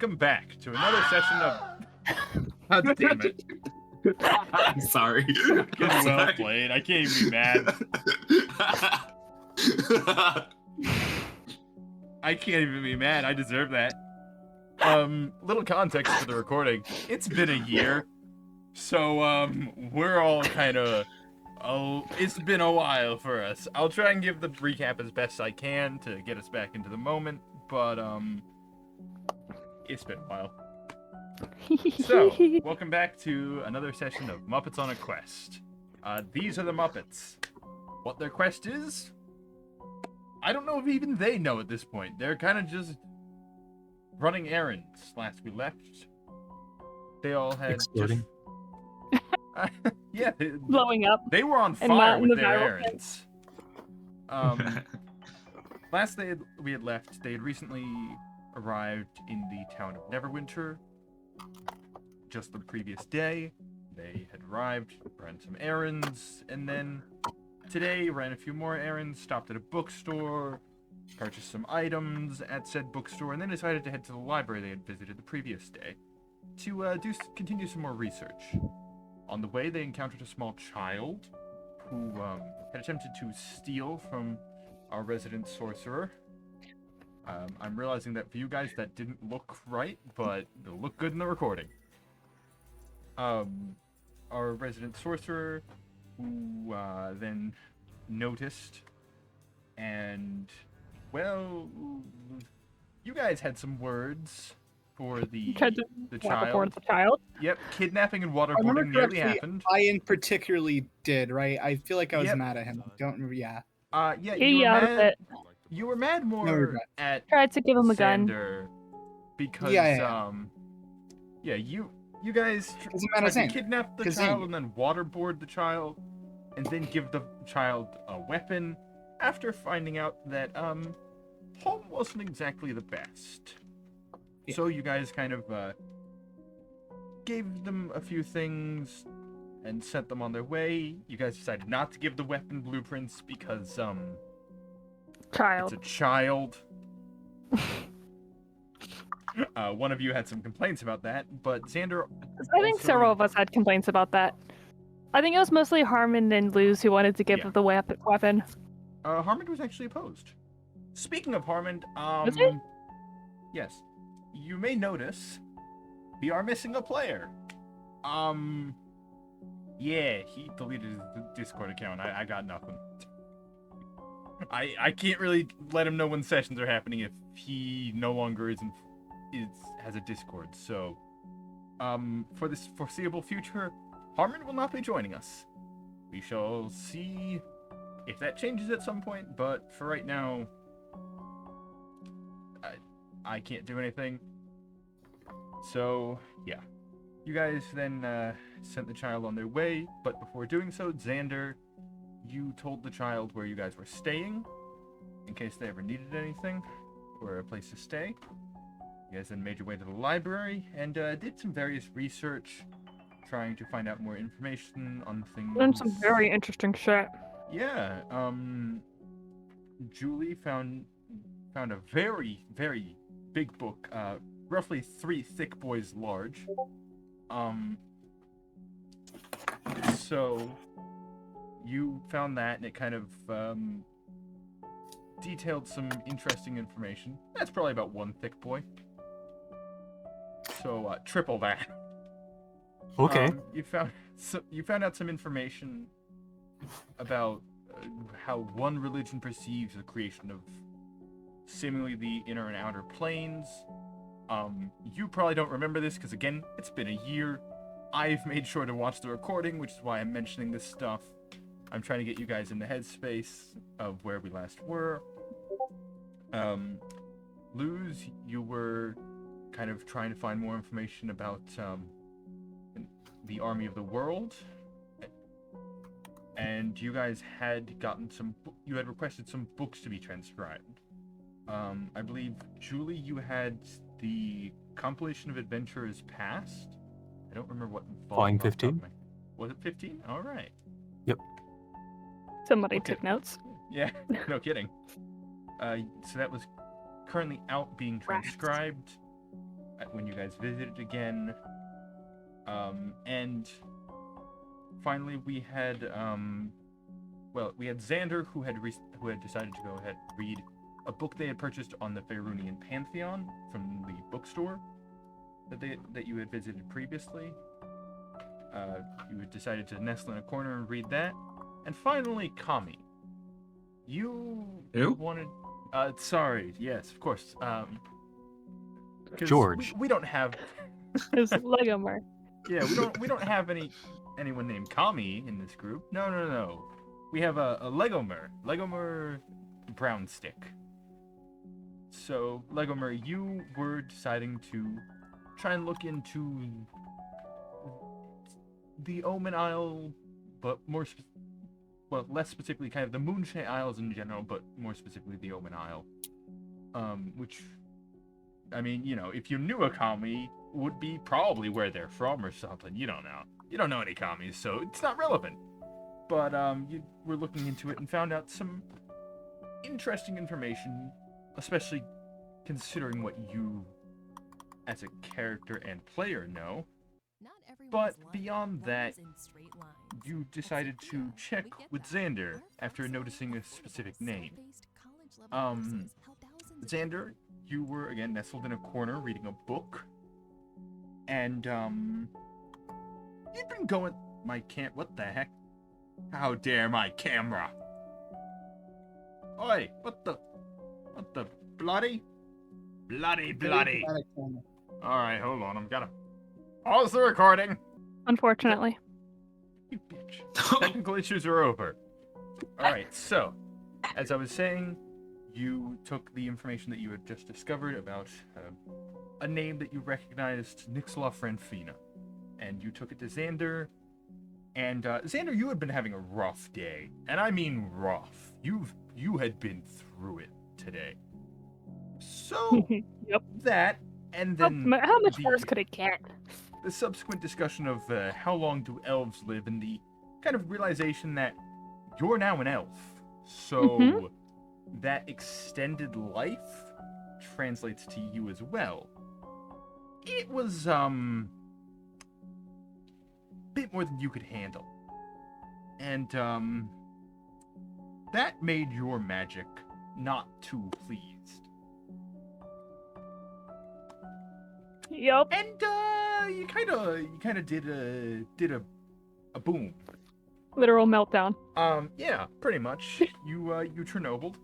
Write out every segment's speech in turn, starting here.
welcome back to another session of... God damn it. I'm sorry. Good, well played. I can't even be mad. I can't even be mad. I deserve that. Little context for the recording. It's been a year. So, we're all kind of... Oh, it's been a while for us. I'll try and give the recap as best I can to get us back into the moment, but, it's been a while. So, welcome back to another session of Muppets on a Quest. These are the Muppets. What their quest is? I don't know if even they know at this point. They're kind of just running errands. Last we left, they all had Exploding. yeah, blowing up. They were on fire with their errands. Last we had left, they had recently arrived in the town of Neverwinter. Just the previous day, they had arrived, ran some errands, and then today ran a few more errands, stopped at a bookstore, purchased some items at said bookstore, and then decided to head to the library they had visited the previous day to continue some more research. On the way, they encountered a small child who had attempted to steal from our resident sorcerer. I'm realizing that for you guys that didn't look right, but it'll look good in the recording. Our resident sorcerer, who then noticed, and, well, you guys had some words for the child. The child. Yep, kidnapping and waterboarding nearly happened. I in particularly did, right? I feel like I was mad at him. Don't remember, yeah. Yeah, He yelled a bit. You were mad more at tried to give him a Xander gun. Because, you guys tried to kidnap the child and then waterboard the child, and then give the child a weapon after finding out that, home wasn't exactly the best. Yeah. So you guys kind of, gave them a few things and sent them on their way. You guys decided not to give the weapon blueprints because, it's a child. One of you had some complaints about that, but Xander... I think several of us had complaints about that. I think it was mostly Harmon and Luz who wanted to give the weapon. Harmon was actually opposed. Speaking of Harmon, was he? Yes. You may notice we are missing a player. Yeah, he deleted his Discord account. I got nothing. I can't really let him know when sessions are happening if he no longer has a Discord. So, for this foreseeable future, Harmon will not be joining us. We shall see if that changes at some point, but for right now, I can't do anything. So, yeah. You guys then sent the child on their way, but before doing so, Xander, you told the child where you guys were staying, in case they ever needed anything, or a place to stay. You guys then made your way to the library, and did some various research, trying to find out more information on things. Learned some very interesting shit. Yeah, Julie found a very, very big book, roughly 3 thick boys large. So you found that, and it kind of detailed some interesting information. That's probably about 1 thick boy. So triple that. Okay. You found out some information about how one religion perceives the creation of seemingly the inner and outer planes. You probably don't remember this because, again, it's been a year. I've made sure to watch the recording, which is why I'm mentioning this stuff. I'm trying to get you guys in the headspace of where we last were. Luz, you were kind of trying to find more information about the Army of the World. And you guys had gotten you had requested some books to be transcribed. I believe, Julie, you had the compilation of Adventurers Past. I don't remember what volume 15. Was it 15? All right. Yep. Somebody took notes. Yeah, no kidding. So that was currently out being transcribed. when you guys visited again. And finally we had we had Xander who had decided to go ahead and read a book they had purchased on the Faerunian Pantheon from the bookstore that you had visited previously. You had decided to nestle in a corner and read that. And finally, Kami. You Who? wanted... sorry, yes, of course. 'Cause George. We don't have... It's Legomer. Yeah, we don't have anyone named Kami in this group. No. We have a Legomer Brownstick. So, Legomer, you were deciding to try and look into the Omen Isle, but less specifically kind of the Moonshine Isles in general, but more specifically the Omen Isle. Which, I mean, you know, if you knew a Kami, would be probably where they're from or something. You don't know. You don't know any Kamis, so it's not relevant. But, you were looking into it and found out some interesting information, especially considering what you, as a character and player, know. But beyond that, you decided to check with Xander after noticing a specific name. Xander, you were again nestled in a corner reading a book, and you'd been going. What the heck? How dare my camera? Oi! What the bloody? Alright, hold on, I'm gonna pause the recording. Unfortunately. You bitch. Technical issues are over. Alright, so, as I was saying, you took the information that you had just discovered about a name that you recognized, Nixla Franfina, and you took it to Xander, and Xander, you had been having a rough day, and I mean rough. You had been through it today. So, Yep. that, and then How much the- worse could it get? the subsequent discussion of how long do elves live, and the kind of realization that you're now an elf. So that extended life translates to you as well. It was bit more than you could handle. And that made your magic not too pleased. Yep. And you kind of did a boom. Literal meltdown. Yeah, pretty much. You Chernobyl.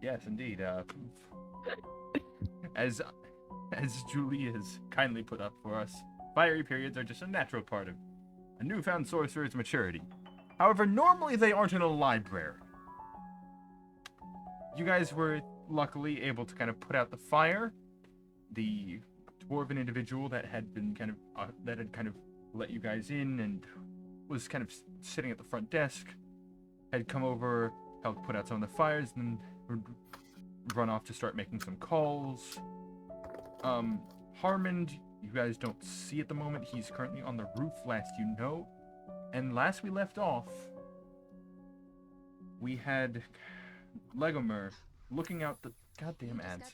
Yes, indeed. As Julie has kindly put up for us, fiery periods are just a natural part of a newfound sorcerer's maturity. However, normally they aren't in a library. You guys were luckily able to kind of put out the fire. The dwarven individual that had been kind of let you guys in and was kind of sitting at the front desk had come over, helped put out some of the fires, and then run off to start making some calls. Harmond, you guys don't see at the moment. He's currently on the roof, last you know. And last we left off, we had Legomer looking out the goddamn ads.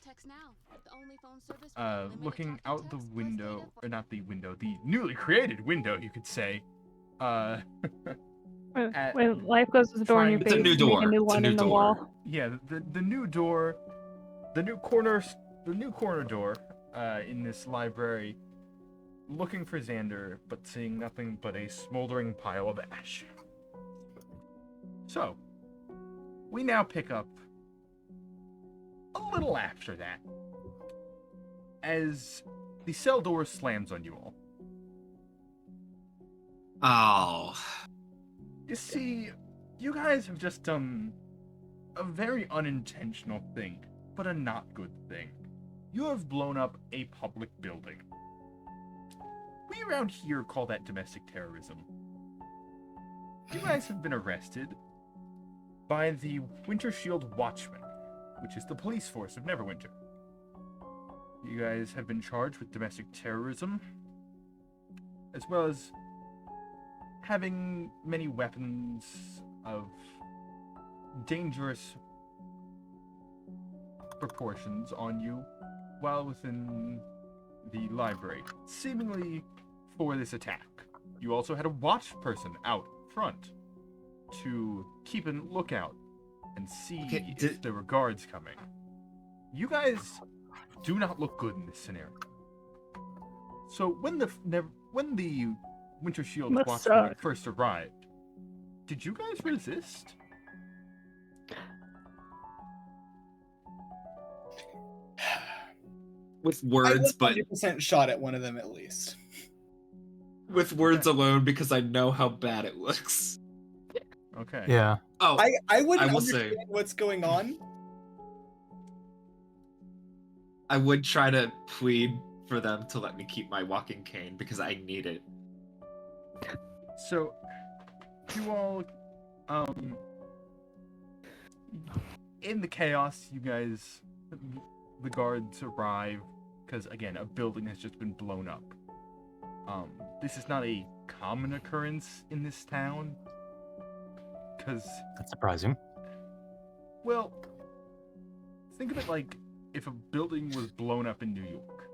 Looking out the window, or not the window, the newly created window, you could say. When life goes to the door in your It's face, a new you door. make a new It's a one new in the door. wall. Yeah, the new door, the new corner door, in this library, looking for Xander, but seeing nothing but a smoldering pile of ash. So, we now pick up a little after that, as the cell door slams on you all. Oh. You see, you guys have just done a very unintentional thing, but a not good thing. You have blown up a public building. We around here call that domestic terrorism. You guys have been arrested by the Winter Shield Watchmen, which is the police force of Neverwinter. You guys have been charged with domestic terrorism, as well as having many weapons of dangerous proportions on you while within the library, seemingly for this attack. You also had a watch person out front to keep a lookout and see Okay, if there were guards coming. You guys do not look good in this scenario. So when the Winter Shield Must Watchmen suck. first arrived, did you guys resist? With I words, but 100% shot at one of them at least. with words alone because I know how bad it looks. Okay. Yeah. Oh, I wouldn't I will understand say- what's going on. I would try to plead for them to let me keep my walking cane because I need it. So, you all, in the chaos, you guys, the guards arrive, because again, a building has just been blown up. This is not a common occurrence in this town, because, That's surprising. well, think of it like if a building was blown up in New York.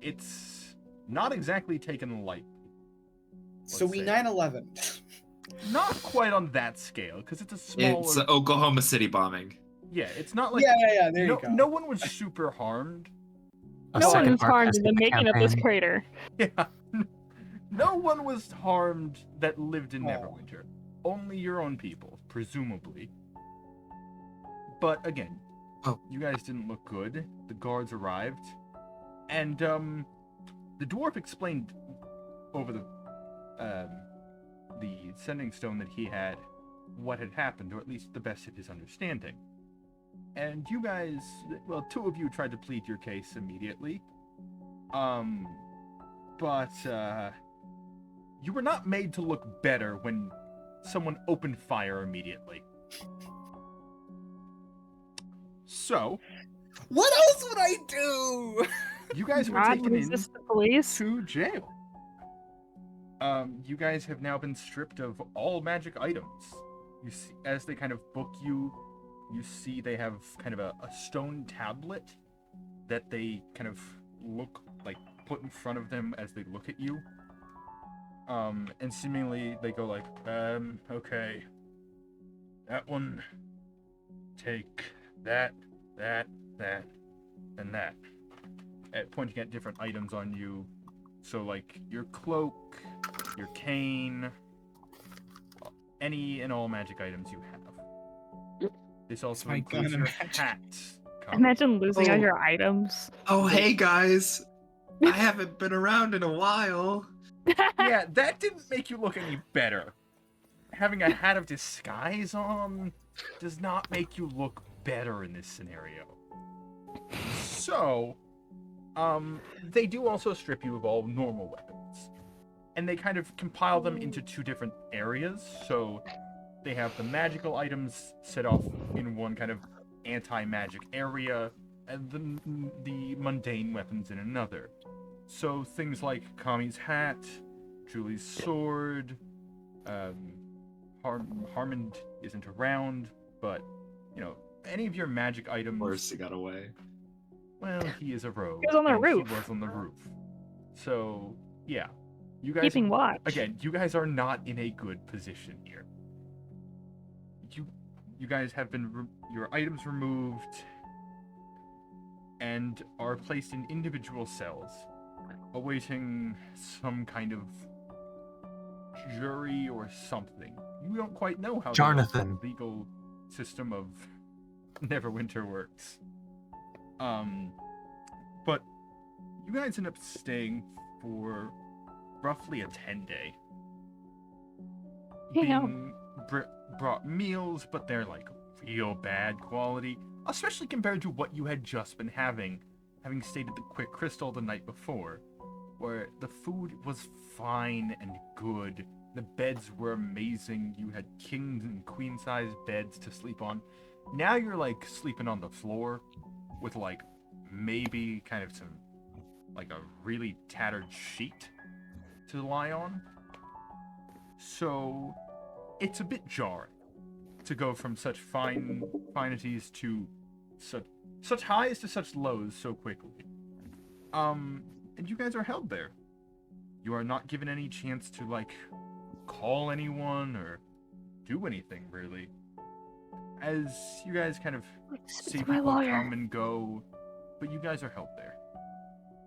It's not exactly taken lightly. So Let's we say. 9/11. Not quite on that scale, because it's a smaller. It's the Oklahoma City bombing. Yeah, it's not like yeah. There no, you go. no one was super harmed. A No second one's harmed in the sarcastic making of this campaign. crater. Yeah, no one was harmed that lived in Oh. Neverwinter. Only your own people, presumably. But again, Oh. you guys didn't look good. The guards arrived, and the dwarf explained over the sending stone that he had what had happened, or at least the best of his understanding. And you guys, well, two of you tried to plead your case immediately. But you were not made to look better when someone opened fire immediately. So, What else would I do? you guys were Not taken in resist the police. to jail. You guys have now been stripped of all magic items. You see, as they kind of book you, you see they have kind of a stone tablet that they kind of look like put in front of them as they look at you. And seemingly they go like, okay, that one, take that, and that. Pointing at different items on you. So like your cloak, your cane, any and all magic items you have. This also my includes gun your and magic. hat. Copy. Imagine losing all Oh. your items. Oh, hey guys! I haven't been around in a while. Yeah, that didn't make you look any better. Having a hat of disguise on does not make you look better in this scenario. So, they do also strip you of all normal weapons. And they kind of compile them into two different areas. So, they have the magical items set off in one kind of anti-magic area, and the mundane weapons in another. So, things like Kami's hat, Julie's sword, Harmond isn't around, but, you know, any of your magic items. Of course, he got away. Well, he is a rogue. He was on the and roof. He was on the roof. So, yeah. You guys, Keeping watch. again, you guys are not in a good position here. You guys have been your items removed and are placed in individual cells, awaiting some kind of jury or something. You don't quite know how Jonathan. the legal system of Neverwinter works. But you guys end up staying for roughly a 10-day. Damn. Brought meals, but they're like real bad quality, especially compared to what you had just been having stayed at the Quick Crystal the night before, where the food was fine and good. The beds were amazing. You had king and queen size beds to sleep on. Now you're like sleeping on the floor with like maybe kind of some like a really tattered sheet to lie on. So it's a bit jarring. to go from such finities to such highs to such lows so quickly. And you guys are held there. You are not given any chance to like call anyone or do anything really. As you guys kind of see It's my people lawyer. come and go, but you guys are held there.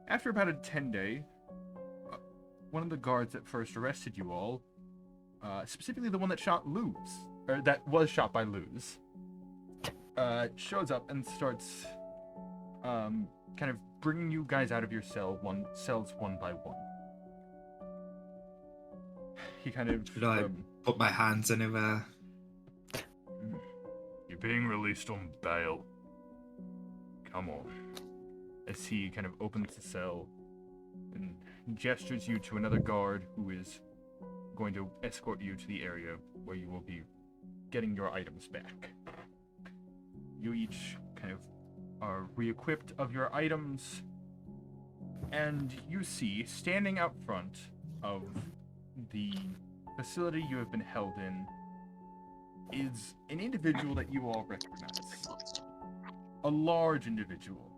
After about a 10-day, one of the guards that first arrested you all, specifically the one that shot Luz, or that was shot by Luz, shows up and starts kind of bringing you guys out of your cells one by one. He kind of Should I put my hands anywhere? You're being released on bail. Come on. As he kind of opens the cell and gestures you to another guard who is going to escort you to the area where you will be getting your items back. You each kind of are re-equipped of your items, and you see, standing out front of the facility you have been held in, is an individual that you all recognize. A large individual,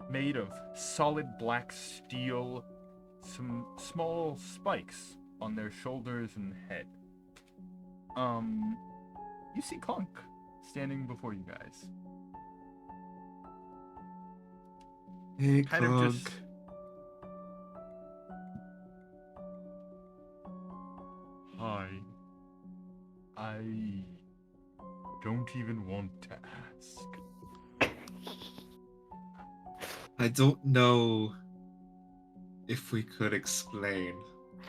made of solid black steel, some small spikes on their shoulders and head. You see Clunk standing before you guys. Hey, Kind of Clog. just... Hi. I don't even want to ask. I don't know if we could explain,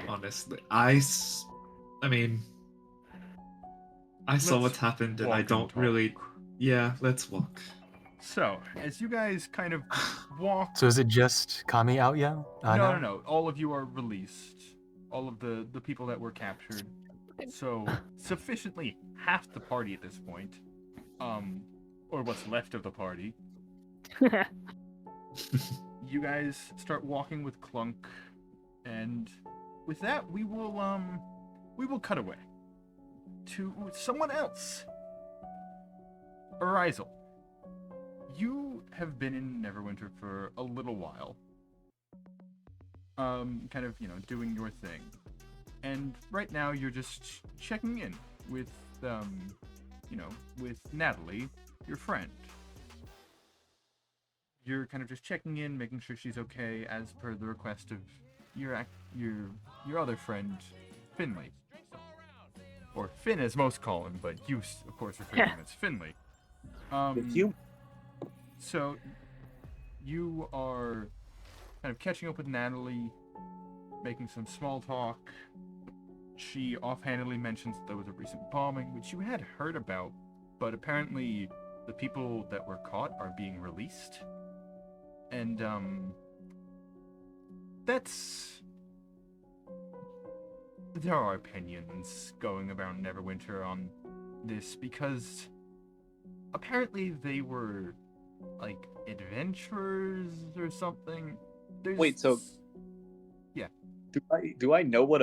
honestly. I mean, I saw Let's what happened and walk I and don't talk. really... Yeah, let's walk. So, as you guys kind of walk... So is it just Kami out now? No. All of you are released. All of the people that were captured. So, sufficiently half the party at this point. Or what's left of the party. You guys start walking with Clunk, and with that, we will cut away to someone else. Arizal, you have been in Neverwinter for a little while. Kind of, doing your thing. And right now you're just checking in with, with Natalie, your friend. You're kind of just checking in, making sure she's okay, as per the request of your other friend, Finley. Or Finn, as most call him, but you, of course, refer to him as Finley. So, you are kind of catching up with Natalie, making some small talk. She offhandedly mentions that there was a recent bombing, which you had heard about, but apparently the people that were caught are being released. And, there are opinions going around Neverwinter on this, because apparently they were, like, adventurers or something. Wait, so... Yeah. Do I know what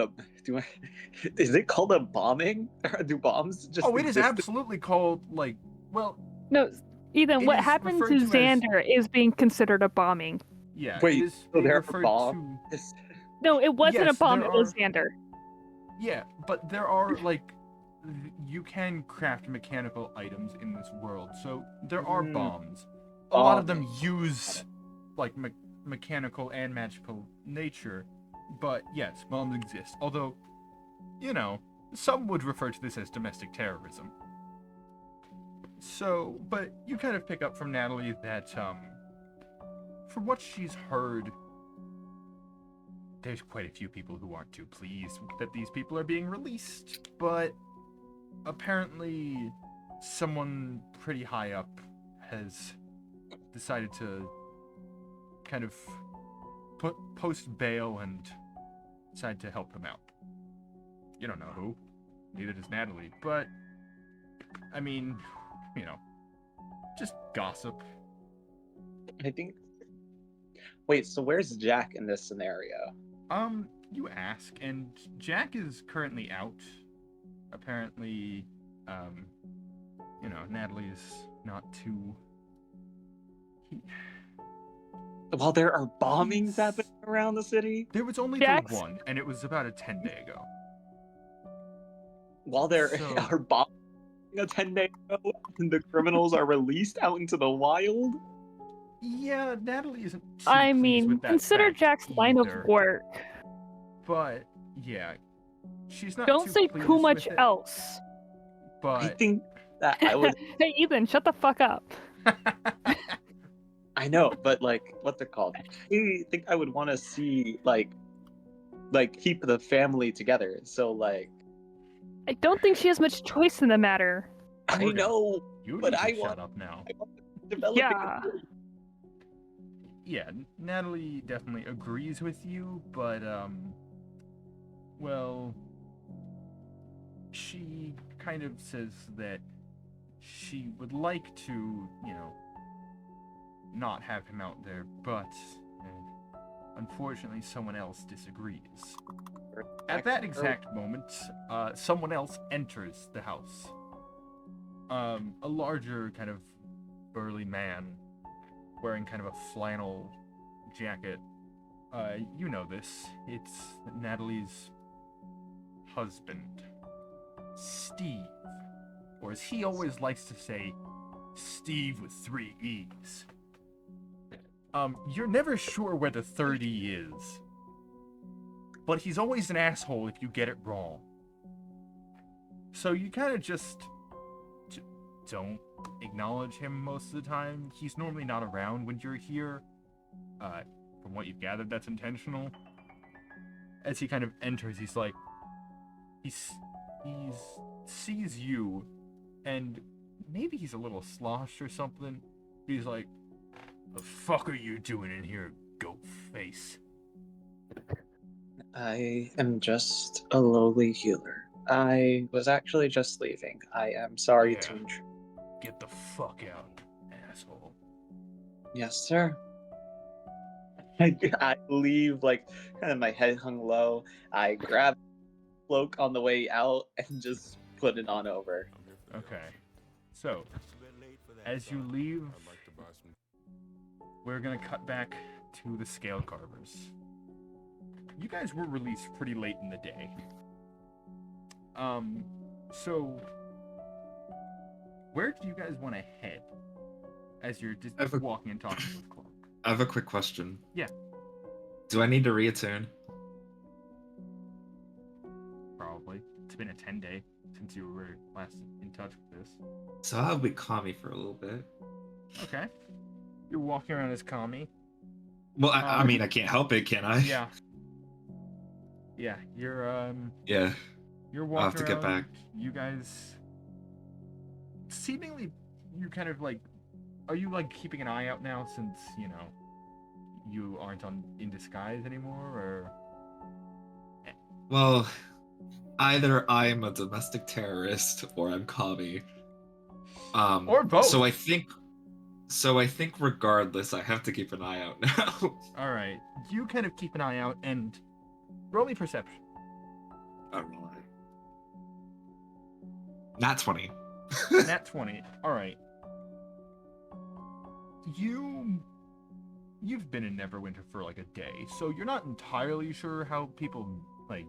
is it called a bombing? Or do bombs just Oh, it is exist? absolutely called, like, well... No, Ethan, It what is happened referred to to as- Xander is being considered a bombing. Yeah, Wait, it is so there are referred bombs? to... No, it wasn't Yes, a bomb, there it was are- Xander. Yeah, but there are, like, you can craft mechanical items in this world, so there are Mm. bombs. A lot of them Bombs. use, like, mechanical and magical nature, but yes, bombs exist. Although, some would refer to this as domestic terrorism. So, but you kind of pick up from Natalie that, from what she's heard, there's quite a few people who aren't too pleased that these people are being released, but apparently someone pretty high up has decided to kind of post bail and decide to help them out. You don't know who, neither does Natalie, but I mean, just gossip. I think... Wait, so where's Jack in this scenario? You ask, and Jack is currently out. Apparently, Natalie's not too. While there are bombings happening around the city, There was only Jax? the one, and it was about a 10-day ago. while there So- are bombings a 10-day ago, and the criminals are released out into the wild. Yeah, Natalie isn't. Too I pleased mean, with that consider fact Jack's line of either, work. But yeah, she's not. Don't too say pleased too much with it, else. But I think that I would. Hey, Ethan, shut the fuck up. I know, but like, what they're called. I think I would want to see like keep the family together. So like, I don't think she has much choice in the matter. I Morgan, know, you but need to I shut want- up now. I want to develop. Yeah. Yeah, Natalie definitely agrees with you, but well, she kind of says that she would like to, not have him out there, but unfortunately someone else disagrees. At that exact moment, someone else enters the house. A larger kind of burly man wearing kind of a flannel jacket. You know this. It's Natalie's husband, Steve. Or as he always likes to say, Steve with 3 E's. You're never sure where the third E is. But he's always an asshole if you get it wrong. So you kind of just don't acknowledge him most of the time. He's normally not around when you're here. From what you've gathered, that's intentional. As he kind of enters, he's like, he sees you, and maybe he's a little sloshed or something. He's like, "The fuck are you doing in here, goat face?" I am just a lowly healer. I was actually just leaving. I am sorry to Yeah. intrude. Get the fuck out, asshole. Yes, sir. I leave, like, kind of my head hung low. I grab the cloak on the way out and just put it on over. Okay. So, as you leave, we're gonna cut back to the Scale Carvers. You guys were released pretty late in the day. So, where do you guys want to head as you're just I have a- walking and talking with Clark? I have a quick question. Yeah. Do I need to reattune? Probably. It's been a 10-day since you were last in touch with this. So I'll be Kami for a little bit. Okay. You're walking around as Kami. Well, I mean, I can't help it, can I? Yeah. Yeah, you're Yeah. You're walking I'll have to get around, back. You guys seemingly you're kind of like, are you like keeping an eye out now since, you aren't in disguise anymore, or Well, either I'm a domestic terrorist or I'm Kami. Or both. So I think regardless, I have to keep an eye out now. all right, you kind of keep an eye out and roll me perception. Alright. Not 20. Nat 20. All right. You've been in Neverwinter for like a day, so you're not entirely sure how people like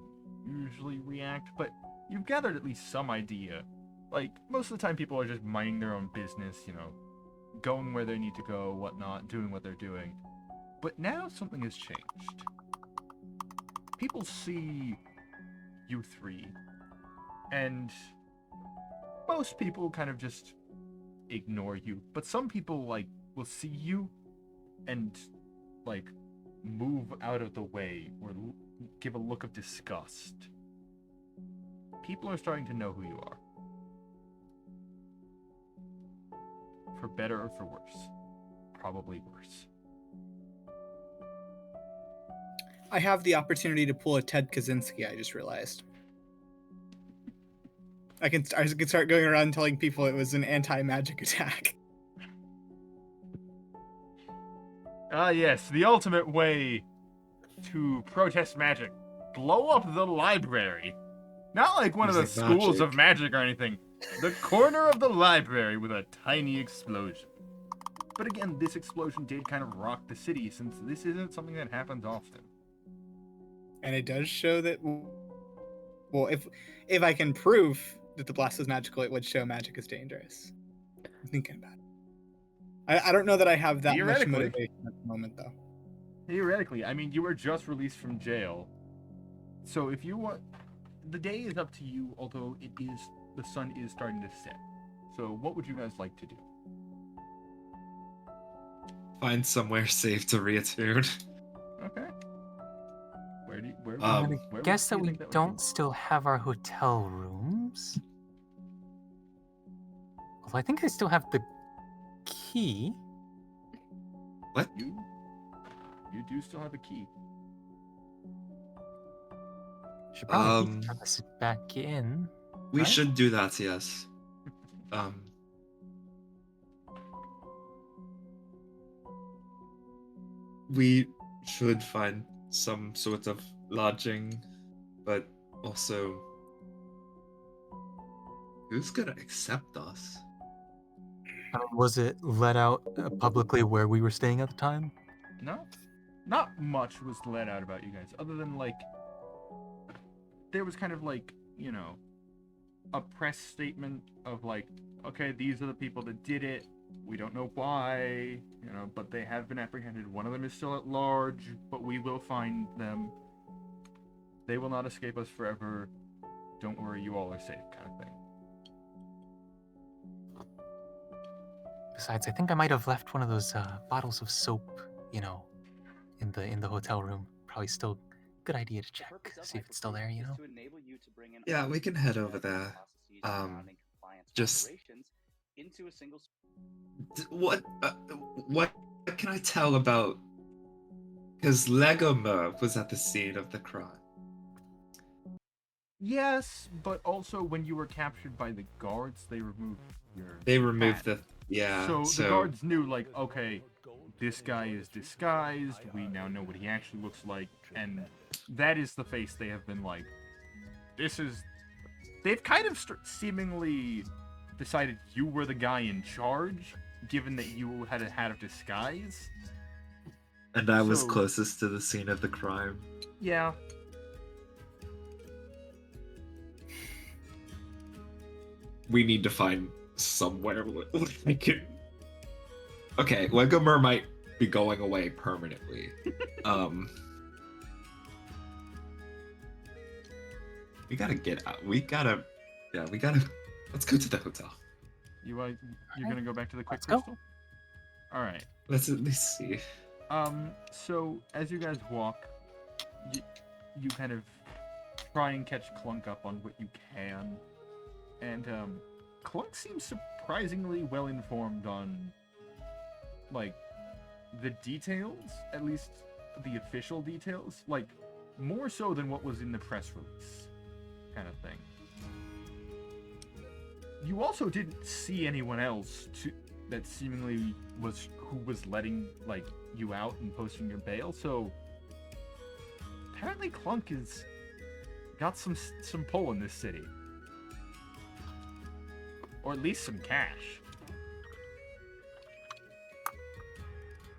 usually react, but you've gathered at least some idea. Like most of the time people are just minding their own business, going where they need to go, whatnot, doing what they're doing. But now something has changed. People see you three, and most people kind of just ignore you, but some people like will see you and like move out of the way or give a look of disgust. People are starting to know who you are, for better or for worse. Probably worse. I have the opportunity to pull a Ted Kaczynski, I just realized. I can start going around telling people it was an anti-magic attack. Ah, yes, the ultimate way to protest magic. Blow up the library. Not like one of the Using schools of magic or anything. the corner of the library with a tiny explosion. But again, this explosion did kind of rock the city, since this isn't something that happens often. And it does show that, well, if I can prove that the blast is magical, it would show magic is dangerous. I'm thinking about it. I don't know that I have that much Theoretically. motivation at the moment, though. Theoretically, I mean, you were just released from jail. So if you want, the day is up to you, although the sun is starting to set. So what would you guys like to do? Find somewhere safe to reattune. Okay. Where do you, where, Um, where would Guess that you we think would be? don't still have our hotel rooms. Well, I think I still have the key. You do still have a key. Should probably Um, press it back in. We Right? should do that, yes. We should find some sort of lodging, but also, who's gonna accept us? Was it let out publicly where we were staying at the time? No, not much was let out about you guys, other than like there was kind of like, you know, a press statement of like, okay, these are the people that did it. We don't know why, you know, but they have been apprehended. One of them is still at large, but we will find them. They will not escape us forever. Don't worry, you all are safe, kind of thing. Besides, I think I might have left one of those bottles of soap, you know, in the hotel room. Probably still good idea to check, see if it's still there, you know. Yeah, we can head over there. Just what can I tell about? Because Lego Merv was at the scene of the crime. Yes, but also when you were captured by the guards, they removed your They removed hat. So the guards knew, like, okay, this guy is disguised. We now know what he actually looks like, and that is the face they have been like. This is. They've kind of seemingly decided you were the guy in charge, given that you had a hat of disguise. And I was So- closest to the scene of the crime. Yeah. We need to find somewhere we can. Okay, Lego Mer might be going away permanently. We gotta get out. We gotta. Let's go to the hotel. You're gonna go back to the quick Let's go. crystal? Alright. Let's at least see. So as you guys walk, you kind of try and catch Clunk up on what you can. And Clunk seems surprisingly well informed on like the details, at least the official details, like more so than what was in the press release, kind of thing. You also didn't see anyone else that seemingly who was letting like you out and posting your bail, so apparently Clunk is got some pull in this city. Or at least some cash.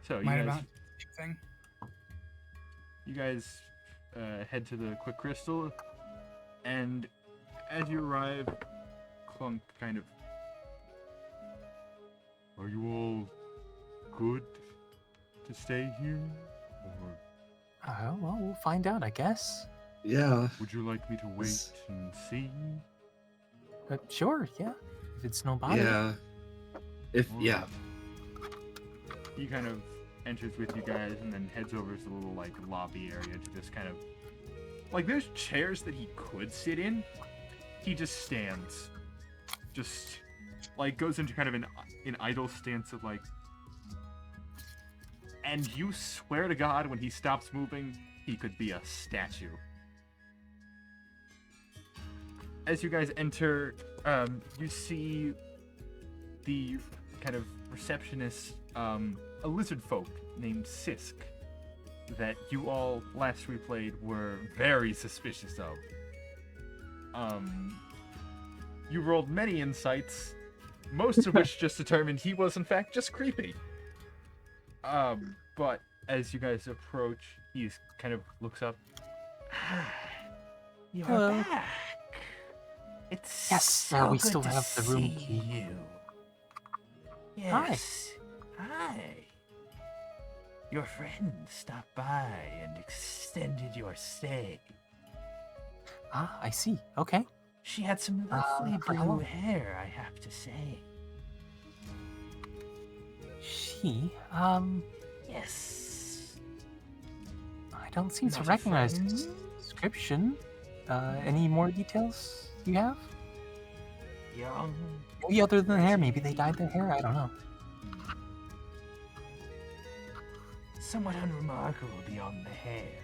So Might amount to thing. you guys head to the Quick Crystal, and as you arrive, Clunk kind of... Are you all good to stay here? Or Well, we'll find out, I guess. Yeah. would you like me to wait and see? Sure, yeah. If it's no bother. Yeah. Yeah. He kind of enters with you guys and then heads over to the little like lobby area to just kind of like there's chairs that he could sit in. He just stands. Just like goes into kind of an idle stance of like, and you swear to God when he stops moving, he could be a statue. As you guys enter, you see the kind of receptionist, a lizard folk named Sisk, that you all last we played were very suspicious of. You rolled many insights, most of which just determined he was in fact just creepy. But as you guys approach, he's kind of looks up. You're Hello. back. It's Yes, so we good still to have the room see key. you. Hi. Yes. Hi. Your friend stopped by and extended your stay. Ah, I see. Okay. She had some lovely for how blue long? hair, I have to say. She, Yes. I don't seem to Not a recognize friend? this description. Any more details you have? Young. Maybe other than the hair, maybe they dyed their hair, I don't know. Somewhat unremarkable beyond the hair.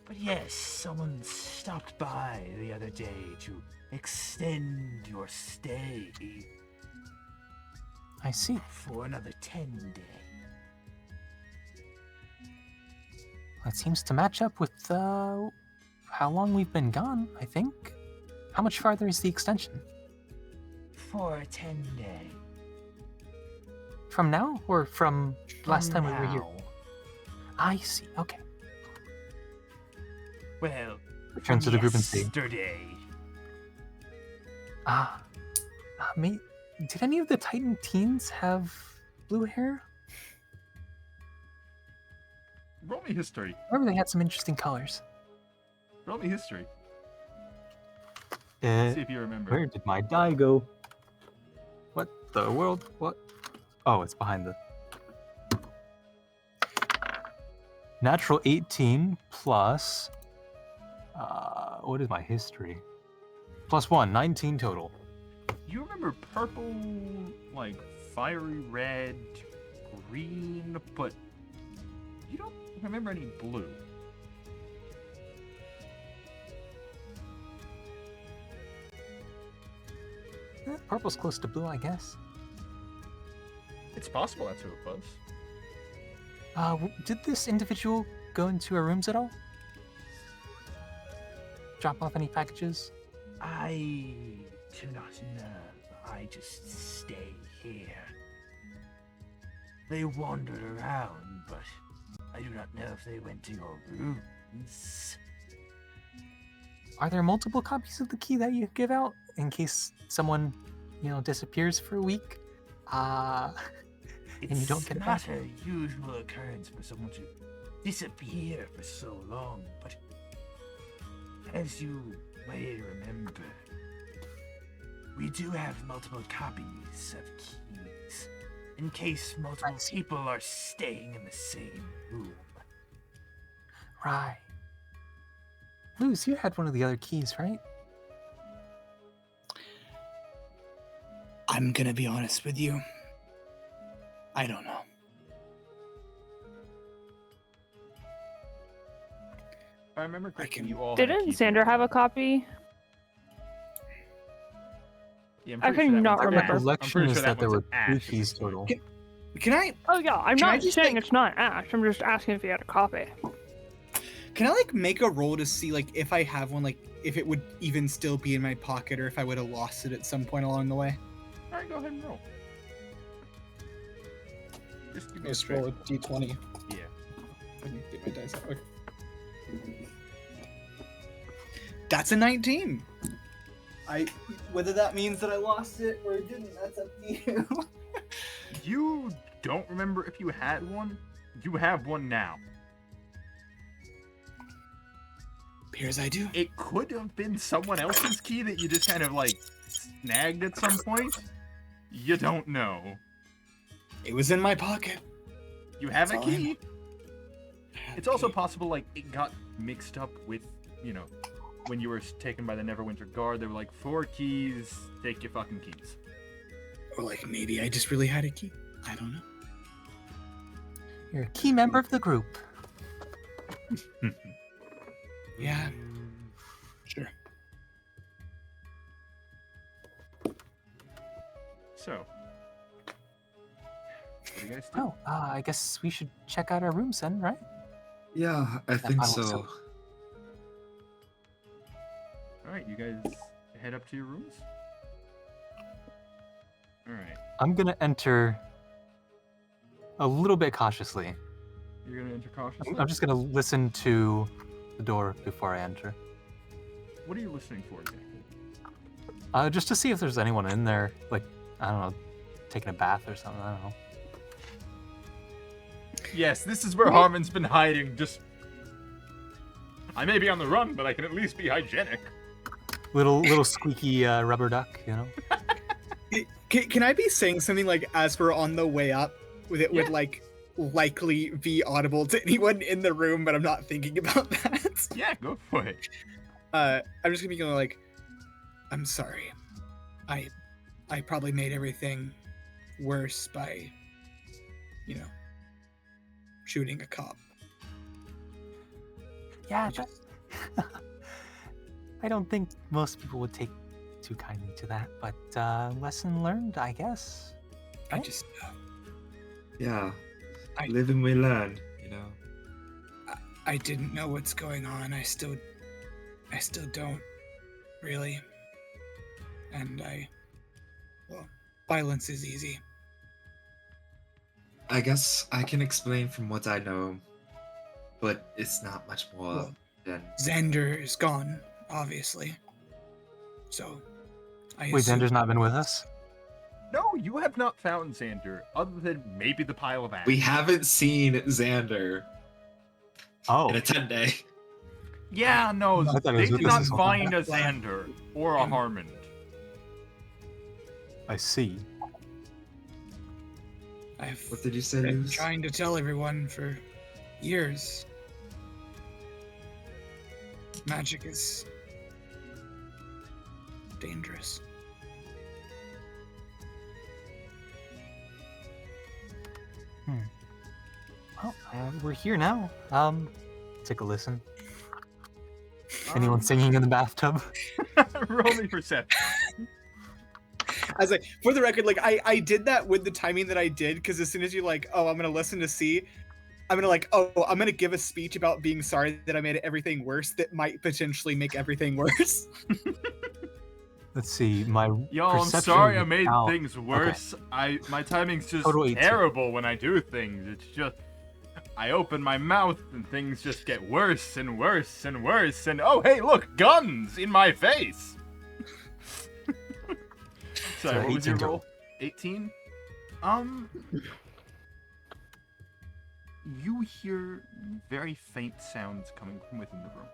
But yes, someone stopped by the other day to extend your stay I see. for another 10 days. That seems to match up with, how long we've been gone, I think. How much farther is the extension? For a 10-day. From now, or from last time we were here? Now. I see, okay. Well, Return to the group and see. yesterday. Did any of the Titan teens have blue hair? Roll me history. Remember they had some interesting colors. Roll me history. Uh, See if you remember. where did my die go? What the world? What? Oh, it's behind the... Natural 18 plus... what is my history? Plus 1, 19 total. You remember purple, like fiery red, green, but you don't remember any blue. Purple's close to blue, I guess. It's possible that's who it was. Did this individual go into our rooms at all? Drop off any packages? I do not know. I just stay here. They wandered around, but I do not know if they went to your rooms. Are there multiple copies of the key that you give out in case someone, disappears for a week? And you don't get it It's back? not a usual occurrence for someone to disappear for so long, but as you may remember, we do have multiple copies of keys in case multiple see. people are staying in the same room. Right. Luz, you had one of the other keys, right? I'm gonna be honest with you. I don't know. If I remember correctly, can- you all had Didn't keys Sander in your have a room. copy? Yeah, I'm I pretty sure could that not one's remember. Ash. I'm Recollection pretty is sure that there one's were Ash two at this keys point. total. Can I Oh yeah, I'm Can I not just, saying like- it's not Ash. I'm just asking if you had a copy. make a roll to see if I have one, if it would even still be in my pocket or if I would have lost it at some point along the way? All right, go ahead and roll. Just give me a Just straight. roll a d20. Yeah. I can get my dice out. Okay. That's a 19. Whether that means that I lost it or it didn't, that's up to you. You don't remember if you had one? You have one now. Appears I do. It could have been someone else's key that you just kind of snagged at some point. You don't know. It was in my pocket. You have a That's all I key. It's also possible it got mixed up with, when you were taken by the Neverwinter Guard. They were like, 4 keys, take your fucking keys. Or maybe I just really had a key. I don't know. You're a key member of the group. Yeah. Sure. So, what do you guys do? Oh, I guess we should check out our rooms then, right? Yeah, I think bottle of so. soap. right, you guys head up to your rooms. All right, I'm gonna enter a little bit cautiously. you're gonna enter cautiously. I'm just gonna listen to the door before I enter. What are you listening for exactly? Just to see if there's anyone in there, like, I don't know, taking a bath or something, I don't know. Yes, this is where Harmon's been hiding. Just, I may be on the run, but I can at least be hygienic. Little squeaky rubber duck, you know? Can I be saying something like as we're on the way up, with it Yeah. would like likely be audible to anyone in the room, but I'm not thinking about that. Yeah, go for it. I'm just gonna be going like, I'm sorry. I probably made everything worse by, you know, shooting a cop. Yeah, I just- I don't think most people would take too kindly to that, but lesson learned, I guess. I Right? just Yeah. I- Live and we learn, you know. I didn't know what's going on. I still don't really. And well, violence is easy. I guess I can explain from what I know, but it's not much more Well, than Xander is gone, obviously. So, I Wait, assume- Xander's not been with us? No, you have not found Xander, other than maybe the pile of ash. we haven't seen Xander Oh, in a 10-day. Yeah, no, I thought it they was with did us not this whole find a time. Xander or a Harmon. I see. I've What did you say, been Luz? trying to tell everyone for years. Magic is dangerous. Well, we're here now. Take a listen. Anyone singing in the bathtub? Roll me perception. I was like, for the record, like I did that with the timing that I did, because as soon as you're like, oh, I'm gonna listen to see, I'm gonna like, oh, I'm gonna give a speech about being sorry that I made everything worse that might potentially make everything worse. Let's see. My Yo, I'm perception sorry I is made out. things worse. My timing's just Total 18. terrible when I do things. It's just I open my mouth and things just get worse and worse and worse. And oh, hey, look, guns in my face. Sorry, So what was your 18 roll? 18. You hear very faint sounds coming from within the room.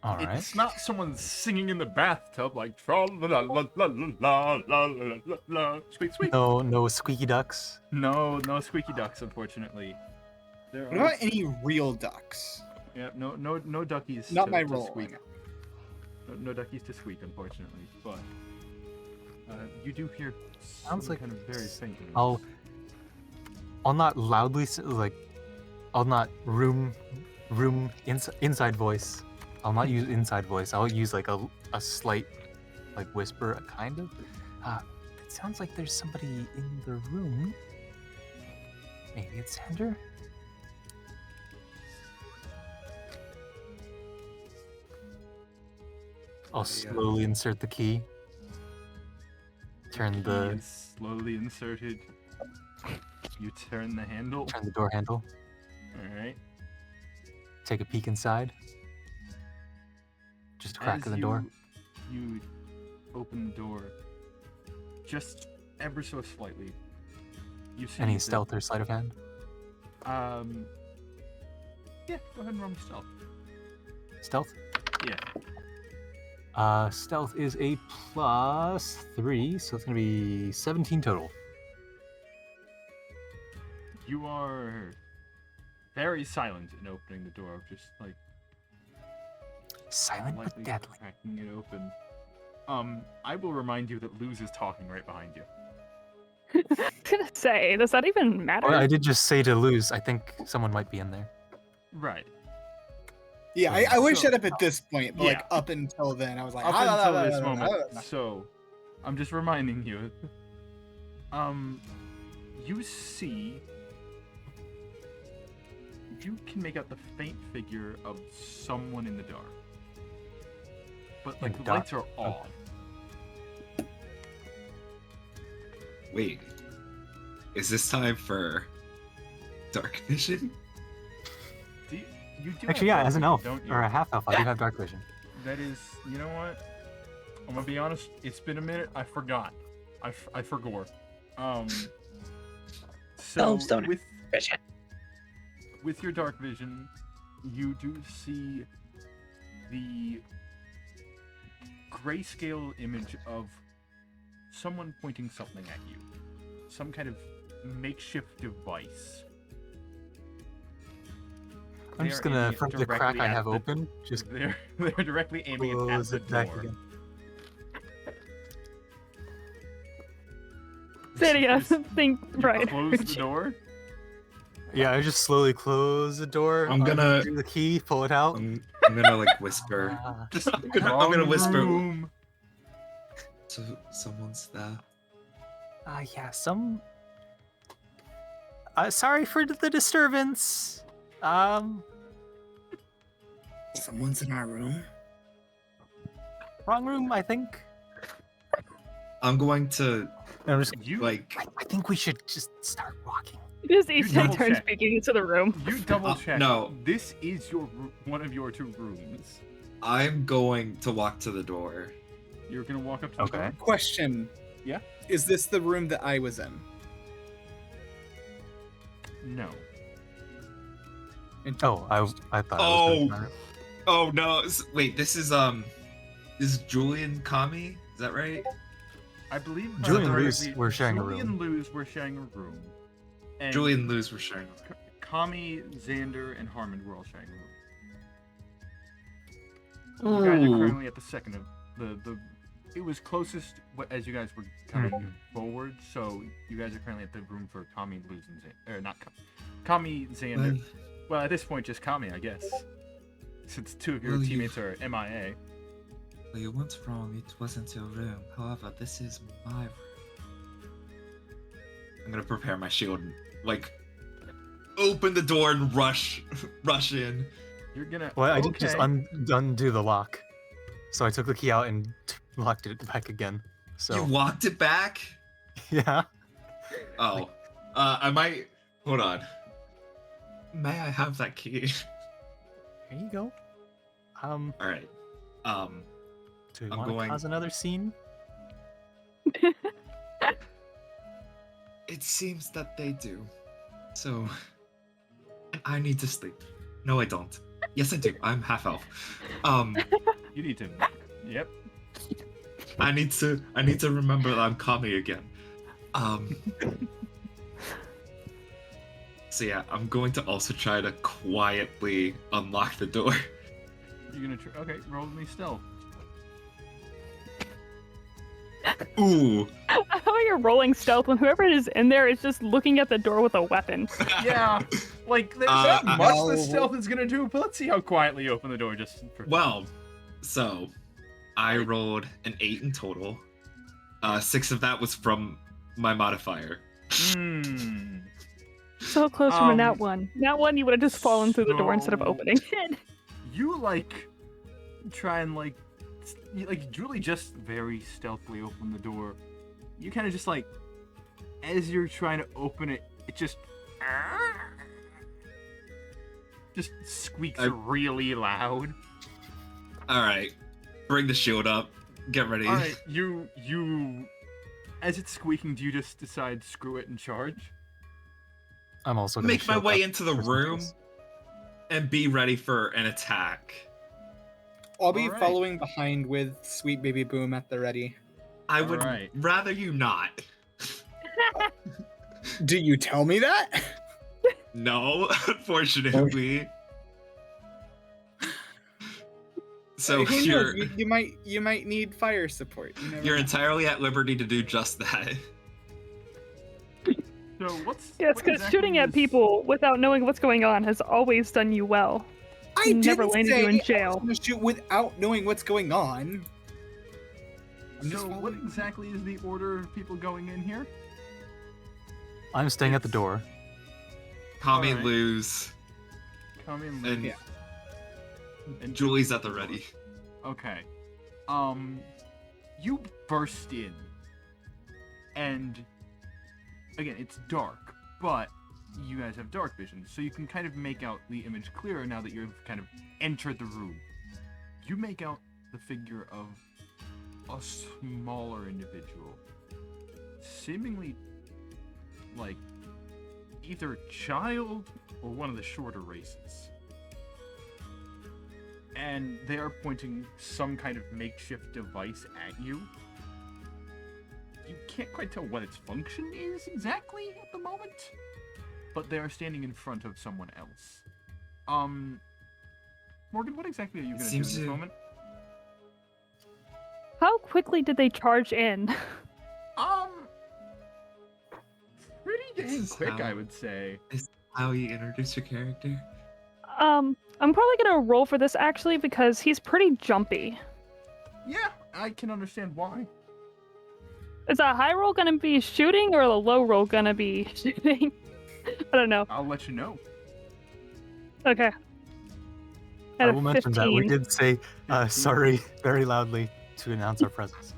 All right. It's not someone singing in the bathtub like tra la la la la la la la la la. Squeak squeak. No squeaky ducks. No squeaky ducks, unfortunately. There What about any real ducks? Yeah, no duckies. Not to, my to role. Squeak. No duckies to squeak, unfortunately. But you do hear Sounds some like kind of very faint. I'll not loudly I'll not inside voice. I'll not use inside voice. I'll use like a slight like whisper, kind of. It sounds like there's somebody in the room. Maybe it's Xander. I'll slowly insert the key. Turn Key the is slowly inserted. You turn the handle. door handle. All right. Take a peek inside. Just a crack As in the door. You open the door just ever so slightly. You see Any that- stealth or sleight of hand? Yeah, go ahead and roll me stealth. Stealth? Yeah. Stealth is a +3, so it's gonna be 17 total. You are very silent in opening the door, just like Silent but lightly deadly. cracking it open. I will remind you that Luz is talking right behind you. I was gonna say, does that even matter? Oh, I did just say to lose. I think someone might be in there. Right. Yeah, I would So- shut up at this point, but like Yeah. up until then, I was like, Up "Ah, until ah, ah, this ah, ah, moment. ah, ah." So, I'm just reminding you. You see you can make out the faint figure of someone in the dark. But like the lights are off. Wait, is this time for dark vision? You do Actually, have yeah, dark as an vision, elf don't you? or a half elf, I do have dark vision. That is, you know what? I'm gonna be honest. It's been a minute. I forgot. I forgot. So Elves don't with have vision. with your dark vision, you do see the grayscale image of someone pointing something at you. Some kind of makeshift device. I'm They just are gonna, aiming from the directly crack I at have the- open, just They're directly aiming it at close the it back door. again. Sadia, think You right. close the door. Yeah, I just slowly close the door. I'm gonna- undo the key, pull it out. I'm gonna like whisper. Ah, Just I'm gonna whisper. room. So someone's there. yeah, some. Sorry for the disturbance. Someone's in our room. Wrong room, I think. I'm going to I'm just. You like. I think we should just start walking. Just each You take double turns check. speaking into the room. You double check. no. This is your one of your two rooms. I'm going to walk to the door. You're gonna walk up to the Okay. door. Question. Yeah? Is this the room that I was in? No. Oh, I thought. I Oh. was gonna- Oh no! Wait, this is Julian Kami? Is that right? I believe Julian and Luz correctly, were sharing a Julian room. Luz were sharing a room. And Julian and Luz were sharing. Kami, Xander, and Harmon were all sharing a room. You guys are currently at the second of the. It was closest as you guys were coming forward, so you guys are currently at the room for Kami, Luz, and Xander. Or not Kami, Xander. Well, at this point, just Kami, I guess. Since two of your Well, you- teammates are MIA. Well, you weren't wrong. It wasn't your room. However, this is my room. I'm gonna prepare my shield and like open the door and rush in. You're gonna. Well, I did just okay. undo the lock, so I took the key out and locked it back again. So You walked it back? yeah. Oh, I might. Hold on. May I have that key? There you go. All right. Do we I'm want to going- cause another scene? It seems that they do. So, I need to sleep. No, I don't. Yes, I do. I'm half elf. You need to. Yep. I need to remember that I'm Kami again. So yeah, I'm going to also try to quietly unlock the door. You're gonna. Okay, roll me stealth. Ooh. How about you're rolling stealth when whoever is in there is just looking at the door with a weapon? Yeah, like there's Uh, not much the no. stealth is gonna do, but let's see how quietly you open the door. Just for Well, so I rolled an 8 in total. 6 of that was from my modifier. Hmm. So close from a nat Um, one. Nat one, you would have just fallen through the door instead of so- opening it. You like try and like Julie just very stealthily open the door. You kind of just like as you're trying to open it, it just squeaks I- really loud. Alright. Bring the shield up. Get ready. All right, you as it's squeaking, do you just decide screw it and charge? I'm also gonna Make my shield way up into the just in room case. and be ready for an attack. I'll be Alright. following behind with Sweet Baby Boom at the ready. I would Alright. rather you not. Do you tell me that? No, unfortunately. So Who knows? you're You might need fire support. You never you're know. entirely at liberty to do just that. So what's Yeah, it's what because exactly shooting at is- people without knowing what's going on has always done you well. I never didn't landed say you in I was jail. gonna shoot without knowing what's going on. I'm just So what following- exactly is the order of people going in here? I'm staying at the door. Kami Alright. lose come in, And- Luz. Yeah. And Julie's at the ready. Okay. You burst in, and again, it's dark, but you guys have dark vision, so you can kind of make out the image clearer now that you've kind of entered the room. You make out the figure of a smaller individual, seemingly like either a child or one of the shorter races. And they are pointing some kind of makeshift device at you. You can't quite tell what its function is exactly at the moment, but they are standing in front of someone else. Morgan, what exactly are you going to do in Seems this to- moment? How quickly did they charge in? Pretty This dang is quick, how- I would say. How you introduce your character? I'm probably gonna roll for this actually because he's pretty jumpy. Yeah, I can understand why. Is a high roll gonna be shooting or a low roll gonna be shooting? I don't know. I'll let you know. Okay. I At a will mention that we 15. did say 15. sorry very loudly to announce our presence,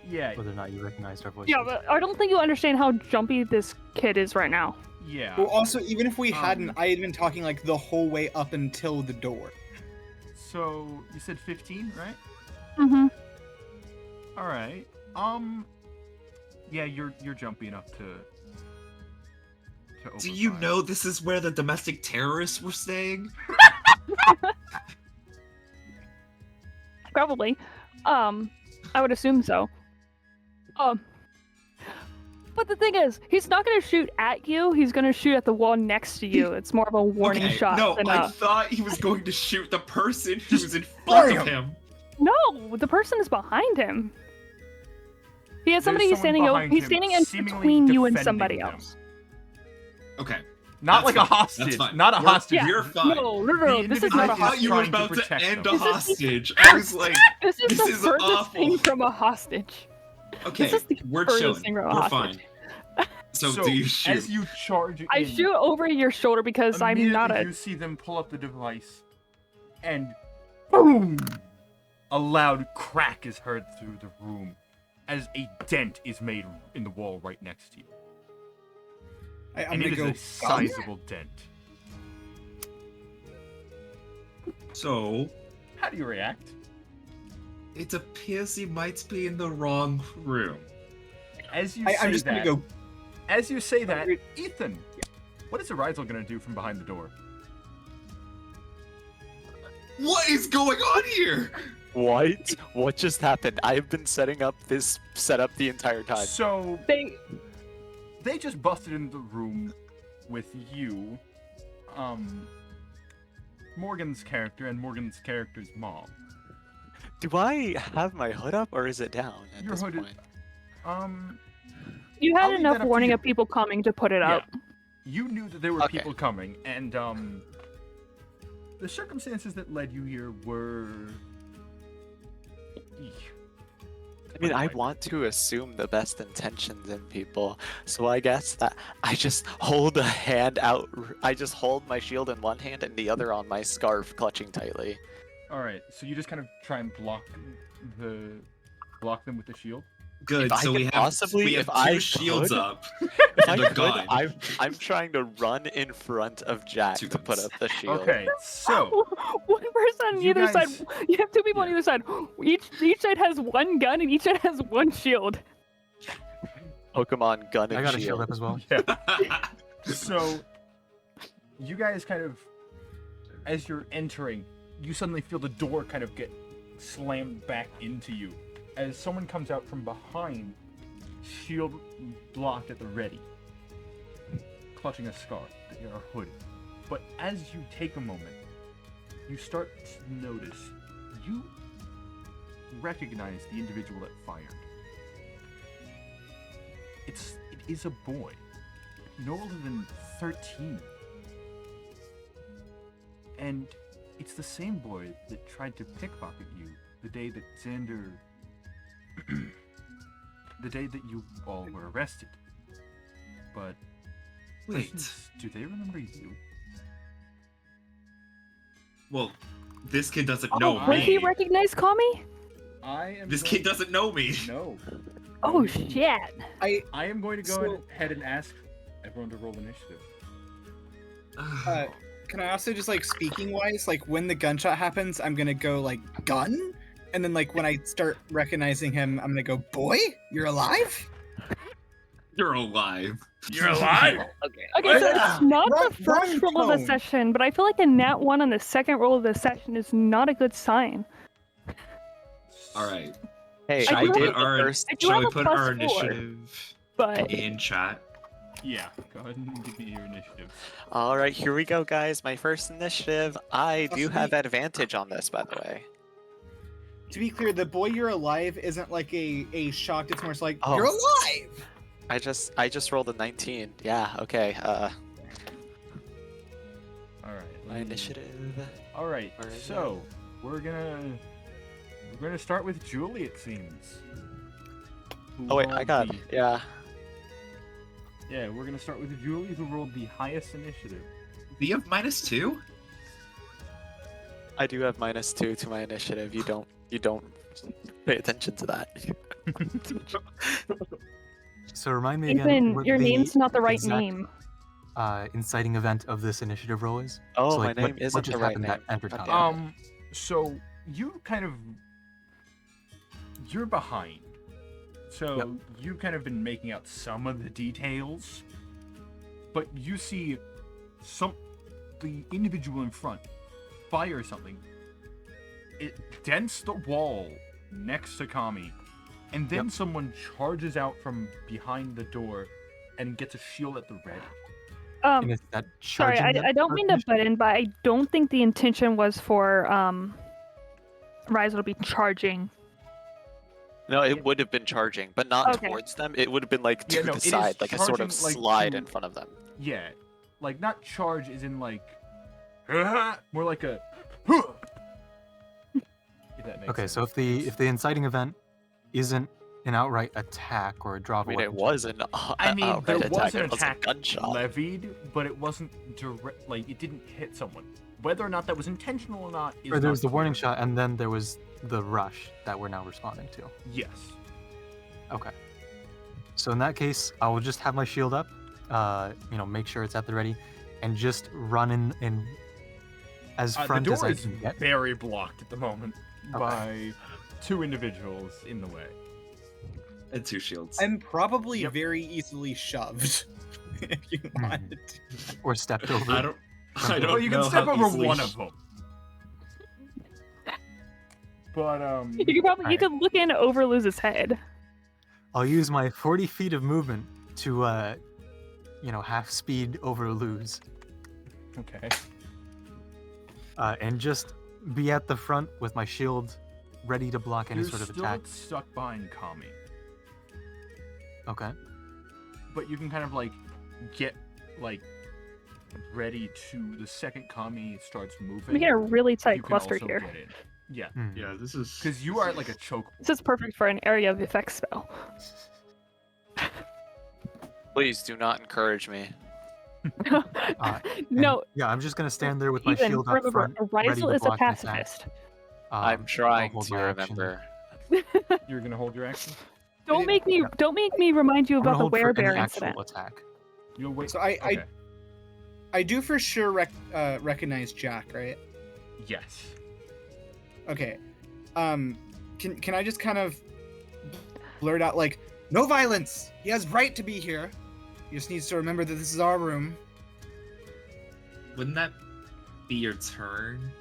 Yeah, whether or not you recognized our voices. Yeah, but I don't think you understand how jumpy this kid is right now. yeah. Well, also, even if we hadn't, Um, I had been talking like the whole way up until the door. So, you said 15, right? Mm-hmm. All right. Yeah, you're jumpy enough to Do you override. know this is where the domestic terrorists were staying? Probably. I would assume so. But the thing is, he's not gonna shoot at you. He's gonna shoot at the wall next to you. It's more of a warning Okay, shot no, than I a. thought he was going to shoot the person who Just was in front of bam! him. No, the person is behind him. He has somebody There's he's someone standing. behind He's him, standing in seemingly between you and defending somebody them. else. Okay, Not That's like a fine. hostage. That's fine. Not a We're- hostage. Yeah. You're fine. No, The this is individual not a I thought is you hostage. were trying to about to protect end them. a hostage. I was like, This is this the is furthest awful. thing from a hostage. okay, This is the we're furthest chilling. thing from a We're hostage. fine. So, do you shoot? As you charge in, I shoot over your shoulder because I'm not immediately a. you see them pull up the device, and boom! A loud crack is heard through the room as a dent is made in the wall right next to you. I'm And it gonna is go. a sizable dent. So, How do you react? it appears he might be in the wrong room. As you I'm say just that, gonna go. as you say that, Agreed. Ethan, what is Arizel gonna do from behind the door? What is going on here? What? What just happened? I've been setting up this setup the entire time. So They just busted into the room with you, Morgan's character and Morgan's character's mom. Do I have my hood up or is it down at Your this hood is- point? You I'll had leave enough that up to warning you. of people coming to put it Yeah. up. You knew that there were Okay. people coming, and the circumstances that led you here were. I mean, I Like- want to assume the best intentions in people, so I guess that I just hold a hand out. I just hold my shield in one hand and the other on my scarf, clutching tightly. All right, so you just kind of try and block them with the shield. Good. If I So could we have possibly- we have if two I shields could- up. If I And a could, gun. I'm trying to run in front of Jack Two to put guns. up the shield. Okay, so One person on You either guys- side. You have two people on Yeah. either side. Each side has one gun and each side has one shield. Pokemon gun and I got a shield. shield up as well. yeah, so you guys kind of, as you're entering, you suddenly feel the door kind of get slammed back into you as someone comes out from behind, shield blocked at the ready, clutching a scarf or hood. But as you take a moment, you start to notice you recognize the individual that fired. It is a boy, no older than 13. And it's the same boy that tried to pickpocket you the day that Xander. the day that you all were arrested. But Wait. persons, do they remember you? Well, this kid doesn't Oh, know would he me. recognize Kami? I am. This going- kid doesn't know me. No. Oh shit! I am going to go So- ahead and ask everyone to roll initiative. Can I also just like speaking wise, like when the gunshot happens, I'm gonna go like gun, and then like when I start recognizing him, I'm gonna go boy, you're alive. You're alive. You're alive. Okay, so it's not Wrong- the first wrong roll of the tone. session, but I feel like a nat 1 on the second roll of the session is not a good sign. All right. Hey, Shall I we do put have- our I do shall have we a put plus our 4. initiative But in chat? Yeah. Go ahead and give me your initiative. all right, here we go, guys. My first initiative. I do Plus have me. advantage on this, by the way. To be clear, the boy you're alive isn't like a shocked. It's more like Oh. you're alive. I just rolled a 19. Yeah. Okay. All right. My initiative. All right. Where is So we're gonna start with Julie. It seems. Who Oh wait, I rolled got. the- Yeah. Yeah, we're gonna start with Julie, who rolled the highest initiative. Do you have -2? I do have -2 to my initiative. You don't pay attention to that. So remind me again. Ethan, what your the name's not the right exact, name. Inciting event of this initiative roll is. Oh, So, my like, name what isn't just the right happened name. that entered God time? damn it. So you kind of you're behind. So Yep. you've kind of been making out some of the details, but you see the individual in front fire something. It dents the wall next to Kami, and then Yep. someone charges out from behind the door and gets a shield at the ready. And is that Sorry, charging that I don't mean to person? butt in, but I don't think the intention was for Rise will be charging. No, it would have been charging, but not Okay. towards them. It would have been like to Yeah, no, the it is side, like a sort of charging, like, slide to- in front of them. Yeah, like not charge is in like more like a. If that makes Okay, sense. so if the inciting event isn't an outright attack or a draw of I a mean, it weapon check, was an I mean, there outright was attack. an It was a attack gunshot. levied, but it wasn't direct. Like it didn't hit someone. Whether or not that was intentional or not is or there not was the warning clear. shot, and then there was the rush that we're now responding to. Yes. Okay. So in that case, I will just have my shield up, make sure it's at the ready, and just run in as The front door as I is can get. very blocked at the moment Okay. by two individuals in the way. And 2 shields. I'm probably Yep. very easily shoved. If you wanted to. Or stepped over. I don't Well, you can know step how over easily one of them. But You could probably you Alright. could look in over Luz's head. I'll use my 40 feet of movement to, half speed over Luz, okay. and just be at the front with my shield ready to block any You're sort of still attack. stuck behind Kami, Okay. but you can kind of like get like ready to the second Kami starts moving. We get a really tight you can cluster also here. get in. Yeah, Hmm. Yeah, this is because you are at like a choke. This is perfect for an area of effects spell. Please do not encourage me. No, Yeah, I'm just gonna stand there with my Ethan, shield up remember, front. ready Rizal to is a block an attack. pacifist. I'm I'll trying hold to my action. remember. You're gonna hold your action. Don't make me remind you I'm gonna about the hold for any werebear actual incident. attack. You'll wait. So I okay. I do for sure recognize Jack, right? Yes. Okay. Can I just kind of blurt out like, no violence. He has right to be here. He just needs to remember that this is our room. Wouldn't that be your turn?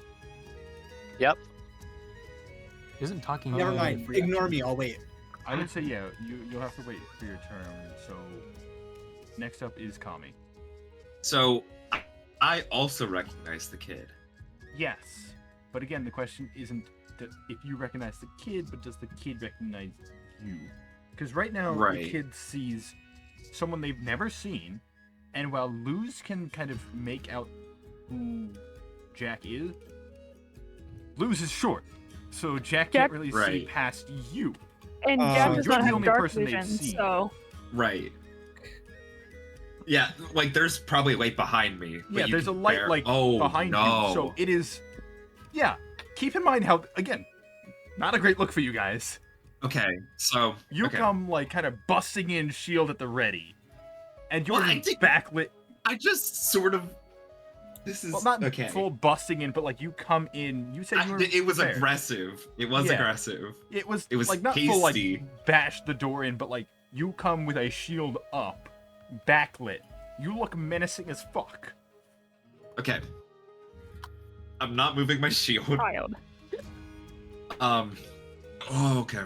Yep. Isn't talking. Never a mind. free Ignore action? me. I'll wait. I would say yeah. You'll have to wait for your turn. So next up is Kami. So I also recognize the kid. Yes, but again, the question isn't that if you recognize the kid, but does the kid recognize you? Because right now the Right. kid sees someone they've never seen, and while Luz can kind of make out who Jack is, Luz is short, so Jack Jack- can't really see Right. past you. And So Jack does you're not the have only dark person they've vision, seen. so Right. Yeah, like there's probably light behind me. but Yeah, you there's can a light bear- like oh, behind no. you, so it is Yeah, keep in mind how, again, not a great look for you guys. Okay, so You okay. come, like, kind of busting in, shield at the ready. And you're Well, I think- backlit. I just sort of. This is Well, not okay. full busting in, but, like, you come in. You said you were. It was prepared. aggressive. It was Yeah. aggressive. It was, It was like, not full, hasty. like, bash the door in, but, like, you come with a shield up, backlit. You look menacing as fuck. Okay. I'm not moving my shield. Child. Oh, okay.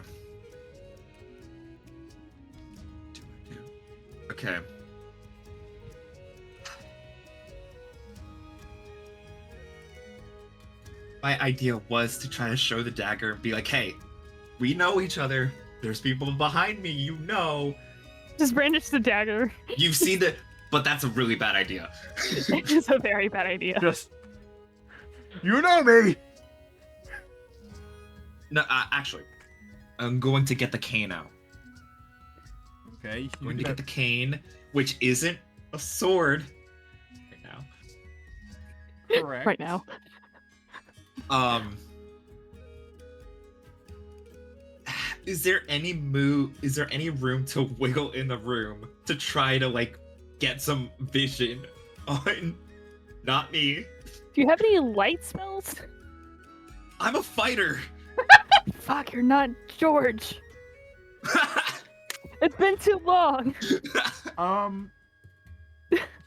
Okay. My idea was to try to show the dagger and be like, hey, we know each other. There's people behind me, you know. Just brandish the dagger. You've seen it, but that's a really bad idea. It is a very bad idea. Just. You know me! No, actually, I'm going to get the cane out. Okay, you Going to can get the cane, which isn't a sword right now. correct. Right now. Is there any room to wiggle in the room to try to like get some vision on not me? Do you have any light spells? I'm a fighter. Fuck, you're not George. It's been too long.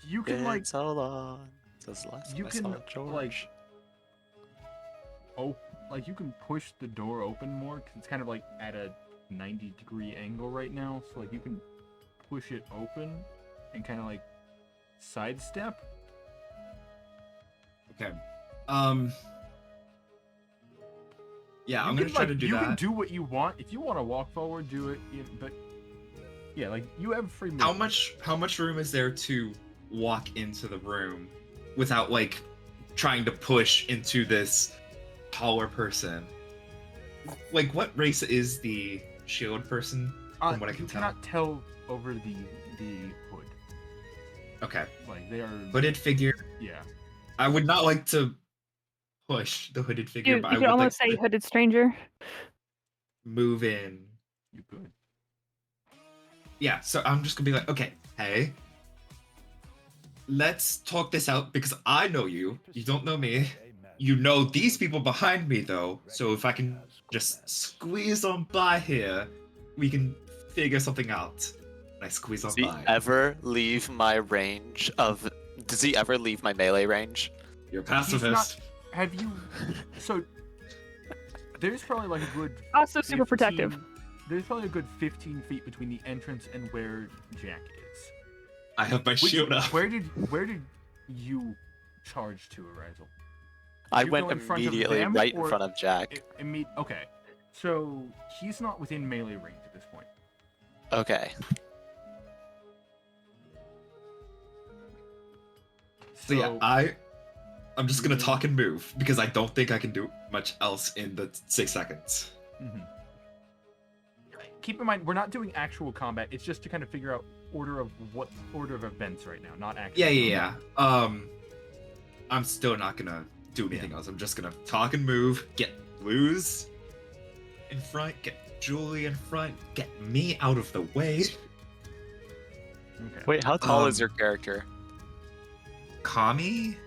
You can like It's so long. Since last you time I can, saw George. like you can push the door open more because it's kind of like at a 90-degree angle right now. So like you can push it open and kind of like sidestep. Okay. Yeah, I'm You gonna can, try like, to do you that. can do what you want. If you want to walk forward, do it. But yeah, like you have free How movement. much room is there to walk into the room without like trying to push into this taller person? Like, what race is the shield person? From what I can you tell. cannot tell over the hood. Okay. Like they are. Hooded figure. Yeah. I would not like to push the hooded figure, You but I could would like almost say to hooded stranger. move in. You could. Yeah, so I'm just gonna be like, okay, hey, let's talk this out because I know you. You don't know me. You know these people behind me though. So if I can just squeeze on by here, we can figure something out. And I squeeze on Does he by. ever leave my range of? Does he ever leave my melee range? You're a He's pacifist. not. Have you? So there's probably like a good. Also super protective. 15 There's probably a good 15 feet between the entrance and where Jack is. I have my Which- shield up. Where did you charge to, Arizel? I you went go in front of immediately them, right in or- front of Jack. Okay, so he's not within melee range at this point. Okay. So yeah, I'm just gonna talk and move because I don't think I can do much else in the 6 seconds. Mhm. Keep in mind, we're not doing actual combat. It's just to kind of figure out order of events right now, not actual. Yeah. I'm still not gonna do anything else. I'm just gonna talk and move, get Luz in front, get Julie in front, get me out of the way. Okay. Wait, how tall is Um, your character? Kami?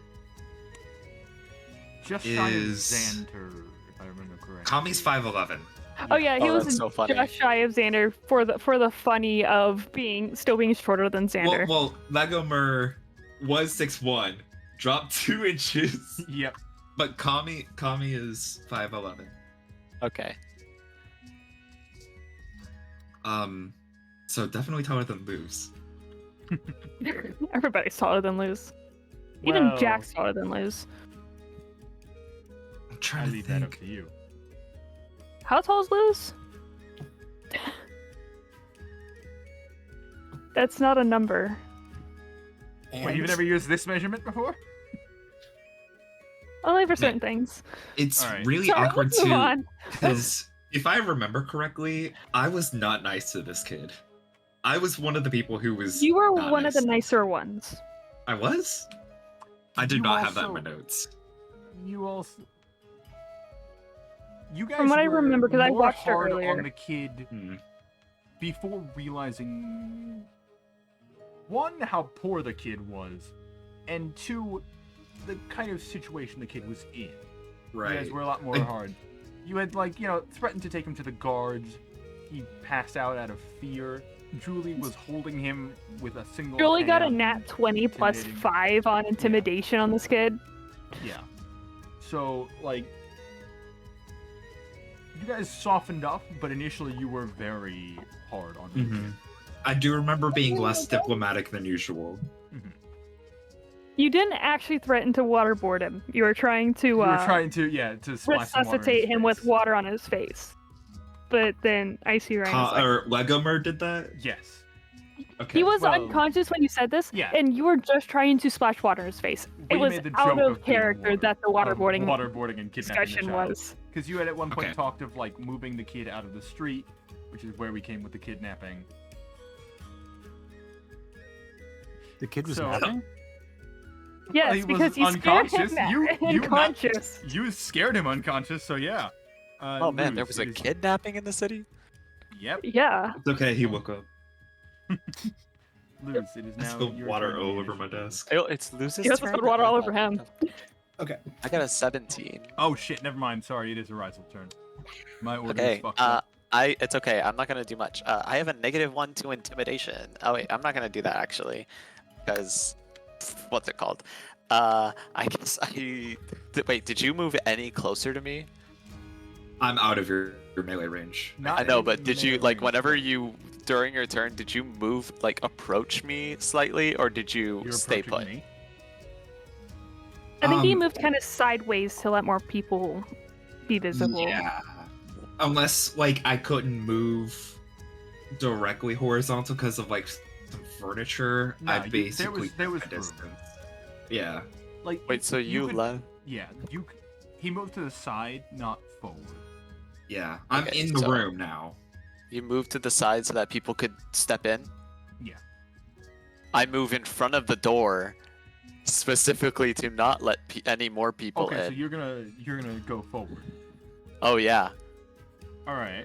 Just shy of is- Xanter, if I remember correctly. Kami's 5'11". Oh yeah, he Oh, was that's so funny. just shy of Xander for the funny of still being shorter than Xander. Well, Lego Mer was 6'1", dropped 2 inches, Yep. but Kami is 5'11". Okay. So definitely taller than Luz. Everybody's taller than Luz. Even Well, Jack's taller than Luz. I'm I trying to leave that up think. to you. How tall is Luz? That's not a number. Wait, you've never used this measurement before? Only for certain things. It's Alright. really Sorry, awkward let's move too. on. Because if I remember correctly, I was not nice to this kid. I was one of the people who was. You were not one of the nice. nicer ones. I was? I did You not have that in also- my notes. You also. You guys From what I were remember, 'cause I more watched it hard earlier. on the kid Hmm. before realizing, one, how poor the kid was, and two, the kind of situation the kid was in. You guys Right. were a lot more Like- hard. You had, threatened to take him to the guards. He passed out out of fear. Julie was holding him with a single Julie got a hand. nat 20 plus Intimidating. 5 on intimidation on this kid. Yeah. So, you guys softened up, but initially you were very hard on him. Hmm. I do remember being less diplomatic than usual. You didn't actually threaten to waterboard him. You were trying to You were trying to splash some water in resuscitate his him with face. water on his face. But then Icy Rain was like, Or Legomer did that? Yes. Okay. he was well, unconscious when you said this, yeah. and you were just trying to splash water in his face. We It was made the out joke of being character that the waterboarding waterboarding and kidnapping discussion the child. was. Because you had at one point Okay. talked of moving the kid out of the street, which is where we came with the kidnapping. The kid was So- napping? Yes, he was because you scared unconscious. him You- you unconscious. You scared him unconscious, so yeah. Oh man, there Luz, was a it is- kidnapping in the city? Yep. Yeah. It's okay, he woke up. Luz, it is I now spilled your water turn to all manage over my the group. desk. Oh, it's Luz's He also turn? spilled water all over him. Okay. I got a 17. Oh shit, never mind. Sorry, it is Arizel's turn. My order is Okay, fucked up. it's okay. I'm not gonna do much. I have a -1 to intimidation. Oh wait, I'm not gonna do that actually, because what's it called? I guess wait. Did you move any closer to me? I'm out of your melee range. Not I know, in but did you melee like range, whenever though. you during your turn? Did you move approach me slightly, or did you You're stay approaching put? me. I think he Um, moved kind of sideways to let more people be visible. Yeah. Unless I couldn't move directly horizontal because of some furniture, No, I there basically was kept room. my distance. Yeah. Wait, so you could- left? Yeah, he moved to the side, not forward. Yeah. I'm Okay, in the so- room now. You moved to the side so that people could step in? Yeah. I move in front of the door specifically to not let any more people Okay, so in. you're gonna go forward. Oh yeah, All right.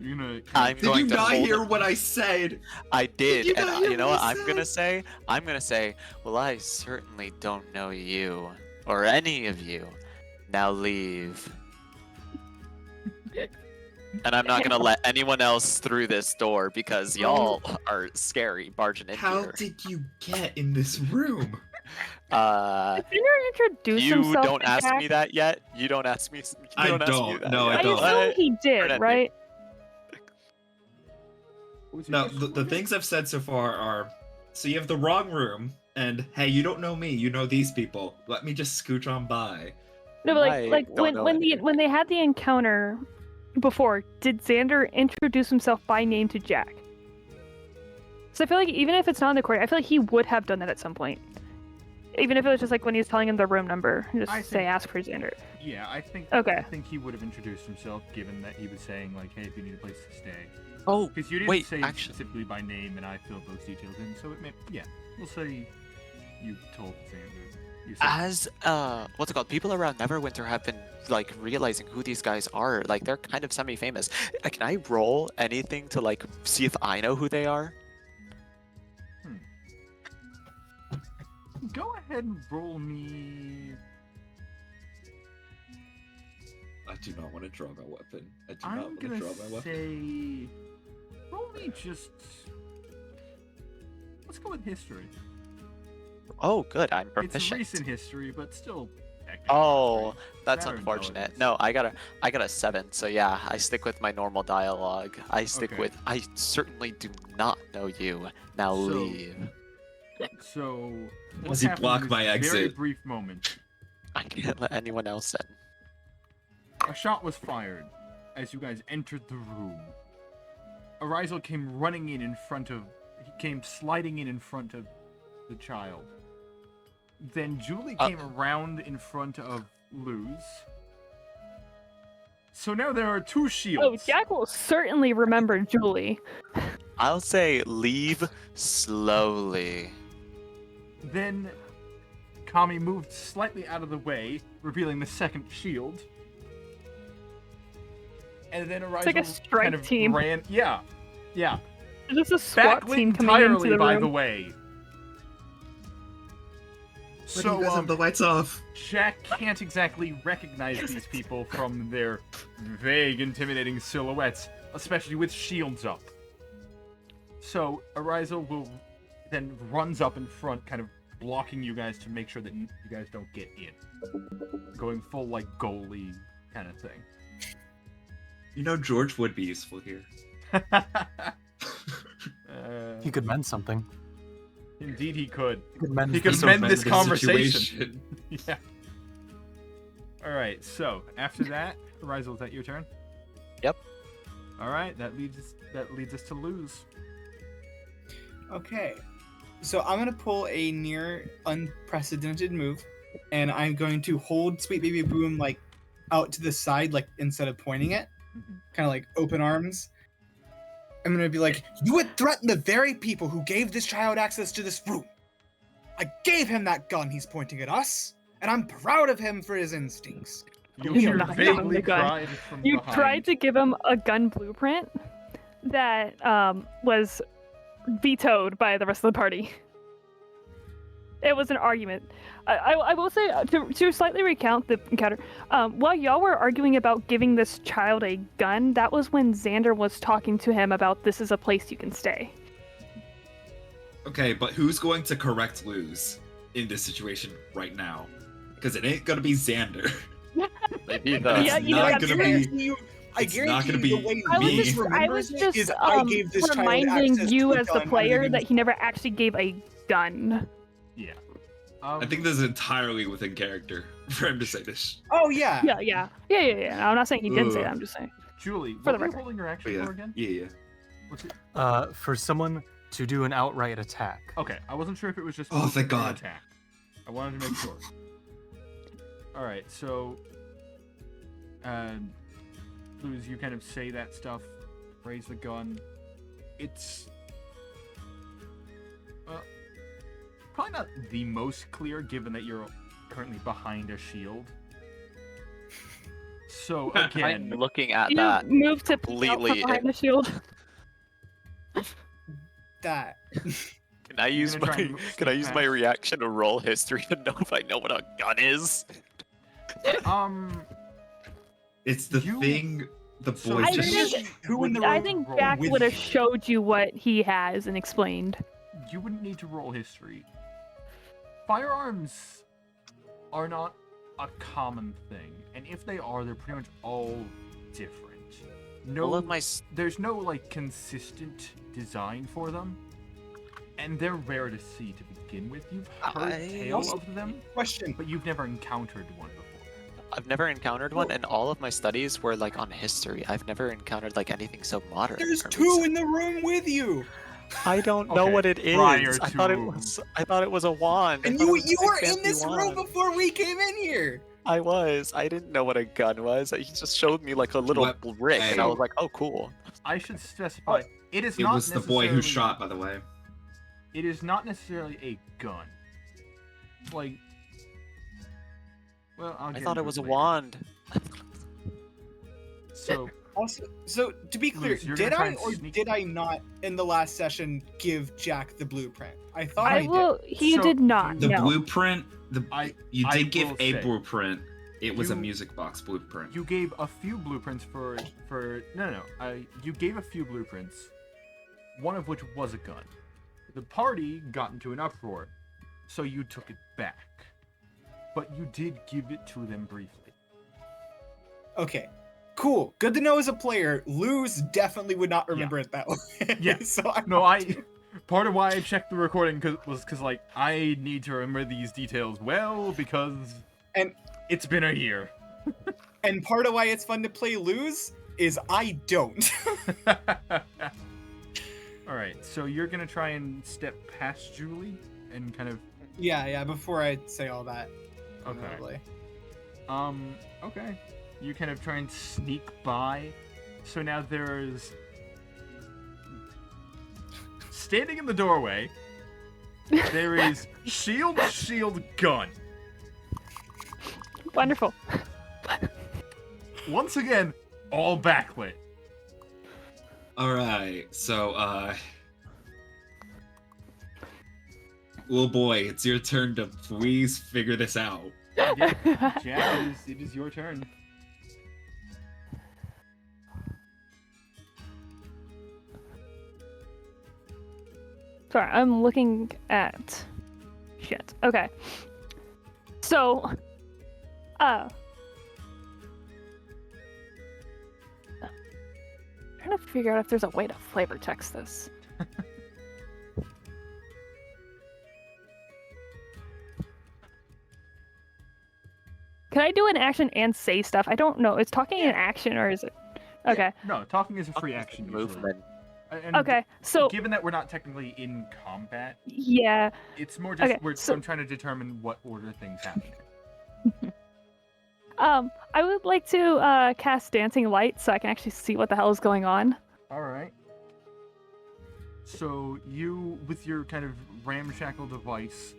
You're gonna. I'm Did going you to not hold hear it. what I said? I did, you and not hear you know what what I I'm gonna said? say? I'm gonna say, well, I certainly don't know you or any of you. Now leave. And I'm not gonna let anyone else through this door because y'all are scary barging in How here. did you get in this room? Didn't you introduce You himself don't to ask Jack? me that yet. You don't ask me. You I don't ask me don't. that No, I yet. I don't. assume he Turn did, at me. right? What was your No, question? the things I've said so far are, so you have the wrong room, and hey, you don't know me, you know these people. Let me just scooch on by. No, but I like don't know any. when they had the encounter before, did Xander introduce himself by name to Jack? So I feel like even if it's not in the recording, I feel like he would have done that at some point. Even if it was just like when he was telling him the room number, just I say think- ask for Xander. Yeah, I think. Okay. I think he would have introduced himself, given that he was saying hey, if you need a place to stay. Oh, Because you didn't Wait, say actually- specifically by name, and I filled those details in. So it may. Yeah, we'll say you told Xander. You said, as what's it called? People around Neverwinter have been realizing who these guys are. Like they're kind of semi-famous. Can I roll anything to see if I know who they are? Go ahead and roll me. I do not want to draw my weapon. I do not I'm want to gonna draw my weapon. say. Roll me just. Let's go with history. Oh, good. I'm It's proficient. recent history, but still. technically Oh, history. that's Better unfortunate. intelligence. No, I got a 7. So yeah, I stick with my normal dialogue. I stick Okay. with. I certainly do not know you. Now So- leave. So. what Does he happened block in this my Very exit? brief moment. I can't let anyone else in. A shot was fired as you guys entered the room. Arizel came running in front of. He came sliding in front of the child. Then Julie came around in front of Luz. So now there are two shields. Oh, Jack will certainly remember Julie. I'll say leave slowly. Then Kami moved slightly out of the way, revealing the second shield. and then It's like a Arizel strike kind of team. ran. Yeah. Just a SWAT Backlit team coming into entirely, the by room. the way. Why do you guys have the lights off? Jack can't exactly recognize these people from their vague, intimidating silhouettes, especially with shields up. So Arizel will then runs up in front, kind of blocking you guys to make sure that you guys don't get in. Going full like goalie kind of thing. You know, George would be useful here. He could mend something. Indeed, he could. He could mend, He could this mend over this the conversation. Situation. Yeah. All right. So after that, Arizel, is that your turn? Yep. All right. That leads us to lose. Okay. So I'm gonna pull a near unprecedented move, and I'm going to hold Sweet Baby Boom like out to the side, like instead of pointing it, kind of like open arms. I'm gonna be like, "You would threaten the very people who gave this child access to this room. I gave him that gun he's pointing at us, and I'm proud of him for his instincts." You You hear not give him vaguely the gun. cried from You behind. tried to give him a gun blueprint that was vetoed by the rest of the party. It was an argument. I will say, to slightly recount the encounter, while y'all were arguing about giving this child a gun, that was when Xander was talking to him about this is a place you can stay. Okay, but who's going to correct lose in this situation right now? Because it ain't gonna be Xander. Maybe It's the Yeah, you know, not that's gonna fair. be. I It's not guarantee gonna you be the way I was me. Luis just, I remembers was it just is I gave this child reminding access to you a as the gun, and player then- that he never actually gave a gun. Yeah. I think this is entirely within character for him to say this. Oh yeah. Yeah. I'm not saying he didn't say Ugh. that. I'm just saying. Julie, For what the were you record. holding your action But yeah, for again? yeah. What's it? For someone to do an outright attack. Okay, I wasn't sure if it was just Oh, thank an God. attack. I wanted to make sure. All right, so Luz, you kind of say that stuff, raise the gun. It's probably not the most clear, given that you're currently behind a shield. So I'm again, looking at You that. move to peek out from completely behind the shield. That. Can I use gonna try my and can I sneak use past? my reaction to roll history to know if I know what a gun is? It's the You- thing the so boys I just. think- Who in the I room think roll Jack with would have you? showed you what he has and explained. you wouldn't need to roll history. Firearms are not a common thing, and if they are, they're pretty much all different. No, All of my s- there's no like consistent design for them, and they're rare to see to begin with. You've heard tale Also- of them, Question. but you've never encountered one before. I've never encountered one, and all of my studies were like on history. I've never encountered like anything so modern. There's or two recent. in the room with you, I don't know Okay, what it is. prior I thought it to- was. I thought it was a wand. I and thought it you was a big were in fancy this room wand. before we came in here. I was. I didn't know what a gun was. He just showed me like a little What? brick, and I Hey. was like, "Oh, cool." I should specify it is It not was the boy who necessarily- shot, by the way. It is not necessarily a gun. Like, well, I'll I get thought it into was a later. wand. So Also, so to be clear, Luis, you're did gonna try I and or sneak- did I not in the last session give Jack the blueprint? I thought I, I did. will. He So, did not. The no. blueprint. You I did give will a say, blueprint. It was a you- music box blueprint. you gave a few blueprints for no. You gave a few blueprints, one of which was a gun. The party got into an uproar, so you took it back. But you did give it to them briefly. Okay, cool. Good to know as a player. Luz definitely would not remember it that way. Yeah. So I No, part of why I checked the recording was because like I need to remember these details well because And- it's been a year. and part of why it's fun to play Luz is I don't. All right, so you're gonna try and step past Julie and kind of yeah. Before I say all that. okay. Lovely. Okay. You kind of try and sneak by. So now there's standing in the doorway. There is shield, gun. Wonderful. Once again, all backlit. All right, so little boy, it's your turn to please figure this out. Yeah, Jack, it is your turn. Sorry, I'm looking at shit. Okay. So, trying to figure out if there's a way to flavor text this. Can I do an action and say stuff? I don't know. Is talking an action or is it? Okay. No, talking is a free action usually. Movement. And Okay. So given that we're not technically in combat, yeah. it's more just Okay, so- I'm trying to determine what order things happen. I would like to cast Dancing Light so I can actually see what the hell is going on. All right. So you, with your kind of ramshackle device,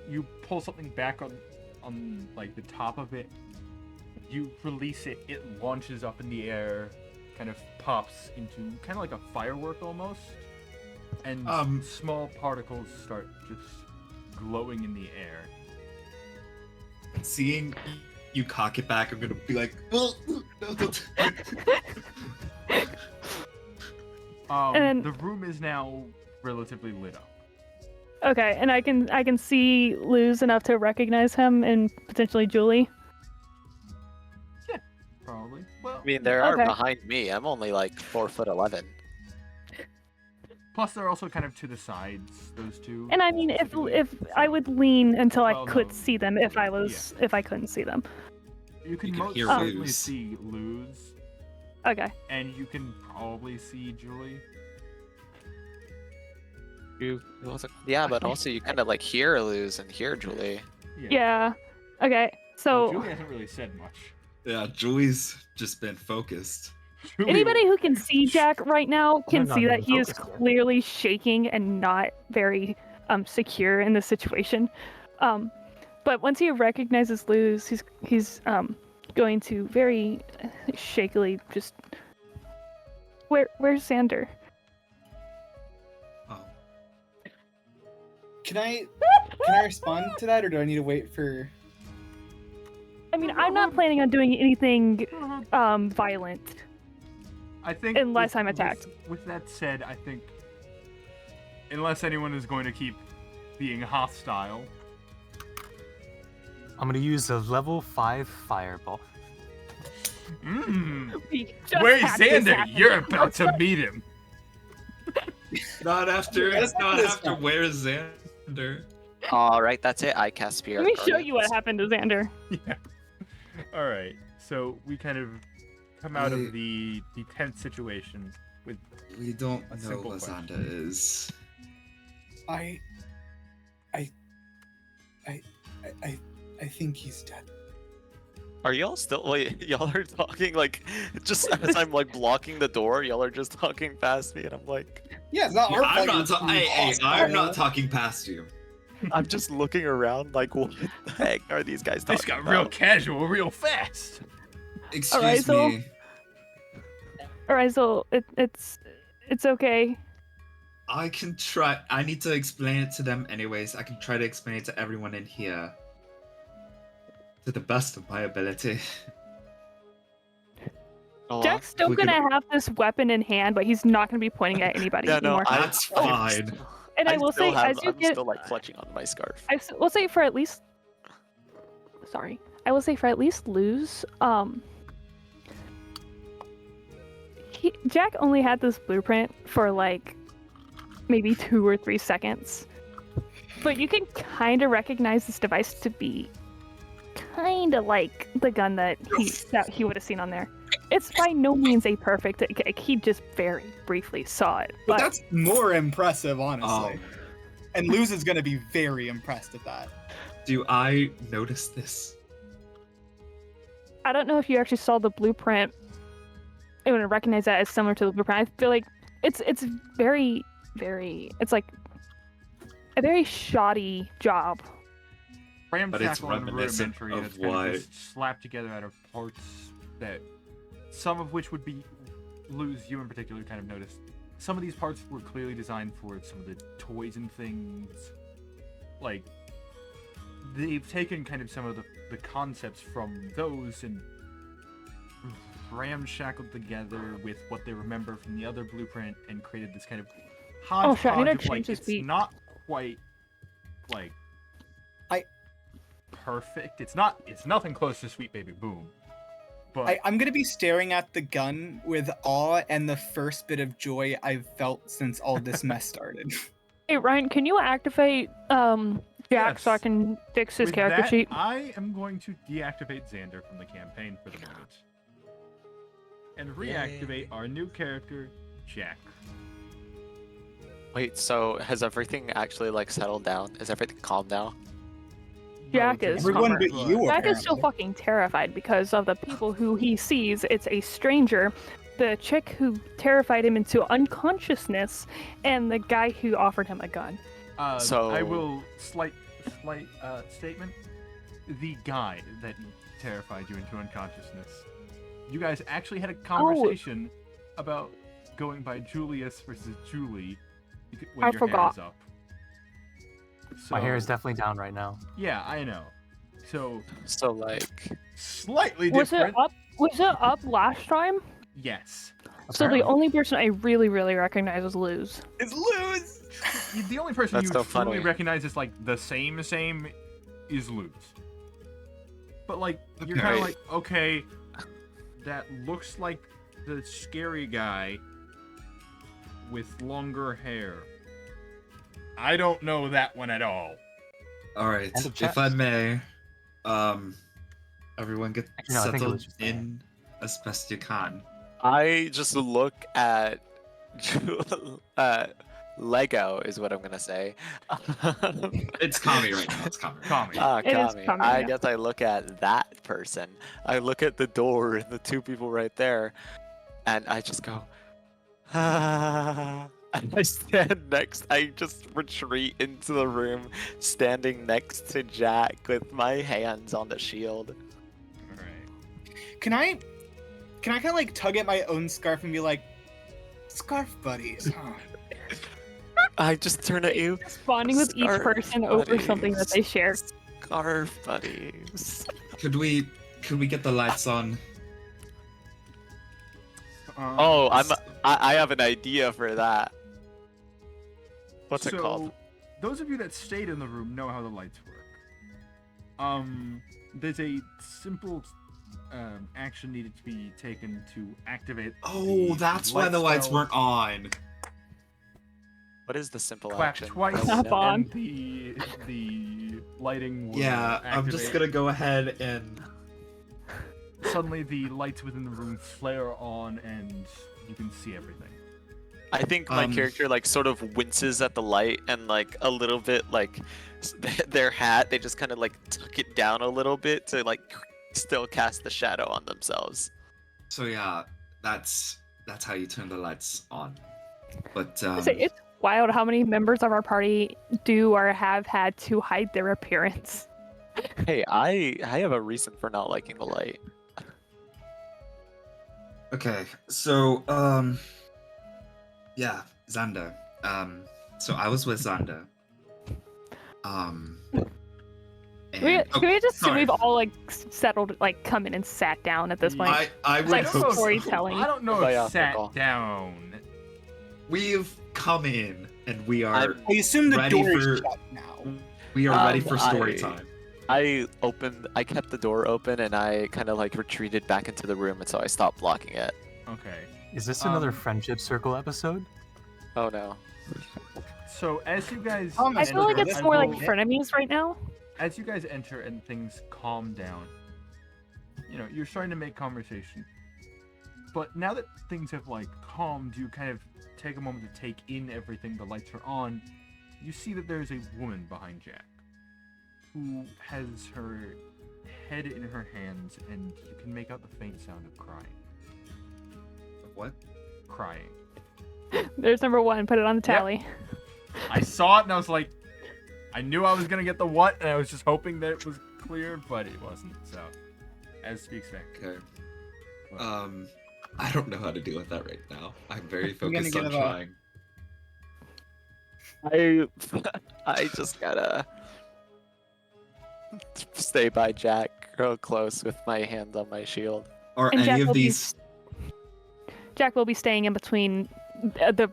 you pull something back on like the top of it. You release it. It launches up in the air, kind of pops into kind of like a firework almost, and small particles start just glowing in the air. Seeing you cock it back, I'm gonna be like, oh, no, don't. And- The room is now relatively lit up. Okay, and I can see Luz enough to recognize him and potentially Julie. Probably. Well, I mean, they are Okay. behind me. I'm only like 4'11". plus they're also kind of to the sides. Those two. And I mean, if specifically. I would lean until I Well, could no. see them if I couldn't see them. You can You can most hear certainly Luz. see Luz, Okay. and you can probably see Julie. Yeah, but also you kind of like hear Luz and hear Julie. Yeah. Okay. Well, So Julie hasn't really said much. Yeah, Julie's just been focused. Julie- anybody who can see Jack right now can not see that even he is focused yet. clearly shaking and not very secure in this situation. But once he recognizes Luz, he's going to very shakily just where's Xander? Oh, Can I respond to that, or do I need to wait for? I mean, I'm not planning on doing anything violent. I think unless I'm attacked. With that said, I think unless anyone is going to keep being hostile, I'm gonna use a level 5 fireball. We just where's had this Xander? happen. You're about to meet him. not after, That's not this after. one. Where's Xander? All right, that's it. I cast Spirit. Let me show Guardians. you what happened to Xander. Yeah. All right. So we kind of come out I- of the tense situation with We don't A know simple what question. Xander is. I think he's dead. Are y'all still? Wait, y'all are talking like just as I'm like blocking the door. Y'all are just talking past me, and I'm like, Yeah, it's not our I'm fault. not. Hey, I'm not talking past you. I'm just looking around like, what the heck are these guys talking this got about? real casual, real fast. Excuse Alright, so- me. All right, so it's okay. I can try. I need to explain it to them anyways. I can try to explain it to everyone in here. To the best of my ability. Go on. Jack's still we could- gonna have this weapon in hand, but he's not gonna be pointing at anybody Yeah, no, anymore. That's fine. And I will say, as you I'm get, still like clutching on my scarf. will say for at least, sorry, I will say for at least Luz, Jack only had this blueprint for like maybe 2 or 3 seconds, but you can kind of recognize this device to be kind of like the gun that he would have seen on there. It's by no means a perfect. He just very briefly saw it, But but that's more impressive, honestly. Oh. And Luz is gonna be very impressed at that. Do I notice this? I don't know if you actually saw the blueprint. I would recognize that as similar to the blueprint. I feel like it's very, very. It's like a very shoddy job. But it's Ramshackle and reminiscent rudimentary, of and it's kind what- of just slapped together out of parts that some of which would be Luz, you in particular kind of noticed. Some of these parts were clearly designed for some of the toys and things. Like, they've taken kind of some of the concepts from those and ramshackled together with what they remember from the other blueprint and created this kind of hodgepodge shit, I need to of, like, change this it's beat. not quite like I- perfect. It's nothing close to Sweet Baby Boom. But I'm gonna be staring at the gun with awe and the first bit of joy I've felt since all this mess started. Hey Ryan, can you activate Jack so I Yes. can fix his with character that, sheet? I am going to deactivate Xander from the campaign for the moment. And reactivate our new character, Jack. Wait, so has everything actually like settled down? Is everything calm now? Jack is Everyone calmer. but you, Jack is still apparently. fucking terrified because of the people who he sees. It's a stranger, the chick who terrified him into unconsciousness, and the guy who offered him a gun. I So- will slight statement. The guy that terrified you into unconsciousness. You guys actually had a conversation about going by Julius versus Julie when I your forgot. hair is up. My hair is So- definitely down right now. Yeah, I know. So So like, slightly Was it different. up? Was it up last time? Yes. So the Apparently. only person I really recognize is Luz. It's Luz! The only person That's you so truly funny. recognize as like the same is Luz. But like you're Okay. kind of like, okay, that looks like the scary guy with longer hair. I don't know that one at all. All right, And a if I chest. may, everyone get Actually, no, I think it settled was just in as best you can. I just look at Lego is what I'm gonna say. It's Kami right now. It's Kami. Kami. It is Kami. Kami, I yeah. guess I look at that person. I look at the door and the two people right there, and I just go, ah. And I stand next. I just retreat into the room, standing next to Jack with my hands on the shield. All right. Can I kind of like tug at my own scarf and be like, scarf buddies, huh? I just turn at you. Bonding with each Scarf person over something that they share. Scarf buddies. Could we get the lights on? Oh, I have an idea for that. What's it so, called? Those of you that stayed in the room know how the lights work. There's a simple action needed to be taken to activate. Oh, that's why the lights spell. weren't on. What is the simple Clap action? twice, Snap on. and the lighting will Yeah, I'm just activate. gonna go ahead and. Suddenly, the lights within the room flare on, and you can see everything. I think my Um, character like sort of winces at the light and like a little bit like their hat. They just kind of like tuck it down a little bit to like still cast the shadow on themselves. So yeah, that's how you turn the lights on. But It's wild how many members of our party do or have had to hide their appearance. Hey, I have a reason for not liking the light. okay, so yeah, Xander. So I was with Xander. Can And, we just assume sorry. we've all like settled, like come in and sat down at this point? I would like hope so. storytelling. I don't know Oh, yeah, if sat football. down. We've come in and we are I'm- I assume the Ready door is for- shut now. ready for story I- time. I kept the door open and I kind of like retreated back into the room, and so I stopped blocking it. Okay. Is this another Um, friendship circle episode? Oh no. So as you guys, I I feel like enter, it's I more like will- frenemies right now. as you guys enter and things calm down, you know, you're starting to make conversation. But now that things have like calmed, you kind of take a moment to take in everything. The lights are on. You see that there's a woman behind Jack who has her head in her hands, and you can make out the faint sound of crying. What? Crying. There's number one. Put it on the Yep. tally. I saw it and I was like, I knew I was gonna get the what, and I was just hoping that it was clear, but it wasn't. So, as speaks Vic. Okay. I don't know how to deal with that right now. I'm very I'm gonna focused on give a- trying. I just gotta stay by Jack real close with my hand on my shield. Are And any Jack of will be these Jack will be staying in between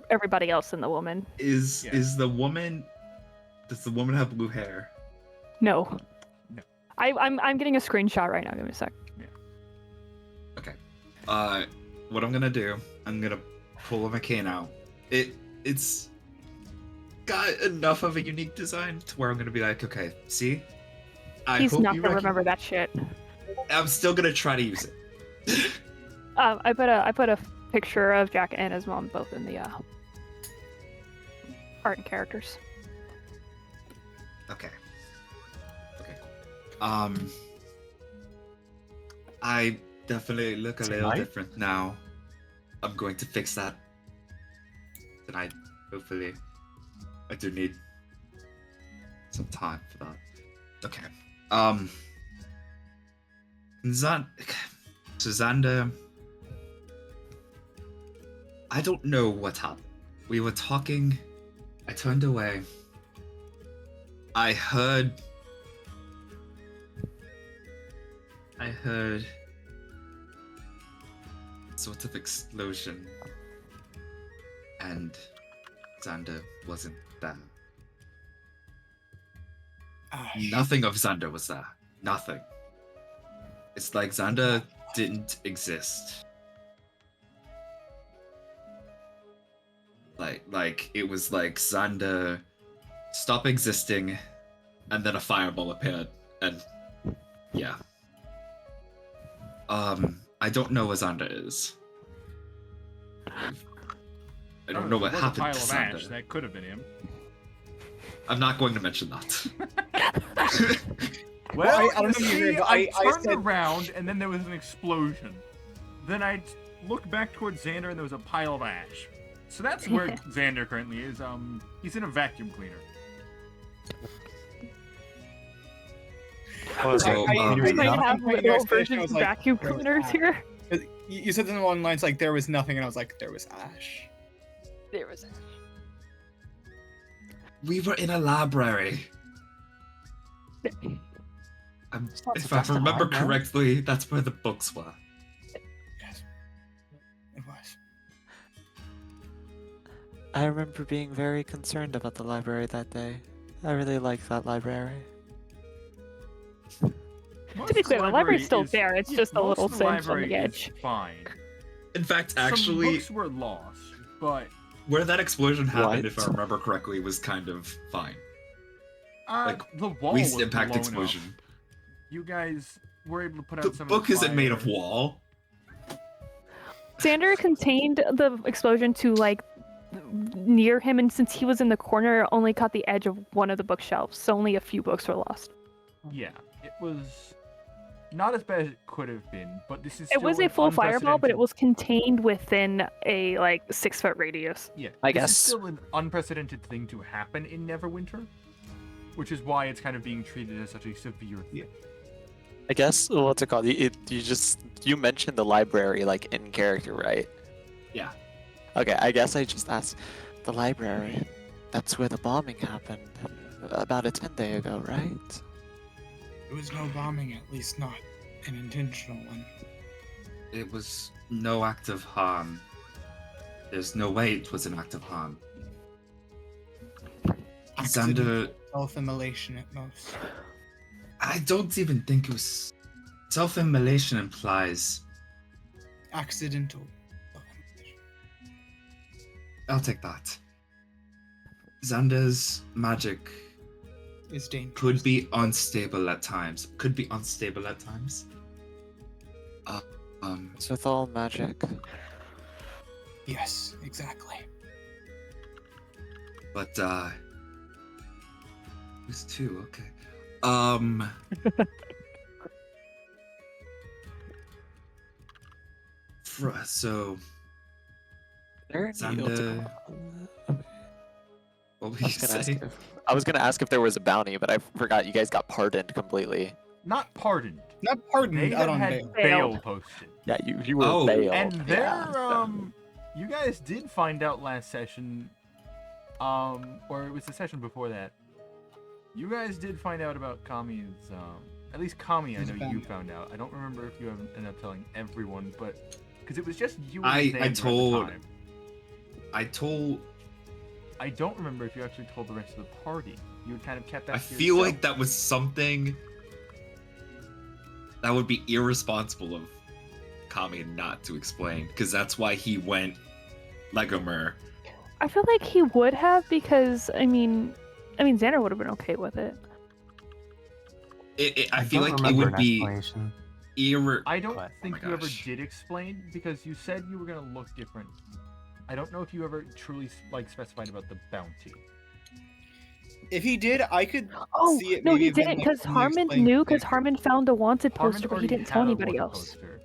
everybody else and the woman. is Yeah. is the woman? Does the woman have blue hair? No. No. I'm getting a screenshot right now. Give me a sec. What I'm gonna do? I'm gonna pull a cane out. It's got enough of a unique design to where I'm gonna be like, okay, see, He's hope not you gonna recognize- remember that shit. I'm still gonna try to use it. I put a picture of Jack and his mom both in the art and characters. Okay. I definitely look a Say little hi? different now. I'm going to fix that tonight, hopefully. I do need some time for that. Okay. Xander, I don't know what happened. We were talking. I turned away. I heard sort of explosion, and Xander wasn't there. Ash. Nothing of Xander was there. Nothing. It's like Xander didn't exist. Like it was like Xander stopped existing, and then a fireball appeared, and yeah. I don't know what Xander is. I don't know what There was happened a pile to of ash. Xander. That could have been him. I'm not going to mention that. Well, I don't know if you see, heard, but I I turned said- around and then there was an explosion. Then I looked back towards Xander and there was a pile of ash. So that's where Xander currently is. He's in a vacuum cleaner. Oh, is I- it- I- you I- read Might that? have Your little explanation versions was of like, vacuum there was cleaners ash. here. You said something along the lines like there was nothing, and I was like, there was ash. There was. We were in a library. It's not If I supposed to remember lie, right? correctly, that's where the books were. Yes, it was. I remember being very concerned about the library that day. I really liked that library. Most To be of clear, the library's library still is- there. It's yeah, just a most little of the singed on library the is edge. Fine. In fact, Some actually, books were lost, but where that explosion happened, if I What? remember correctly, was kind of fine. like the wall Least was impact blown explosion. Up. You guys were able to put out The some. book of the isn't made of fire. wall. Xander contained the explosion to like near him, and since he was in the corner, it only caught the edge of one of the bookshelves, so only a few books were lost. Yeah, it was not as bad as it could have been, but this is. It Still was a an full fireball, but it unprecedented- was contained within a like 6-foot radius. Yeah, I this guess- is still an unprecedented thing to happen in Neverwinter, which is why it's kind of being treated as such a severe thing. I guess what's it called? You mentioned the library like in character, right? Yeah. Okay, I guess I just asked the library. That's where the bombing happened about a 10-day ago, right? There was no bombing, at least not an intentional one. It was no act of harm. There's no way it was an act of harm. Xander, Self-immolation at most. I don't even think it was. Self-immolation implies. Accidental. I'll take that. Xander's magic Is dangerous. could be unstable at times. Could be unstable at times. It's with all magic. Yes, exactly. But it was two. Okay. So There Xander- what were I you was gonna ask saying? I was gonna ask if there was a bounty, but I forgot you guys got pardoned completely. Not pardoned. Not They pardoned, out have on had bail. bail Bailed. posted. Yeah, you were Oh, bailed. And they're yeah. you guys did find out last session, or it was the session before that. You guys did find out about Kami's, at least Kami, I His know you family. found out. I don't remember if you ended up telling everyone, but because it was just you and I Xander at the told- time. I told. I don't remember if you actually told the rest of the party. You had kind of kept that. I to feel like yourself. that was something that would be irresponsible of Kami not to explain, because that's why he went Legomer. I feel like he would have because I mean Xander would have been okay with it. I feel don't like it remember would an be explanation. I don't But- think oh my you ever gosh. did explain because you said you were gonna look different. I don't know if you ever truly specified about the bounty. If he did, I could Oh see it. no, maybe he have been, didn't like, because me Harmon explaining knew to because Xander. Harmon found a wanted Harmon poster, but he already didn't tell had a anybody wanted else. poster,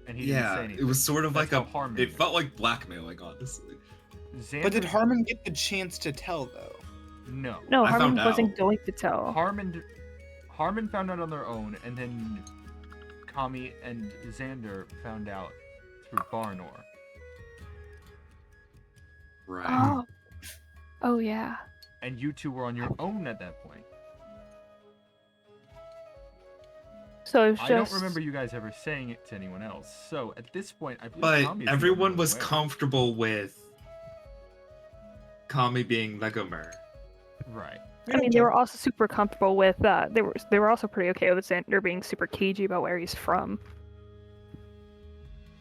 and he didn't say Yeah, anything. it was sort of That's like how Harmon It did felt like blackmailing, honestly. Xander, But did Harmon get the chance to tell though? No. No, I Harmon found wasn't out. going to tell. Harmon found out on their own, and then Kami and Xander found out through Barnor. Right. Oh. Oh yeah. And you two were on your own at that point. So it was I just. don't remember you guys ever saying it to anyone else. So at this point, I believe But Kami is the everyone only was aware. comfortable with Kami being Legomer. Right. I mean, they were also super comfortable with. They were also pretty okay with Xander being super cagey about where he's from.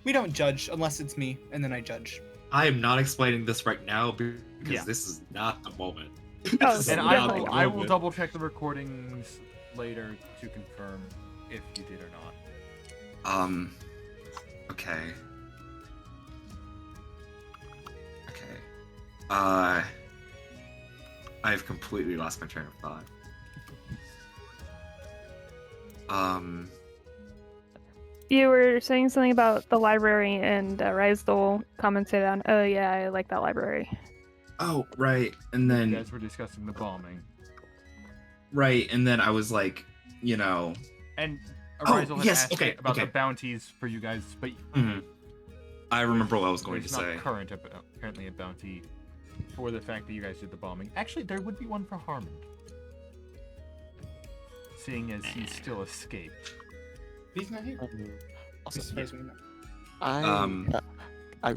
We don't judge unless it's me, and then I judge. I am not explaining this right now because Yeah. this is not the moment. Oh, This is And not definitely the not. I will moment. double check the recordings later to confirm if you did or not. Okay. I've completely lost my train of thought. You were saying something about the library, and Rysdale commented on, "Oh yeah, I like that library." Oh, right. And You then, guys were discussing the bombing. right. And then I was like, you know, And Oh, Arisal had yes, asked okay, about okay. the bounties for you guys, but I remember what I was going to there's not say. currently a bounty for the fact that you guys did the bombing. Actually, there would be one for Harmon. Seeing as he's still escaped. He's not here. Also, As far as we know. I,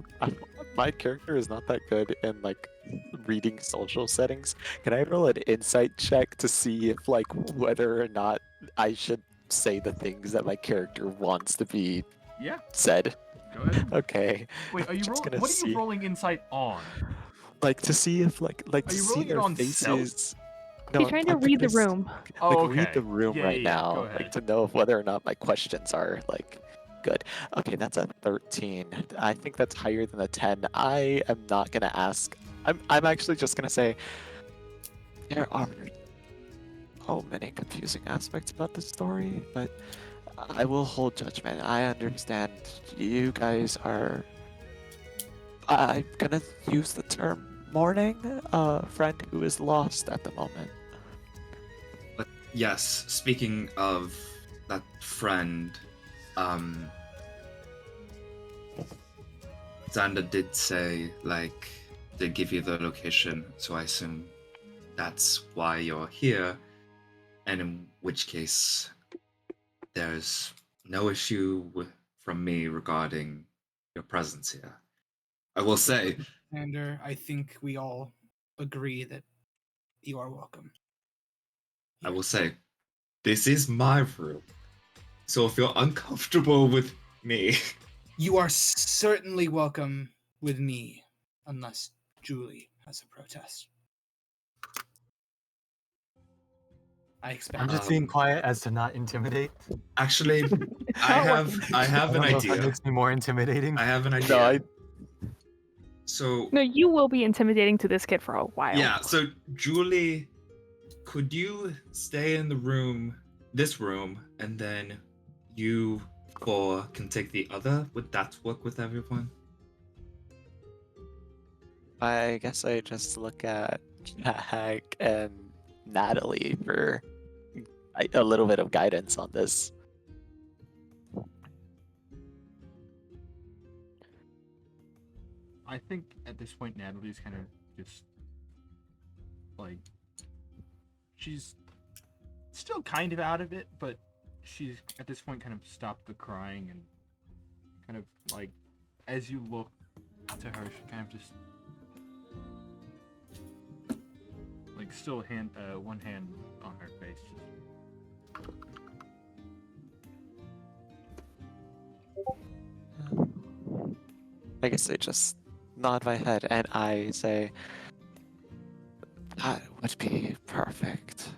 my character is not that good in like reading social settings. Can I roll an insight check to see if like whether or not I should say the things that my character wants to be Yeah, said? go ahead. Okay. Wait, are I'm you just rolling? gonna What are see. you rolling insight on? Like to see if like Are to you see rolling it their on stealth? faces. He's I'm trying to like, read the this- room. Oh, like okay. read the room Yeah, right yeah, now, go like ahead. to know whether or not my questions are like good. Okay, that's a 13. I think that's higher than a 10. I am not gonna ask. I'm actually just gonna say there are so many confusing aspects about this story, but I will hold judgment. I understand you guys are. I'm gonna use the term mourning a friend who is lost at the moment. But yes, speaking of that friend, Xander did say, like, they give you the location, so I assume that's why you're here, and in which case, there's no issue from me regarding your presence here. I will say, Xander, I think we all agree that you are welcome. I will say, this is my room, so if you're uncomfortable with me, You are certainly welcome with me, unless Julie has a protest. I expect. I'm just being quiet as to not intimidate. actually, I have an don't know if that idea. makes me more intimidating. I have an idea. No, I So No, you will be intimidating to this kid for a while. yeah, so Julie, could you stay in the room, this room, and then you four can take the other? Would that work with everyone? I guess I just look at Jack and Natalie for a little bit of guidance on this. I think at this point Natalie's kind of just like she's still kind of out of it, but she's at this point kind of stopped the crying and kind of like as you look to her, she kind of just like still one hand on her face. I guess I just nod my head and I say, that would be perfect.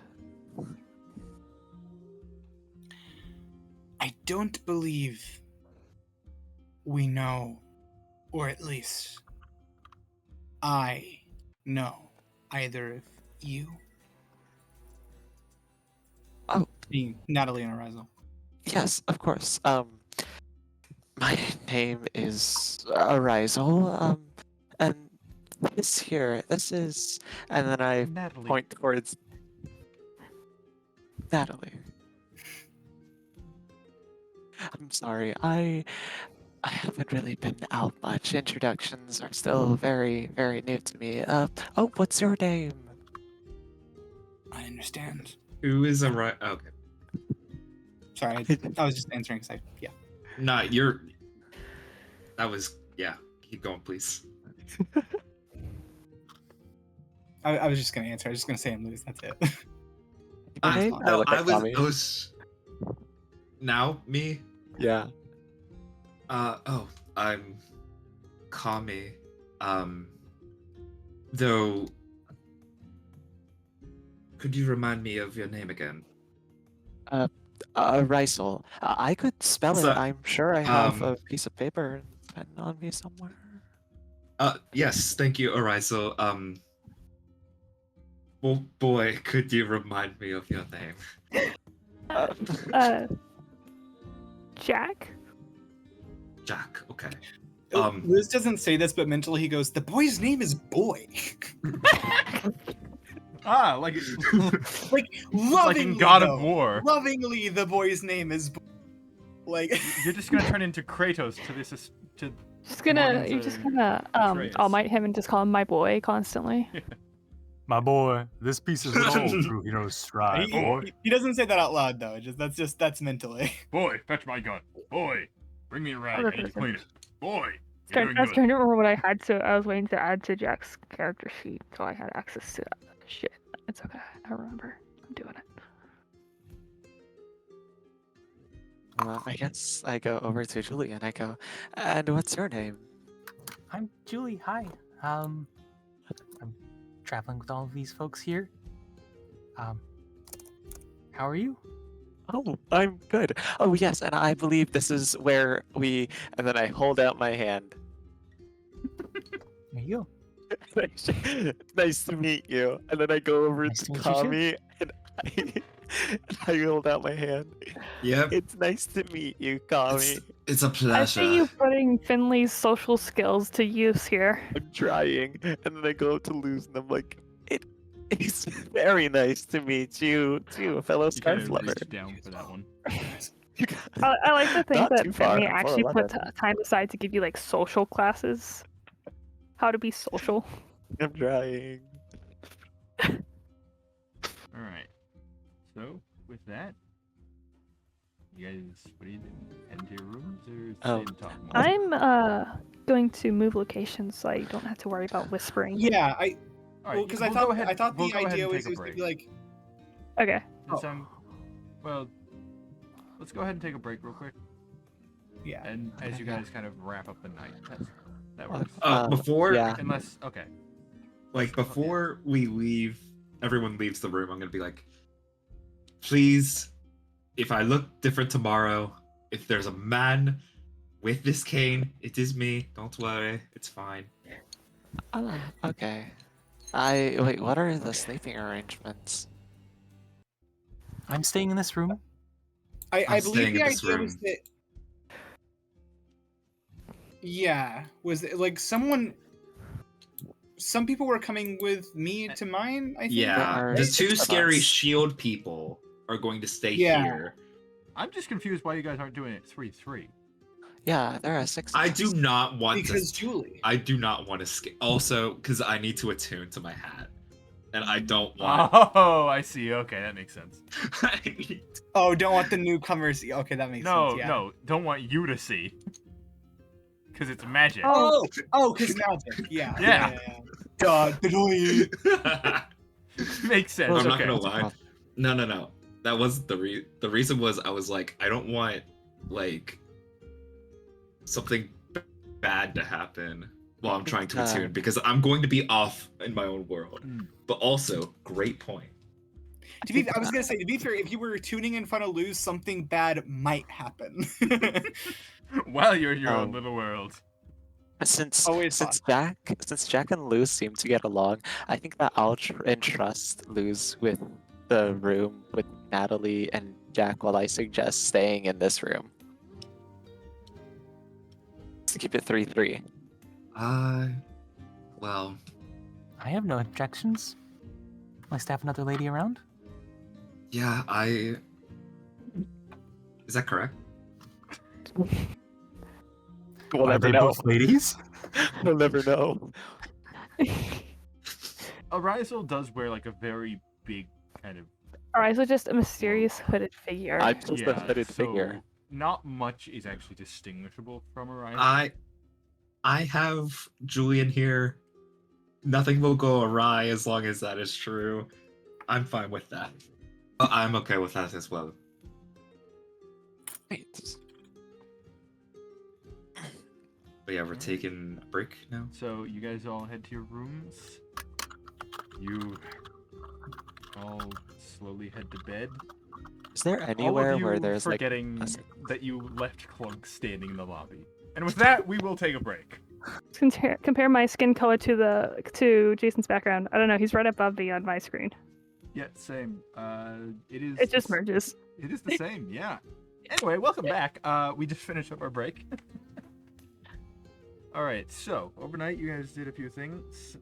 I don't believe we know, or at least I know either of you. Oh. Being Natalie and Arizel. Yes, of course. My name is Arizel, and this is, and then I Natalie. point towards Natalie. I'm sorry, I haven't really been out much. Introductions are still very, very new to me. Oh, what's your name? I understand. Who is a right? Okay. Sorry, I was just answering. Cause yeah. Nah, you're. That was yeah. Keep going, please. I was just gonna answer. I was just gonna say I'm Luz. That's it. Your I, name? no, look I at was. Tommy. I was. Now me. Yeah. Oh, I'm Kami. Though, could you remind me of your name again? Rysel. I could spell So, it. I'm sure I have um, a piece of paper and pen on me somewhere. Yes, thank you, Arizel. Well, boy, could you remind me of your name? Jack? Jack, okay. Liz doesn't say this, but mentally he goes, "The boy's name is Boy." Ah, like Like lovingly, like in God though. of War. Lovingly, the boy's name is Boy. Like You're just gonna turn into Kratos to this to Just gonna, Morgan's you're just a gonna Atreus. all might him and just call him my boy constantly. My boy, this piece is gold. True heroes strive. Boy. he doesn't say that out loud though. That's mentally. boy, fetch my gun. Boy, bring me a rag. I need to clean it. Boy, I you're was doing trying good. to remember what I had, so I was waiting to add to Jack's character sheet, so I had access to that. Shit, it's okay. I remember. I'm doing it. I guess I go over to Julie and I go, and what's your name? I'm Julie. Hi. I'm traveling with all of these folks here. How are you? Oh, I'm good. Oh, yes, and I believe this is where we. And then I hold out my hand. There you Nice to meet you. And then I go over Nice to to meet you too. Kami and I hold out my hand. Yep, It's nice to meet you, Kami. it's a I pleasure. see you putting Finley's social skills to use here. I'm trying. And then I go up to Luz and I'm like, it's very nice to meet you, too, a fellow You kind scarf of lover. reached down for that one. I like to think Not that too far, Finley I'm actually put 4'11". time aside to give you like social classes. How to be social. I'm trying. All right. So with that, you guys, what do you do? Head to your rooms or stay Oh, and talk more? I'm going to move locations so I don't have to worry about whispering. Yeah, All right, because we'll I go thought ahead- I thought we'll the go ahead idea and was take a to be break. like, Okay. Well, let's go ahead and take a break real quick, yeah. and as you Okay, yeah. guys kind of wrap up the night, that Well, works. Before, yeah. Unless, okay. like before we leave, everyone leaves the room. I'm gonna be like, please, if I look different tomorrow, if there's a man with this cane, it is me. Don't worry, it's fine. Oh, okay. Wait, what are the sleeping arrangements? I'm staying in this room. I I'm believe staying the in this idea was room. that. Yeah, was it, like some people were coming with me to mine. I think. Yeah, are the six two of scary us. shield people are going to stay Yeah. here. I'm just confused why you guys aren't doing it 3-3. Yeah, there are 6 of I us. do not want Because to. Julie. I do not want to skip. Also, because I need to attune to my hat, and I don't want. Oh, I see. Okay, that makes sense. I need- Oh, don't want the newcomers. Okay, that makes No, sense. Yeah. no, don't want you to see. Because it's magic. Oh. Because magic. Yeah. Yeah. God, Makes sense. I'm not Okay. gonna lie. No. That was the reason was I was like, I don't want like something bad to happen while I'm trying to attune because I'm going to be off in my own world. Mm. But also, great point. I was gonna say, to be fair, if you were tuning in front of Luz, something bad might happen. Well, you're in your own Oh. little world. Since Always since Jack and Luz seem to get along, I think that I'll entrust Luz with the room with Natalie and Jack while I suggest staying in this room. To keep it 3-3. Well, I have no objections. My staff, another lady around? yeah, Is that correct? We'll Are never they know. both ladies? We'll never know. Arisal does wear like a very big kind of Alright, so just a mysterious hooded figure. I'm just a hooded so figure. not much is actually distinguishable from Arisal. I have Julian here. Nothing will go awry as long as that is true. I'm fine with that. I'm okay with that as well. Wait. But yeah, we're taking a break now. So you guys all head to your rooms. You all slowly head to bed. Is there All of anywhere you where there's like forgetting a s- that you left Clunk standing in the lobby. And with that, we will take a break. Compare my skin color to Jason's background. I don't know. He's right above me on my screen. Yeah, same. It is. It just merges. It is the same. Yeah. Anyway, welcome back. We just finished up our break. All right. So overnight, you guys did a few things.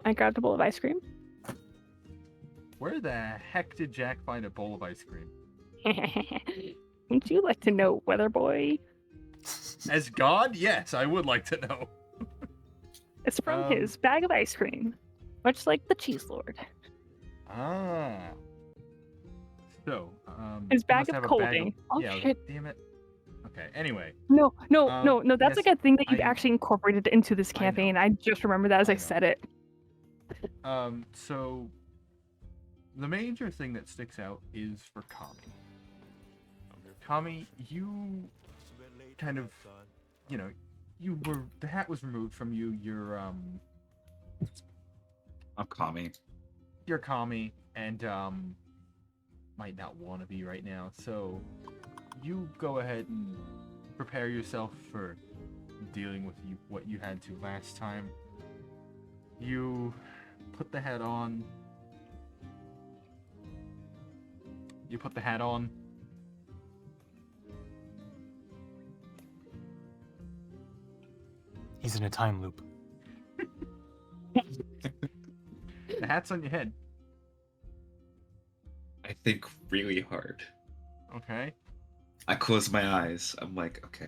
I grabbed a bowl of ice cream. Where the heck did Jack find a bowl of ice cream? Would you like to know, Weather Boy? As God, yes, I would like to know. It's from his bag of ice cream, much like the Cheese Lord. Ah. So, His you bag must of have a colding. Oh yeah, shit! damn it. Okay. Anyway, No. yes, That's like a thing that you've I- actually incorporated into this I know. campaign. I just remembered that as I I know. said it. So the major thing that sticks out is for Kami. Kami, you kind of, the hat was removed from you. I'm Kami. You're Kami, and might not want to be right now. So you go ahead and prepare yourself for dealing with what you had to last time. You put the hat on. He's in a time loop. The hat's on your head. I think really hard. Okay. I close my eyes. I'm like, okay.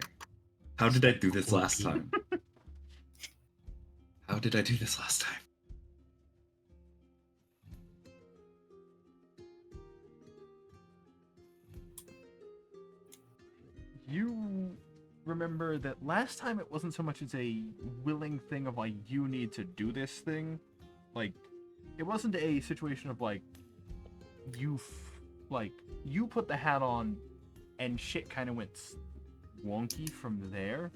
How did I do this last time? How did I do this last time? You remember that last time it wasn't so much as a willing thing of like you need to do this thing. Like it wasn't a situation of like you put the hat on and shit kind of went wonky from there.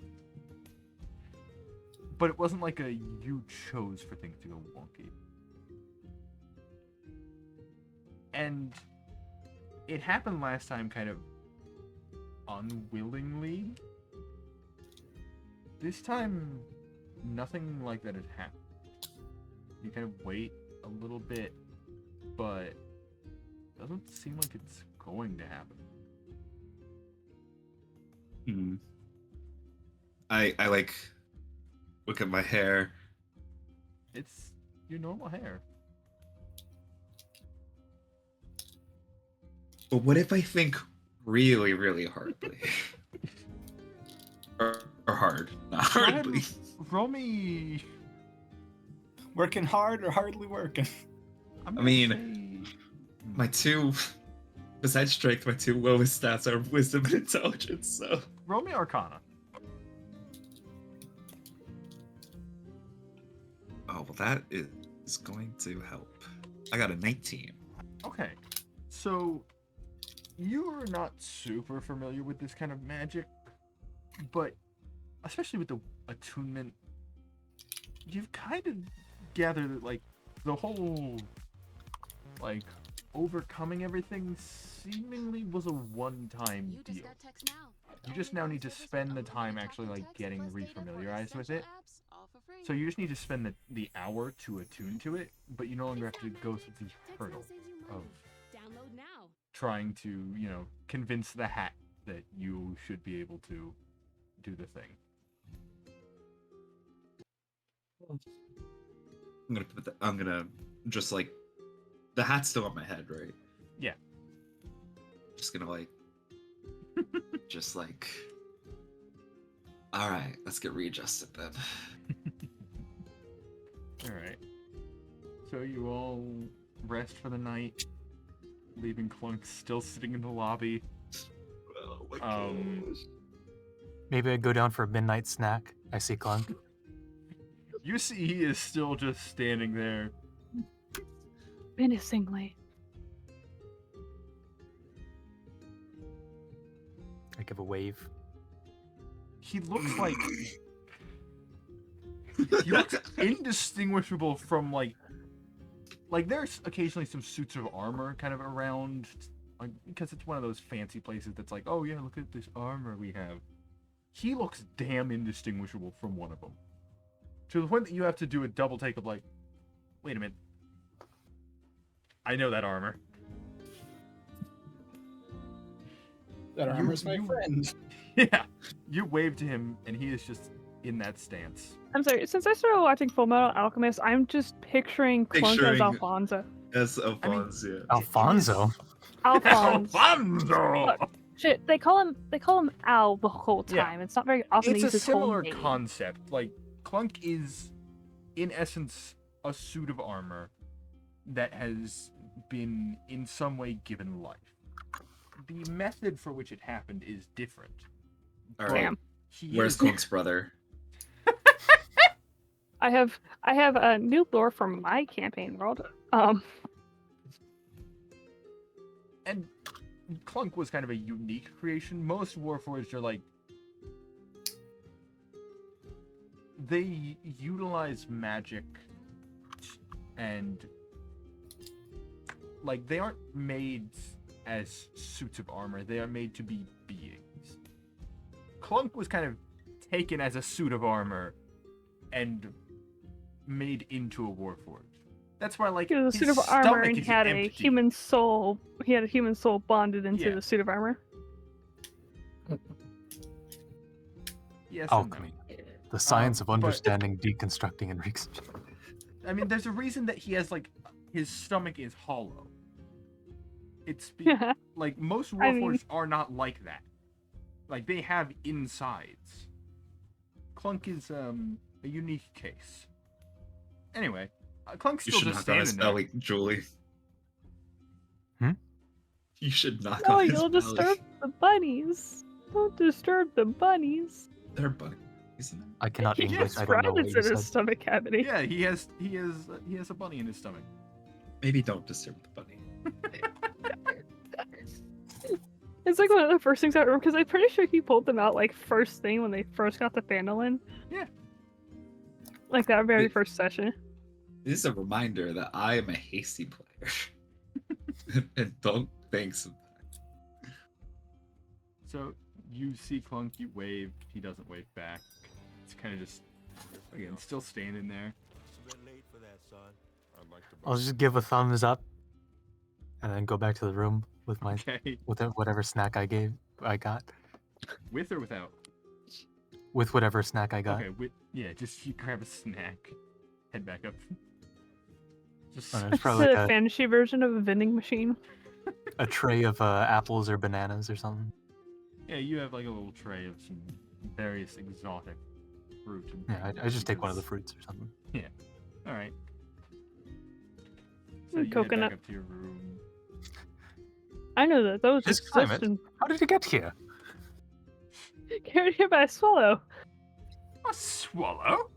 But it wasn't like a you chose for things to go wonky. And it happened last time kind of unwillingly. This time, nothing like that has happened. You kind of wait a little bit, but it doesn't seem like it's going to happen. I like look at my hair. It's your normal hair. But what if I think really, really hardly? Or hard, not Go ahead hardly. and roll me. Working hard or hardly working? I'm I gonna mean, say- My two, besides strength, my two lowest stats are wisdom and intelligence. So roll me Arcana. oh well, that is going to help. I got a 19. Okay, so you're not super familiar with this kind of magic, but especially with the attunement, you've kind of gathered that like the whole like overcoming everything seemingly was a one-time deal. You just now need to spend the time actually like getting refamiliarized with it. So you just need to spend the hour to attune to it, but you no longer have to go through this hurdle of trying to, you know, convince the hat that you should be able to do the thing. I'm gonna just like the hat's still on my head, right? Yeah. Just gonna like just like all right, let's get readjusted then. Alright. So you all rest for the night, leaving Clunk still sitting in the lobby. Oh my Um, gosh. Maybe I go down for a midnight snack. I see Clunk. You see he is still just standing there. Menacingly. I give a wave. He looks like he looks indistinguishable from like there's occasionally some suits of armor kind of around, like, because it's one of those fancy places that's like, oh yeah, look at this armor we have. He looks damn indistinguishable from one of them, to the point that you have to do a double take of like, wait a minute, I know that armor. That You- armor's my you- friend. Yeah, you wave to him and he is just in that stance. I'm sorry, since I started watching Full Metal Alchemist, I'm just picturing Clunk as Picturing- Alfonso. That's Alphonse, yeah. Alfonso. Alphonse. Alfonso! Shit, they call him Al the whole Yeah. time. It's not very often It's they a use his whole similar name. concept. Like, Clunk is, in essence, a suit of armor that has been in some way given life. The method for which it happened is different. All right. Damn. He Where's is- Clunk's brother? I have a new lore from my campaign world. And Clunk was kind of a unique creation. Most Warforged are like, they utilize magic and like they aren't made as suits of armor, they are made to be beings. Clunk was kind of taken as a suit of armor and made into a Warforged. That's why, like, He was a his suit of armor stomach and is he had a empty. human soul. He had a human soul bonded into Yeah. the suit of armor. Yes and no. Alchemy. The science of but- understanding, deconstructing, and I mean, there's a reason that he has, like, his stomach is hollow. It's Yeah. like most I mean- Warforged are not like that. Like, they have insides. Clunk is a unique case. Anyway, Clunk's You still should just knock on his standing there. belly, Julie. Hmm? You should knock No, on his you'll belly. disturb the bunnies. Don't disturb the bunnies. They're bunnies, isn't it? I cannot He English. has I don't know what rabbits you in his said. stomach cavity. Yeah, he has a bunny in his stomach. Maybe don't disturb the bunny. It's like one of the first things I remember because I'm pretty sure he pulled them out like first thing when they first got the Phandalin. Yeah. Like that very Wait. first session. This is a reminder that I am a hasty player. And don't think so. So you see Clunk, you wave, he doesn't wave back. It's kind of just, again, still standing there. I'll just give a thumbs up, and then go back to the room with my Okay, with whatever snack I got, with or without? with whatever snack I got. Okay, yeah, just you grab a snack, head back up. Just There's It's probably the like fantasy version of a vending machine. a tray of apples or bananas or something. yeah, you have like a little tray of some various exotic fruit. And Yeah, I just take one of the fruits. fruits or something. All right. So you Coconut. head back up to your room. I know that those This exist climate? and How did you get here? carried here by a swallow. A swallow?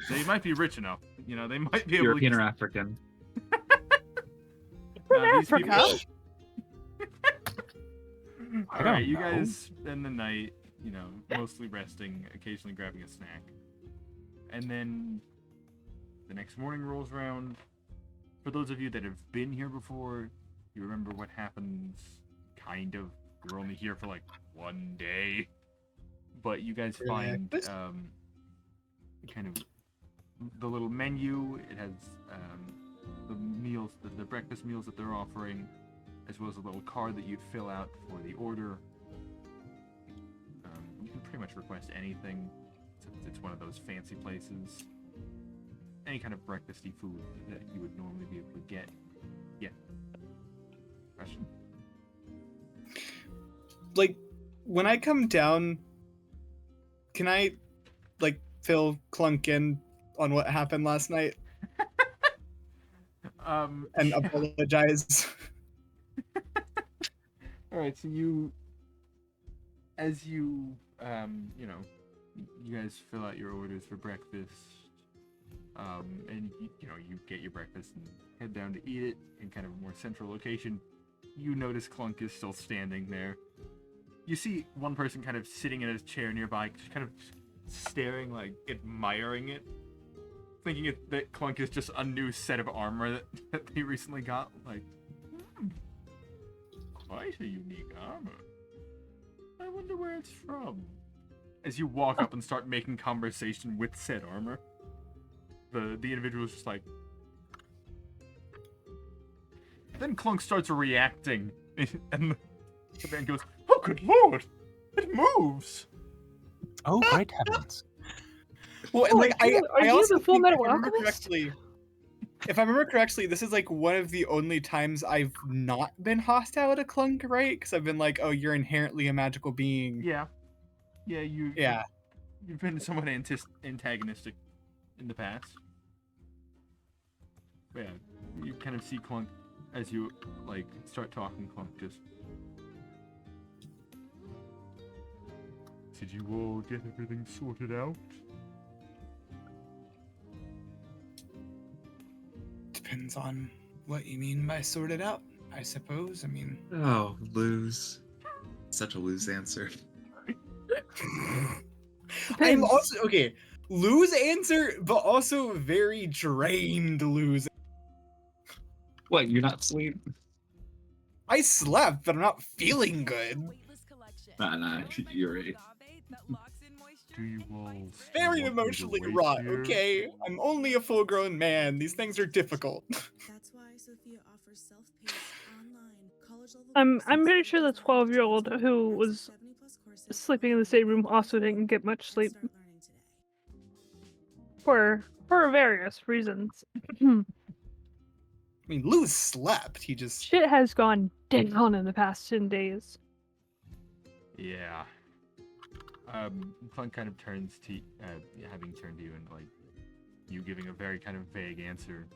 They might be rich enough. You know, they might be able European to. or African? From Nah, these people- Africa. I All don't right, you know. guys spend the night, you know, mostly resting, occasionally grabbing a snack, and then the next morning rolls around. For those of you that have been here before, you remember what happens. Kind of. We were only here for like 1 day, but you guys find Breakfast? kind of the little menu. It has the meals, the breakfast meals that they're offering, as well as a little card that you'd fill out for the order. You can pretty much request anything, since it's one of those fancy places. Any kind of breakfasty food that you would normally be able to get. Yeah. Question? Like, when I come down, can I, like, fill Clunk in on what happened last night and apologize? All right, so you, as you, you know, you guys fill out your orders for breakfast, and you know, you get your breakfast and head down to eat it in kind of a more central location. You notice Clunk is still standing there. You see one person kind of sitting in a chair nearby, just kind of staring, like admiring it, thinking that Clunk is just a new set of armor that they recently got. Like, quite a unique armor. I wonder where it's from. As you walk up and start making conversation with said armor, the individual is just like. Then Clunk starts reacting, and the man goes, "Oh, good lord! It moves!" Oh, great heavens. Well, and Oh, like, are you I also the Full think, Metal if I remember Alchemist? correctly, if I remember correctly, this is like one of the only times I've not been hostile to Clunk, right? Because I've been like, oh, you're inherently a magical being. Yeah, you. Yeah. You've been somewhat antagonistic in the past. But yeah, you kind of see Clunk as you like start talking. Clunk just. Did you all get everything sorted out? Depends on what you mean by sorted out, I suppose. I mean, Oh, lose. Such a lose answer. I'm Depends. also okay. Lose answer, but also very drained lose. What, you're not asleep? I slept, but I'm not feeling good. Nah, you're right. Do you all Very want me to emotionally wait wrought, here? okay? I'm only a full-grown man. These things are difficult. That's why Sophia offers self-paced online college level I'm pretty courses sure the with online 12-year-old courses who and was 70+ courses sleeping in the same room also didn't get much sleep Start learning today. for various reasons. I mean, Luz slept. He just Shit has gone down in the past 10 days. Yeah. Clunk kind of turns to, having turned to you and like, you giving a very kind of vague answer.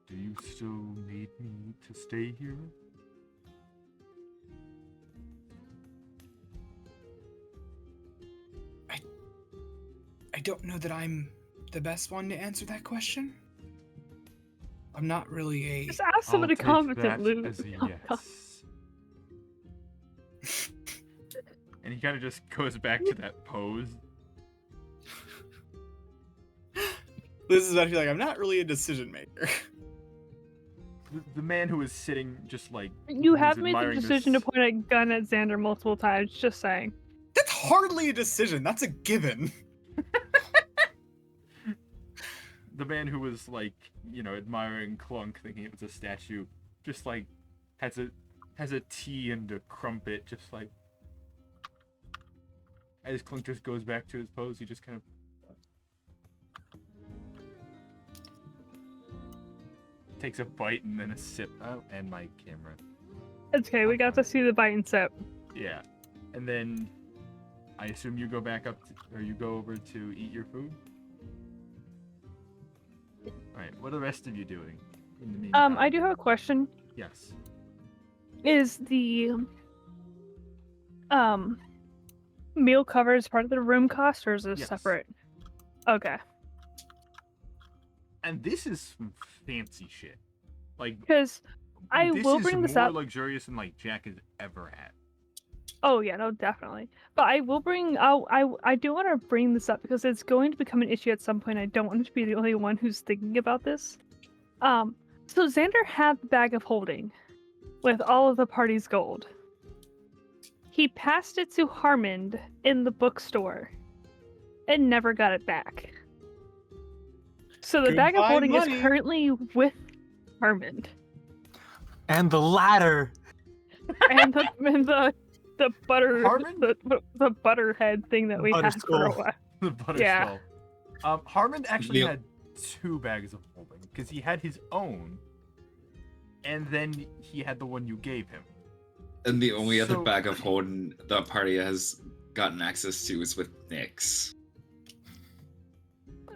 Do you still need me to stay here? I don't know that I'm the best one to answer that question. I'm not really a Just ask somebody I'll take competent, that Luke. as a yes. And he kind of just goes back to that pose. Liz is actually like, I'm not really a decision maker. The man who is sitting just like You who's have made the admiring decision this- to point a gun at Xander multiple times, just saying. That's hardly a decision. That's a given. The man who was like, you know, admiring Clunk, thinking it was a statue, just like has a tea and a crumpet, just like as Clunk just goes back to his pose, he just kind of takes a bite and then a sip. Oh, and my camera. It's okay, we got to see the bite and sip. Yeah, and then I assume you go back up, or you go over to eat your food. All right. What are the rest of you doing in the meantime? I do have a question. Yes. Is the meal covered as part of the room cost, or is it Yes. separate? Okay. And this is some fancy shit. Like, Because I this will is bring this more up. luxurious than like Jack has ever had. Oh yeah, no, definitely. But I will bring. I do want to bring this up because it's going to become an issue at some point. I don't want to be the only one who's thinking about this. So Xander had the bag of holding with all of the party's gold. He passed it to Harmond in the bookstore and never got it back. So the bag of Goodbye, holding money. is currently with Harmond. And the ladder. And the butter Harmon? the butterhead thing that we Butter had for a skull. while. The butter Yeah. skull. Harmon actually Neil- had 2 bags of holding because he had his own, and then he had the one you gave him. And the only other So- bag of holding the party has gotten access to is with Nyx.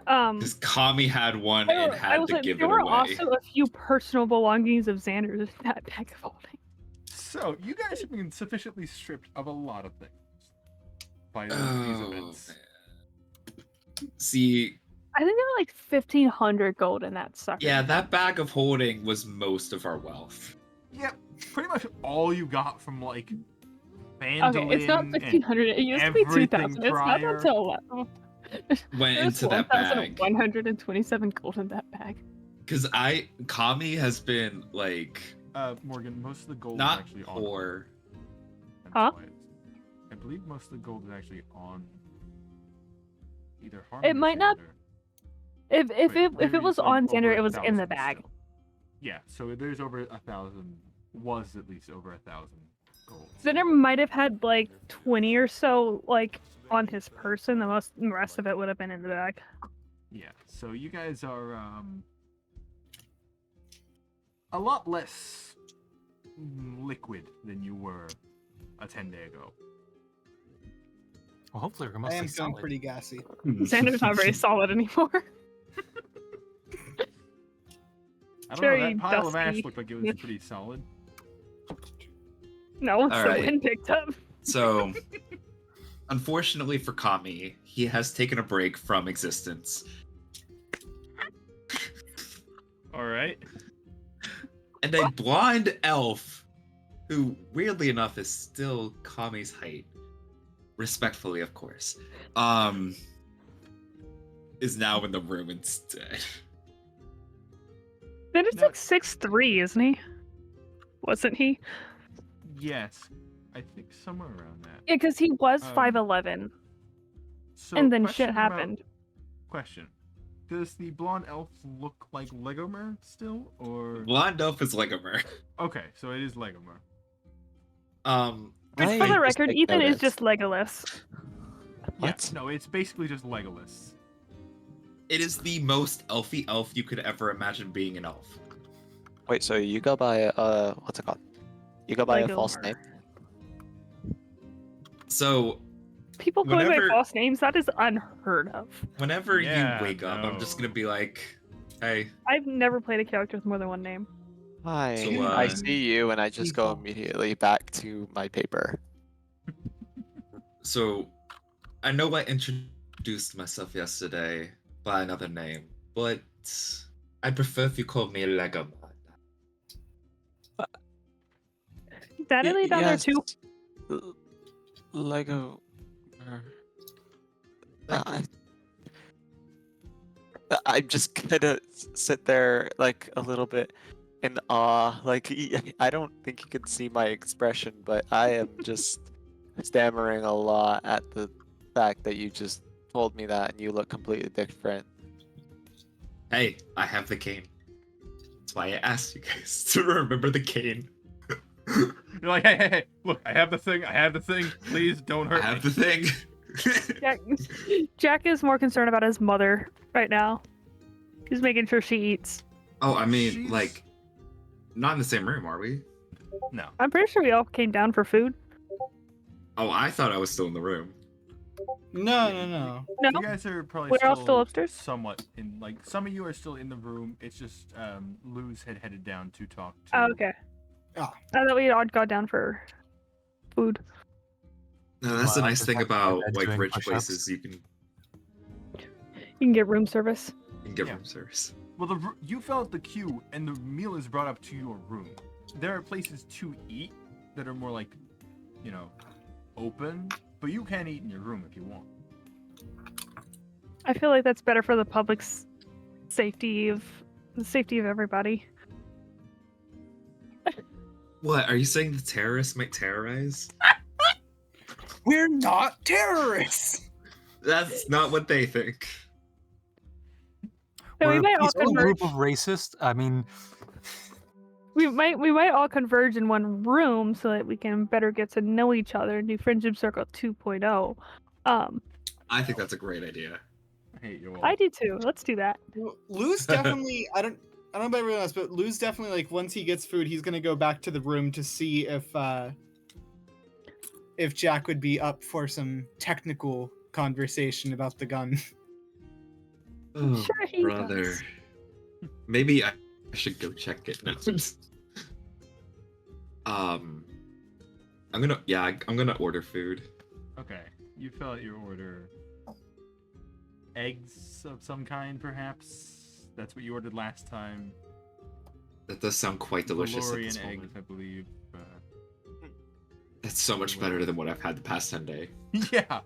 Because Kami had one and I had will to say, give it there were away. also a few personal belongings of Xander's in that bag of holding. So you guys have been sufficiently stripped of a lot of things by these Oh, events. man. See, I think there were like 1,500 gold in that sucker. yeah, that bag of holding was most of our wealth. Yep, pretty much all you got from like Okay, Vandalin it's not and 1,500. It used to be everything 2,000. It's not prior. until Went there's into that bag. 1,127 gold in that bag. Because Kami has been like Morgan, most of the gold is not actually on. poor. That's Huh? why I believe most of the gold is actually on either Harmon It or might not- Xander. If Wait, it there was is, like, on over Xander, it was in 1,000 the bag. still. Yeah, so there's over 1,000. Was at least over 1,000 gold. Xander might have had like 20 or so like on his person. The rest of it would have been in the bag. Yeah, so you guys are a lot less liquid than you were a 10-day ago. Well, hopefully we're I mostly am feeling solid. pretty gassy. Xander's not very solid anymore. I don't know, Very that pile of dusty. ash looked like it was pretty solid. No, it's All the right. wind picked up. So, unfortunately for Kami, he has taken a break from existence. Alright. And a blind elf, who weirdly enough is still Kami's height, respectfully of course, is now in the room instead. Xander's No. like 6'3", isn't he? Wasn't he? Yes. I think somewhere around that. Yeah, because he was Um, 5'11", So, and then question shit about- happened. Question. Does the blonde elf look like Legomer still? Or Blind elf is Legomer. okay, so it is Legomer. Which, I for the just record, take Ethan is notice. just Legolas. What? Yeah, no, it's basically just Legolas. It is the most elfy elf you could ever imagine being an elf. Wait, so you go by what's it called? You go by a false Legomer. name? So, People going by Whenever- false names, that is unheard of. whenever Yeah, you wake up, I'm just no. gonna be like, hey, I've never played a character with more than one name. Hi. So, I uh, see you, and I just go people. immediately back to my paper. so I know I introduced myself yesterday by another name, but I'd prefer if you called me Legomer. Daddy lay down there too. Lego. I'm just gonna sit there like a little bit in awe. Like I don't think you can see my expression, but I am just stammering a lot at the fact that you just told me that and you look completely different. Hey, I have the cane. That's why I asked you guys to remember the cane. You're like, hey, look, I have the thing, please don't I hurt have me. the thing. Jack is more concerned about his mother right now. He's making sure she eats. Oh, I mean, She's- like, not in the same room, are we? No. I'm pretty sure we all came down for food. Oh, I thought I was still in the room. No. No. You guys are probably We're all still upstairs? somewhat in, like, some of you are still in the room. It's just Luz had headed down to talk to. Oh, okay. Ah. I thought we'd all got down for food. No, that's the Well, I nice just thing have my about bed like doing rich push-ups. places. You can You can get room service. get Yeah. room service. Well, you fill out the queue, and the meal is brought up to your room. There are places to eat that are more like, you know, open, but you can eat in your room if you want. I feel like that's better for the public's the safety of everybody. What are you saying? The terrorists might terrorize? We're not terrorists. That's not what they think. So we We're a might all peaceful converge. group of racists. I mean, We might all converge in one room so that we can better get to know each other and do Friendship Circle 2.0. I think that's a great idea. I hate you all. I do too. Let's do that. Luz definitely. I don't know about everyone else, but Luz definitely, like, once he gets food, he's gonna go back to the room to see if Jack would be up for some technical conversation about the gun. Oh, Sure he brother. does. Maybe I should go check it now. I'm gonna order food. Okay, you fill out your order. Eggs of some kind, perhaps? That's what you ordered last time. That does sound quite delicious at this Valorian eggs, moment. I believe. That's so much better than what I've had the past 10 days. Yeah.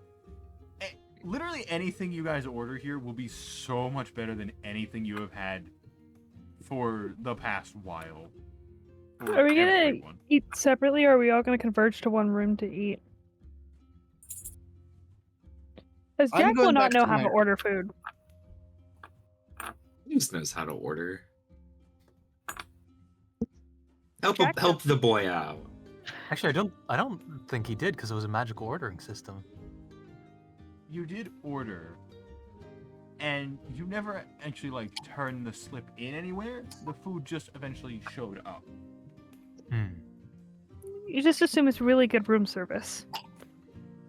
Literally anything you guys order here will be so much better than anything you have had for the past while. For Are we gonna everyone. eat separately, or are we all gonna converge to one room to eat? Because I'm Jack will going not back know to how my- to order food. He just knows how to order. Help Jack help the boy out. actually, I don't think he did because it was a magical ordering system. You did order, and you never actually, like, turned the slip in anywhere. The food just eventually showed up. Hmm. You just assume it's really good room service.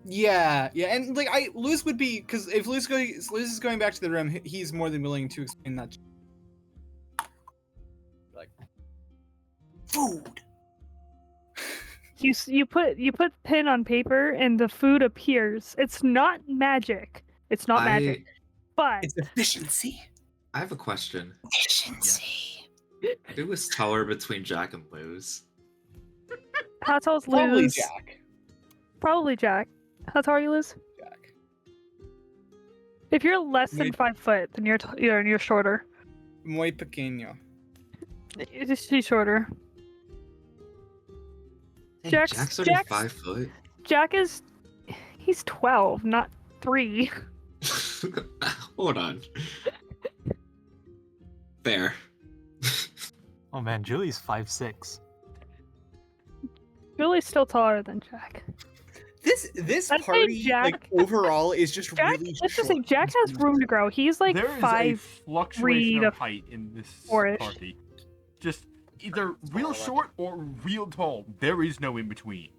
Yeah, and like Luz would be, because if Luz is going back to the room, he's more than willing to explain that. Like, food. You put pen on paper and the food appears. It's not magic. It's not magic. But It's efficiency. I have a question. Efficiency. Who was taller between Jack and Luz? how tall's Probably Luz? Jack. Probably Jack. How tall are you, Luz? Jack. If you're less than Muy- 5 foot, then you're shorter. Muy pequeño. She's shorter. Hey, Jack's- Jack's only Jack's- 5 foot. Jack he's 12, not 3. Hold on. Fair. Oh man, Julie's 5'6". Julie's still taller than Jack. This I'd say party, like, Jack- overall, is just Jack, really let's just say short. Jack has room to grow. He's like There is a 5. fluctuation to of height in this 4-ish. party. Just either real short or real tall. There is no in between.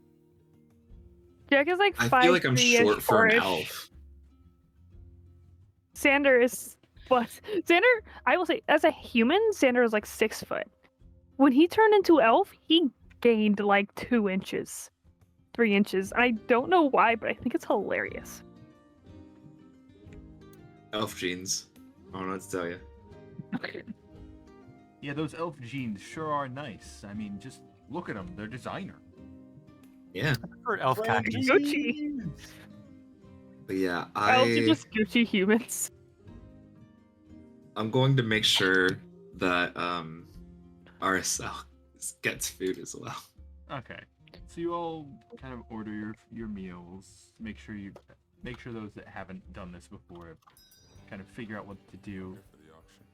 Jack is like I 5. feel like I'm 3-ish, short for an 4-ish. elf. Xander is what? Xander, I will say, as a human, Xander is like 6 foot. When he turned into elf, he gained like 2 inches, 3 inches. I don't know why, but I think it's hilarious. Elf jeans. I don't know what to tell you. Yeah, those elf jeans sure are nice. I mean, just look at them. They're designer. Yeah. I prefer elf khakis. Gucci. But yeah, Elves are just Gucci humans. I'm going to make sure that RSL gets food as well. Okay. So you all kind of order your meals. Make sure those that haven't done this before kind of figure out what to do.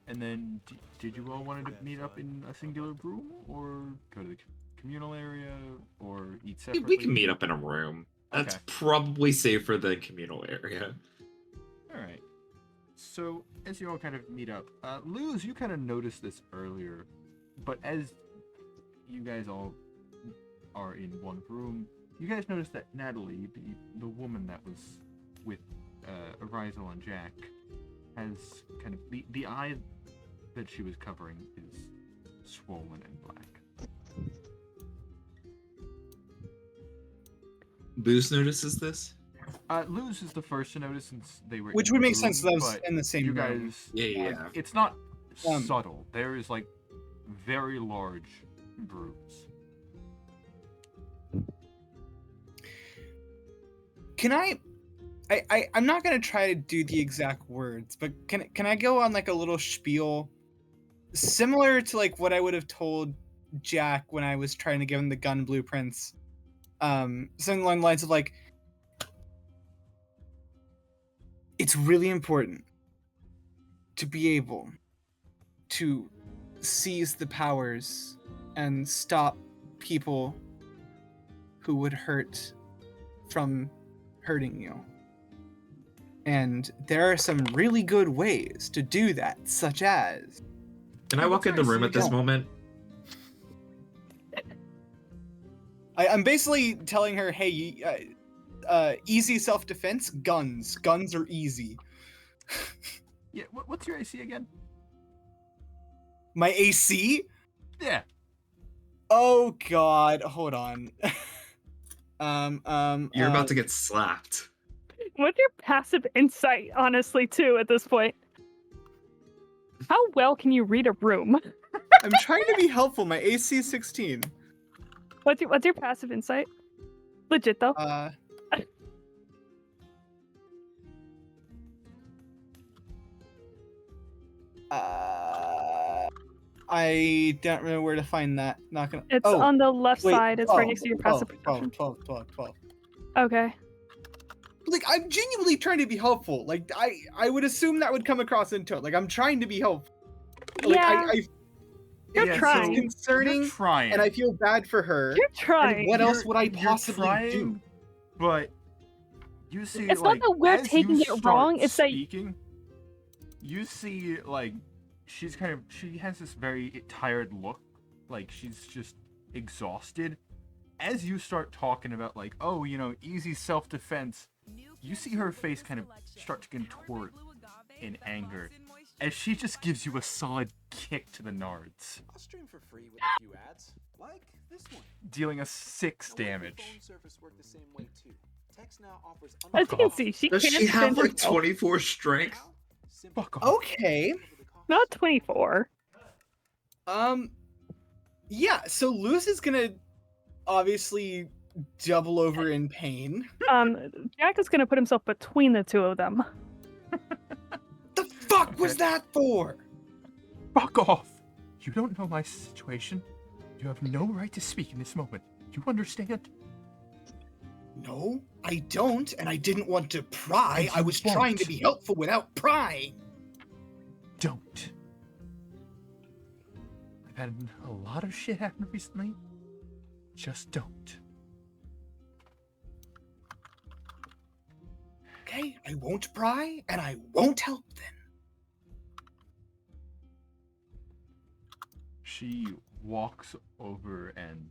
And then, did you all want to meet up in a singular room, or go to the communal area, or eat separately? We can meet up in a room. That's Okay. probably safer than communal area. All right. So as you all kind of meet up, Luz, you kind of noticed this earlier, but as you guys all are in one room, you guys noticed that Natalie, the woman that was with Arisal on Jack has kind of the eye that she was covering is swollen and black. Booze notices this. Luz is the first to notice since they were. Which in would the make sense. room, That was but in the same you room. guys. Yeah. like, it's not Um, subtle. There is like very large bruise. Can I'm not gonna try to do the exact words, but can I go on like a little spiel similar to like what I would have told Jack when I was trying to give him the gun blueprints? Something along the lines of like, it's really important to be able to seize the powers and stop people who would hurt from hurting you. And there are some really good ways to do that, such as... Can I walk in the room at this moment? I'm basically telling her, hey, easy self-defense, guns. Guns are easy. Yeah. What's your AC again? My AC? Yeah. Oh god, hold on. You're about to get slapped. What's your passive insight, honestly, too, at this point? How well can you read a room? I'm trying to be helpful. My AC is 16. What's your passive insight? Legit though. I don't remember where to find that. Not gonna. It's oh, on the left wait, side. It's right next to your 12, passive 12, perception. 12. Okay. Like, I'm genuinely trying to be helpful. Like, I would assume that would come across into it. Like, I'm trying to be helpful. Like, Yeah. You're Yeah, so trying. It's concerning, You're trying. and I feel bad for her. You're And trying. what else You're- would I you're possibly trying, do? But you see, It's not like, that we're as taking you it start wrong, it's that- speaking, you see, like, she has this very tired look, like she's just exhausted. As you start talking about, like, oh, easy self-defense, you see her face kind of start to contort in anger as she just gives you a solid kick to the nards, I'll stream for free with a few ads, like this one. dealing us 6 damage. Phone service work the same way too. Text now offers As you can see, she Does can't she have defend like herself. 24 strength? Fuck off. Okay. Not 24. Yeah, so Luz is gonna obviously double over in pain. Jack is gonna put himself between the two of them. The fuck was that for? Fuck off! You don't know my situation. You have no right to speak in this moment. You understand? No, I don't, and I didn't want to pry. And I was you trying to won't. be helpful without prying. Don't. I've had a lot of shit happen recently. Just don't. Okay, I won't pry, and I won't help then. She walks over and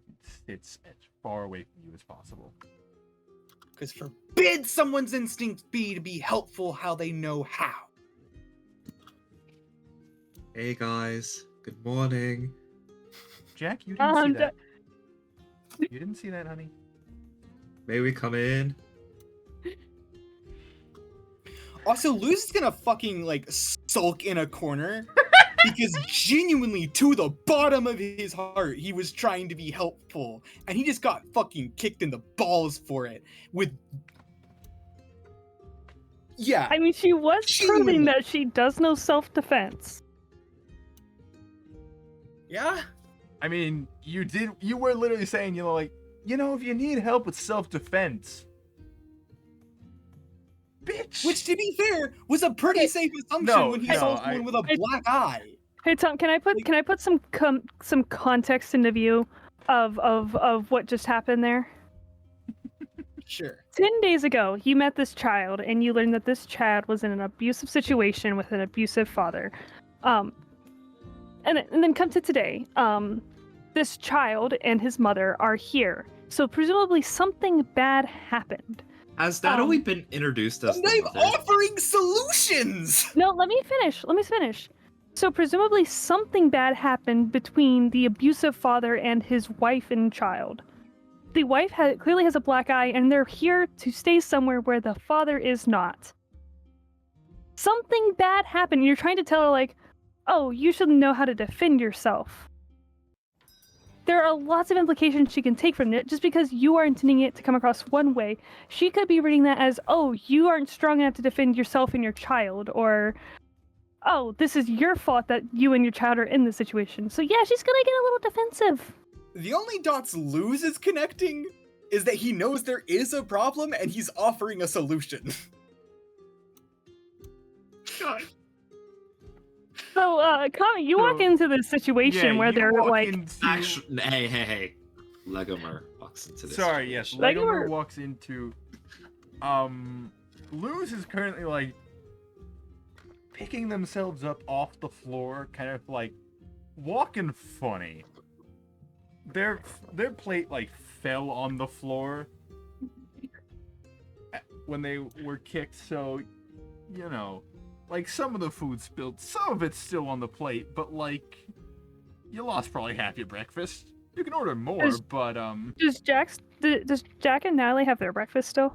sits as far away from you as possible. Because forbid someone's instincts be to be helpful how they know how. Hey guys, good morning. Jack, you didn't see Da- that. You didn't see that, honey. May we come in? Also, Luz is gonna fucking, like, sulk in a corner. Because genuinely, to the bottom of his heart, he was trying to be helpful. And he just got fucking kicked in the balls for it. Yeah. I mean, she was proving Genuinely. that she does know self-defense. Yeah? I mean, you were literally saying, if you need help with self-defense. Bitch! Which, to be fair, was a pretty safe assumption No, when he no, saw someone with a black eye. Hey Tom, can I put some context into view of what just happened there? Sure. 10 days ago, you met this child, and you learned that this child was in an abusive situation with an abusive father. And then come to today. This child and his mother are here. So presumably something bad happened. Has Natalie been introduced as And the I'm mother? offering solutions. No, let me finish. Let me finish. So presumably something bad happened between the abusive father and his wife and child. The wife clearly has a black eye, and they're here to stay somewhere where the father is not. Something bad happened. You're trying to tell her, like, oh, you should know how to defend yourself. There are lots of implications she can take from it. Just because you are intending it to come across one way, she could be reading that as, oh, you aren't strong enough to defend yourself and your child, or, oh, this is your fault that you and your child are in this situation. So yeah, she's gonna get a little defensive. The only dots Luz is connecting is that he knows there is a problem and he's offering a solution. God. So, Kami, you walk So, into this situation where you they're walk like, into- Actually, hey. Legomer walks into this. Sorry, yes. situation. Legomer walks into. Luz is currently like picking themselves up off the floor, kind of like walking funny. Their plate like fell on the floor when they were kicked, so you know, like some of the food spilled, some of it's still on the plate, but like you lost probably half your breakfast. You can order more, Is- but does Jack and Natalie have their breakfast still?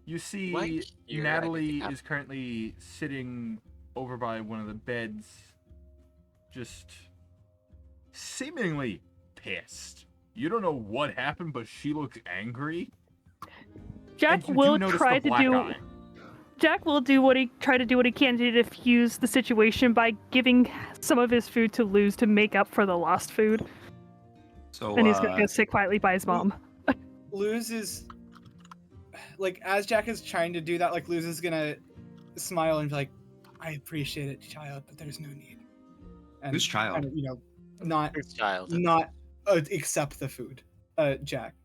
you see Like, you're Natalie having- is currently sitting over by one of the beds, just seemingly pissed. You don't know what happened, but she looks angry. Jack and you will do notice try the to black do. eye. Jack will try to do what he can to diffuse the situation by giving some of his food to Luz to make up for the lost food, So, and he's gonna go sit quietly by his mom. Luz is like, as Jack is trying to do that, like Luz is gonna smile and be like, I appreciate it, child, but there's no need. And Who's child? kind of, you know, not His child. accept the food. Jack.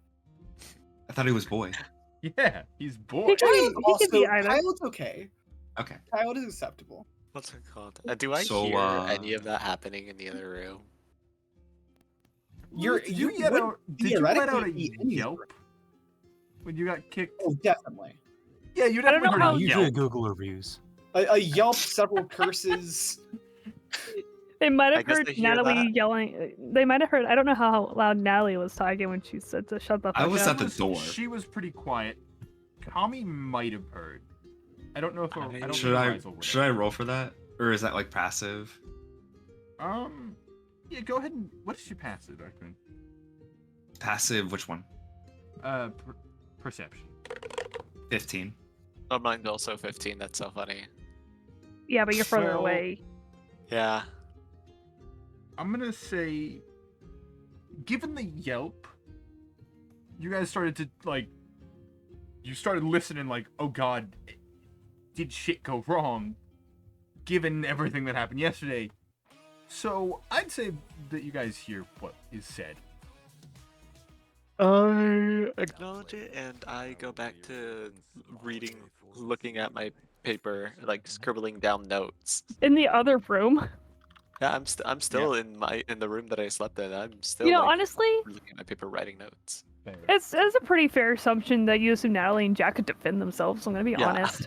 I thought he was boy. Yeah, he's He bored. could be, Child he could be also, either. child's okay. Okay. Child is acceptable. What's it called? Do I So, hear any of that happening in the other room? Did you let out a be in these yelp when you got kicked? Oh, definitely. Yeah, you I don't definitely know heard how- a Usually yelp. Google reviews. A yelp, several curses. They might I have guess heard they hear Natalie that. yelling. They might have heard. I don't know how loud Natalie was talking when she said to shut the fuck I was up. at the door. She was pretty quiet. Kami might have heard. I don't know if I don't Should think I Rizal would should I have. roll for that, or is that like passive? Yeah, go ahead and what is your passive, Darkman? Passive, which one? Perception. 15. Oh, mine's also 15. That's so funny. Yeah, but you're further So- away. Yeah. I'm gonna say, given the yelp, you guys started to like. You started listening like, oh god, did shit go wrong? Given everything that happened yesterday. So I'd say that you guys hear what is said. I acknowledge it, and I go back to reading, looking at my paper, like scribbling down notes. In the other room. Yeah, I'm still in the room that I slept in. I'm still You know, like, honestly, looking at my paper, writing notes. it's a pretty fair assumption that you assume Natalie and Jack could defend themselves. I'm gonna be Yeah. honest.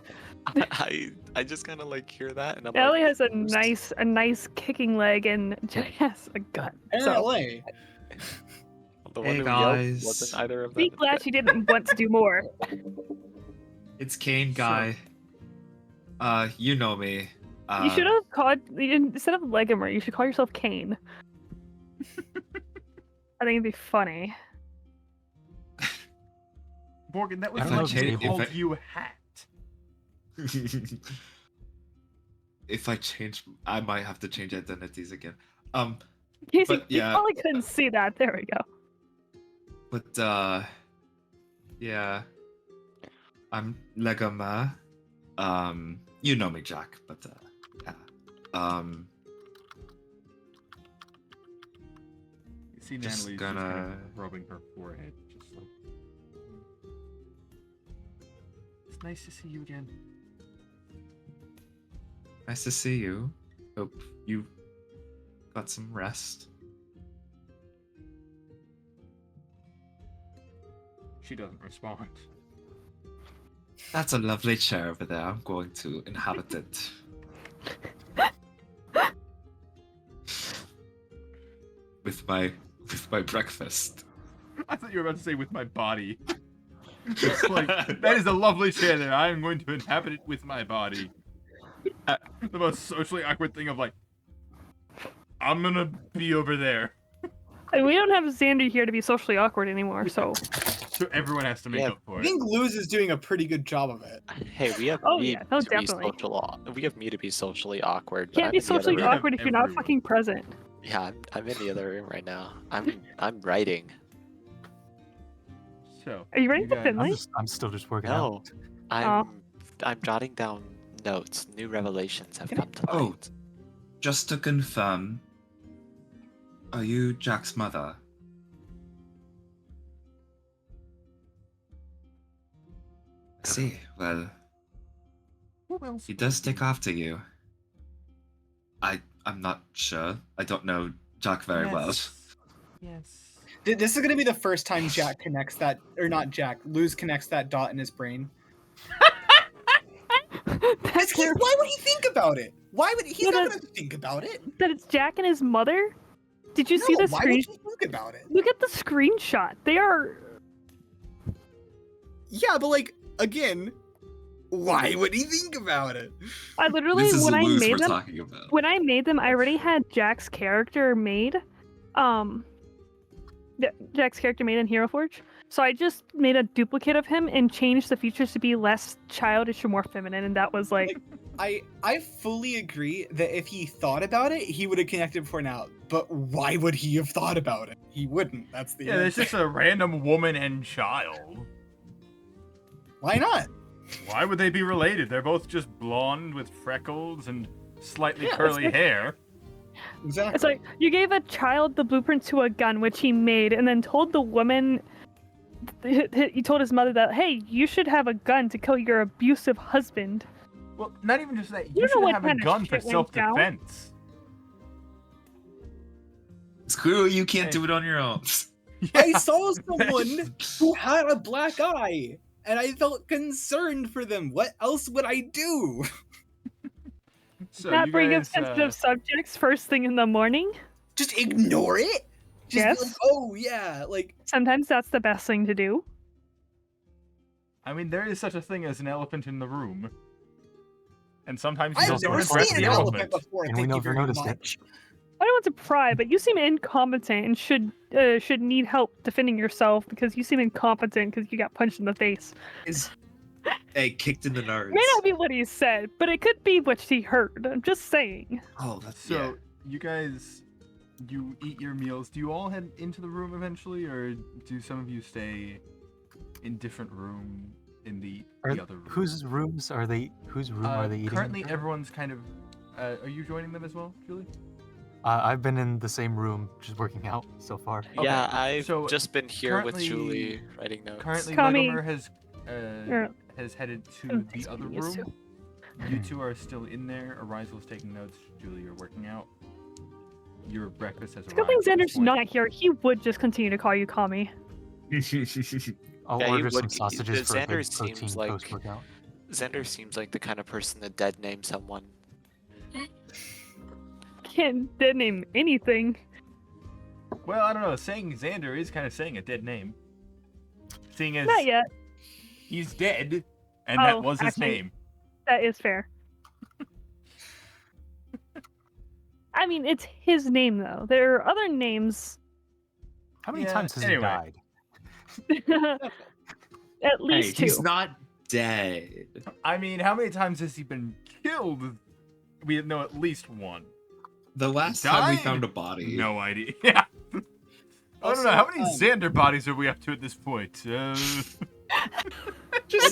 I just kind of like hear that, and I'm Natalie like, has a "Who's- nice kicking leg, and Jack has a gun. In So LA. the one Hey, who guys. yelled wasn't either of them. be glad she didn't want to do more. It's Kane guy. You know me. You should have called instead of Legimer. You should call yourself Kane. I think it'd be funny. Morgan, that was I don't know like if they it's- called if I- you Hat. If I change, I might have to change identities again. Casey, But, you yeah. probably couldn't see that. There we go. But yeah, I'm Legama. You know me, Jack. But yeah. You see Just Natalie's just kind gonna- of rubbing her forehead, just like. It's nice to see you again. Nice to see you. Hope you got some rest. She doesn't respond. That's a lovely chair over there. I'm going to inhabit it. with my breakfast. I thought you were about to say with my body. It's like, that is a lovely chair there. I'm going to inhabit it with my body. The most socially awkward thing of like, I'm gonna be over there. And we don't have Xander here to be socially awkward anymore, so. So everyone has to make Yeah. up for I it. think Luz is doing a pretty good job of it. Hey, we have Oh, me yeah. No, to be definitely. we have me to be socially awkward. but Can't I'm be in the other socially room. room. awkward if you're not Everyone. fucking present. Yeah, I'm in the other room right now. I'm writing. So, Are you ready you for guys- Finley? I'm still just working No, out. I'm jotting down notes. New revelations have come to Oh. light. Just to confirm, are you Jack's mother? I see. Well, Who else? he does take after you. I'm not sure. I don't know Jack very well. Yes. This is gonna be the first time Jack connects that, or not Jack, Luz connects that dot in his brain. That's Why would he think about it? Why would he's No, not no. gonna think about it? that it's Jack and his mother. Did you see No, the why would screen? he think about it? Look at the screenshot. They are. Yeah, but like again, why would he think about it? I literally This is when I Luz made we're them. talking about. When I made them, I already had Jack's character made. Jack's character made in Hero Forge. So I just made a duplicate of him and changed the features to be less childish and more feminine, and that was like. I fully agree that if he thought about it, he would have connected before now. But why would he have thought about it? He wouldn't. That's the Yeah, there's answer. just a random woman and child. Why not? Why would they be related? They're both just blonde with freckles and slightly Yeah, curly it's like- hair. Exactly. It's like you gave a child the blueprint to a gun, which he made, and then told the woman. He told his mother that, hey, you should have a gun to kill your abusive husband. Well, not even just that. You You know should what have a kind of gun for shit went down? self-defense. It's clearly you can't Hey. do it on your own. I saw someone who had a black eye, and I felt concerned for them. What else would I do? So Not you bring up guys, sensitive subjects first thing in the morning. Just ignore it? Just Yes. be like, oh yeah, like Sometimes that's the best thing to do. I mean, there is such a thing as an elephant in the room. And sometimes you I've just don't never address seen the an elephant. elephant before. And we Thank you never very noticed it. much. I don't want to pry, but you seem incompetent and should need help defending yourself because you seem incompetent because you got punched in the face. Hey, kicked in the nose. May not be what he said, but it could be what he heard. I'm just saying. Oh, that's So, you guys, you eat your meals. Do you all head into the room eventually, or do some of you stay in different room in the other room? Whose rooms are they? Whose room are they eating? in? Currently, everyone's kind of. Are you joining them as well, Julie? I've been in the same room, just working out so far. Yeah, Okay, I've so just been here with currently- Julie writing notes. Currently, Kami- Legomer Er, has headed to oh, the thanks other for used room. You two are still in there. Arizel's taking notes. Julie, you're working out. Your breakfast has Good arrived. thing at this Xander's point. not here. He would just continue to call you Kami. I'll Yeah, he order some would- sausages for a Xander good seems protein like- post-workout. Xander seems like the kind of person to dead name someone. Can't dead name anything. Well, I don't know. Saying Xander is kind of saying a dead name. Seeing as Not yet. he's dead, and Oh, that was his actually- name. That is fair. I mean, it's his name though. There are other names. How many Yeah, times has anyway. he died? At Hey, least two. he's not dead. I mean, how many times has he been killed? We know at least one. The last time we Died? found a body. No idea. Yeah. I don't know. How many Xander bodies are we up to at this point? Just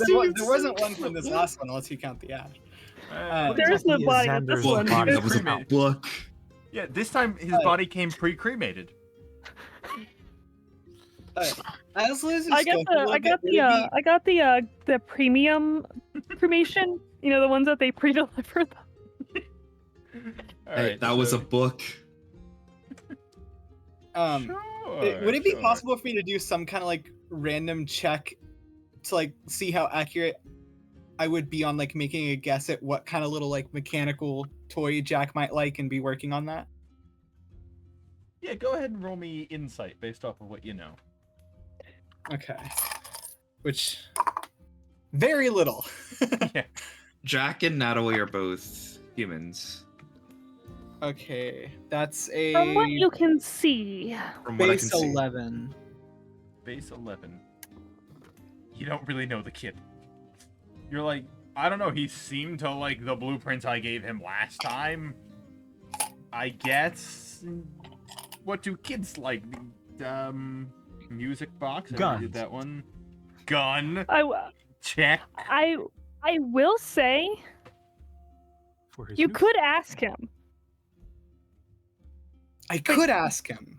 There wasn't one from this last one, unless you count the ash. There is no Exactly, body at this Xander's one. body That was a Cremated. book. Yeah, this time his Alright. body came pre-cremated. As Liz is I got the premium cremation. You know, the ones that they pre-deliver. Hey, Alright, that was a so- book. Would it be sure. possible for me to do some kind of like random check to like see how accurate I would be on like making a guess at what kind of little like mechanical toy Jack might like and be working on that. Yeah, go ahead and roll me insight based off of what you know. Okay. Which very little. Yeah. Jack and Natalie are both humans. Okay, that's a From what you can see, From what I can base see. 11. Base 11. You don't really know the kid. You're like, I don't know, he seemed to like the blueprints I gave him last time. I guess. What do kids like? Music box? I already did Guns. that one. Gun. Check. I will say For his you new- could ask him. I could ask him.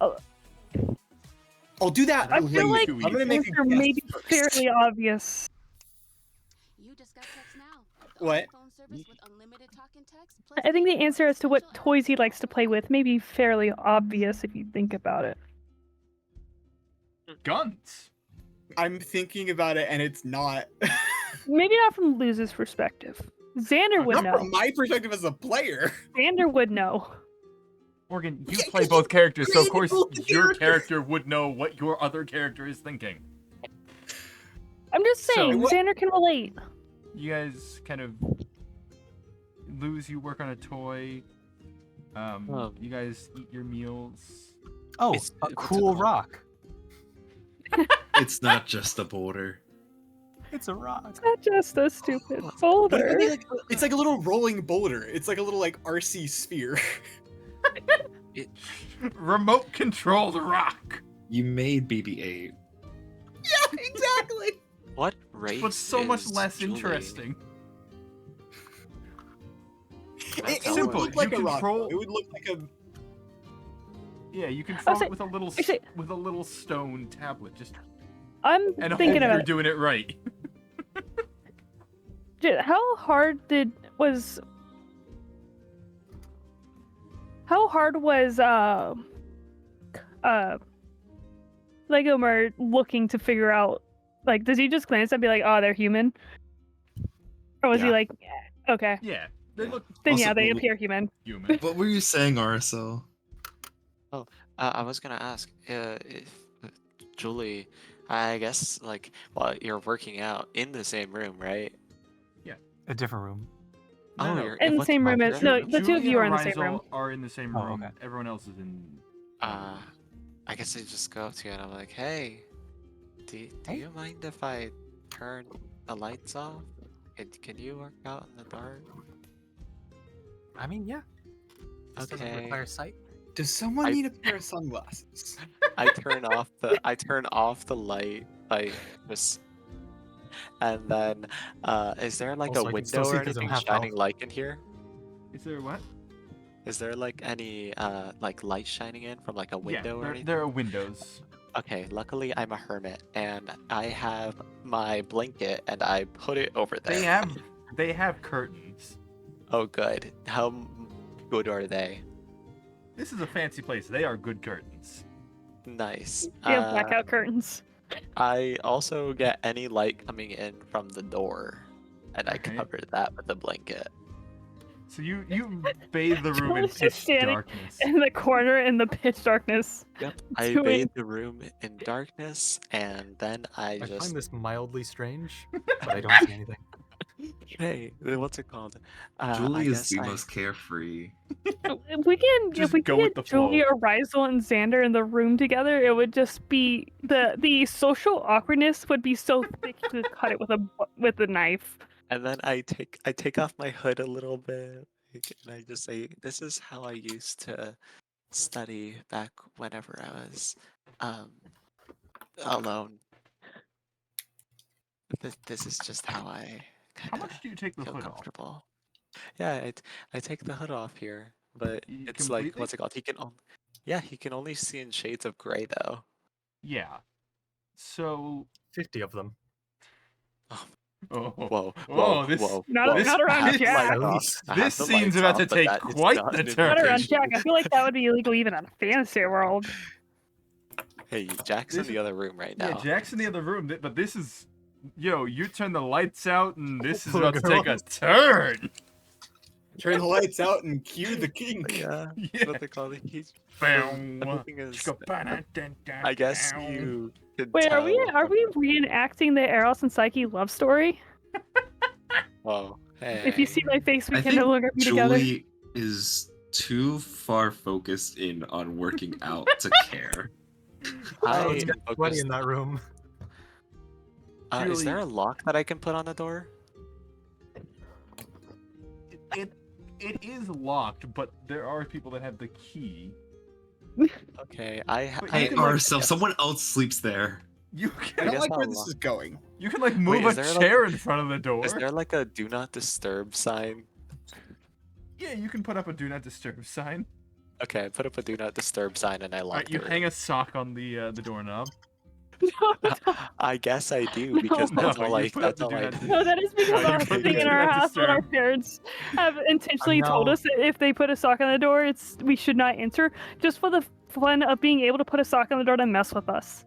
Oh. I'll do that I feel later. like I'm gonna make a answer guess may be first. fairly obvious. You discuss text now. The What? only phone service with unlimited talk and text, plus I think the data answer for as to what essential toys he likes to play with may be fairly obvious if you think about it. Guns. I'm thinking about it and it's not. Maybe not from Luz's perspective. Xander would Not know. from my perspective as a player. Xander would know. Morgan, you Yeah, play you both characters, so of created course both your characters. character would know what your other character is thinking. I'm just So- saying, What- Xander can relate. You guys kind of lose. You work on a toy. You guys eat your meals. Oh, It's- a what's it cool called? rock. It's not just a boulder. It's a rock. It's not just a stupid But folder. it's like a little rolling boulder. It's like a little like RC sphere. Remote controlled rock. You made BB-8. Yeah, exactly. What race? But so much is less Julie? interesting. It Simple. would look like You a rock. control- though. It would look like a. Yeah, you control say- it with a little actually- with a little stone tablet. Just I'm and hope thinking you're about it. doing it right. How hard was Lego Mer looking to figure out, like, does he just glance and be like, oh, they're human? Or was he Yeah. like, okay, Yeah, they look then Also, yeah, they w- appear human. human. What were you saying, RSL? I was gonna ask if Julie, I guess like while you're working out in the same room, right? A different room. No, no. You're In the what same room you're as no, in? the two of Julie you are and in the same Rizal room. Are in the same Oh, room. okay. Everyone else is in. I guess I just go up to you and I'm like, hey, do Hey. you mind if I turn the lights off? Can you work out in the dark? I mean, yeah. This doesn't Okay. require sight. Does someone I- need a pair of sunglasses? I turn off the light, like just, and then is there like Also, a I can window still see or 'cause I'm anything half shining health. light in here? Is there what? Is there like any like light shining in from like a window or yeah, anything? there are windows. Okay, luckily I'm a hermit and I have my blanket and I put it over there. They have curtains. Oh, good. How good are they? This is a fancy place. They are good curtains. Nice. You have blackout curtains. I also get any light coming in from the door, and I Okay. cover that with a blanket. So you bathe the room in Julie's just pitch standing darkness. In the corner in the pitch darkness. Yep. I Doing- bathe the room in darkness, and then I I just find this mildly strange, but I don't see anything. hey, what's it called? Julie I is guess the I- most carefree. If we can, Just if we go can with get the flow. Julia, Rizal, and Xander in the room together, it would just be the social awkwardness would be so thick you could cut it with a knife. And then I take off my hood a little bit, and I just say, "This is how I used to study back whenever I was alone. This is just how I How kind of much do you take the feel hood off? comfortable." Yeah, I take the hood off here, but it's like Completely? what's it called? He can only see in shades of gray though. Yeah. So. 50 of them. Oh, Whoa, Oh, whoa, this- whoa, Not- whoa. not around I have the Jack. lights At off. least. I have This the scene's lights about off, to but take that is quite not the an turn. Not around interpretation. Jack. I feel like that would be illegal even in a fantasy world. Hey, Jack's in This the is- other room right Yeah, now. Jack's in the other room, but this is Yo, you turn the lights out, and this is Poor about to take a girls. turn. Turn the lights out and cue the kink. Yeah. Yeah. What they call it? He's. Bam. The thing is, Chicka-ba-da-dun-dun-dun. I guess you. Could Wait, are we tell reenacting the Eros and Psyche love story? Oh, hey. If you see my face, we I can think no longer be together. Julie is too far focused in on working out to care. Oh, I it's getting sweaty in that room. Is there a lock that I can put on the door? It is locked, but there are people that have the key. Okay, But Hey, you can, like, Arcel, someone else sleeps there. You I can don't guess like where I'll this lock- is going. you can like move is a there, like- chair in front of the door. Is there like a do not disturb sign? Yeah, you can put up a do not disturb sign. Okay, I put up a do not disturb sign and I lock Alright, you the hang a sock on the doorknob. I guess I do because No, that's all you I. put up That's the all do I. not No, that is because No, you our put thing the in do our not house that our disturb. parents have intentionally told know. us that if they put a sock on the door, we should not enter, just for the fun of being able to put a sock on the door to mess with us.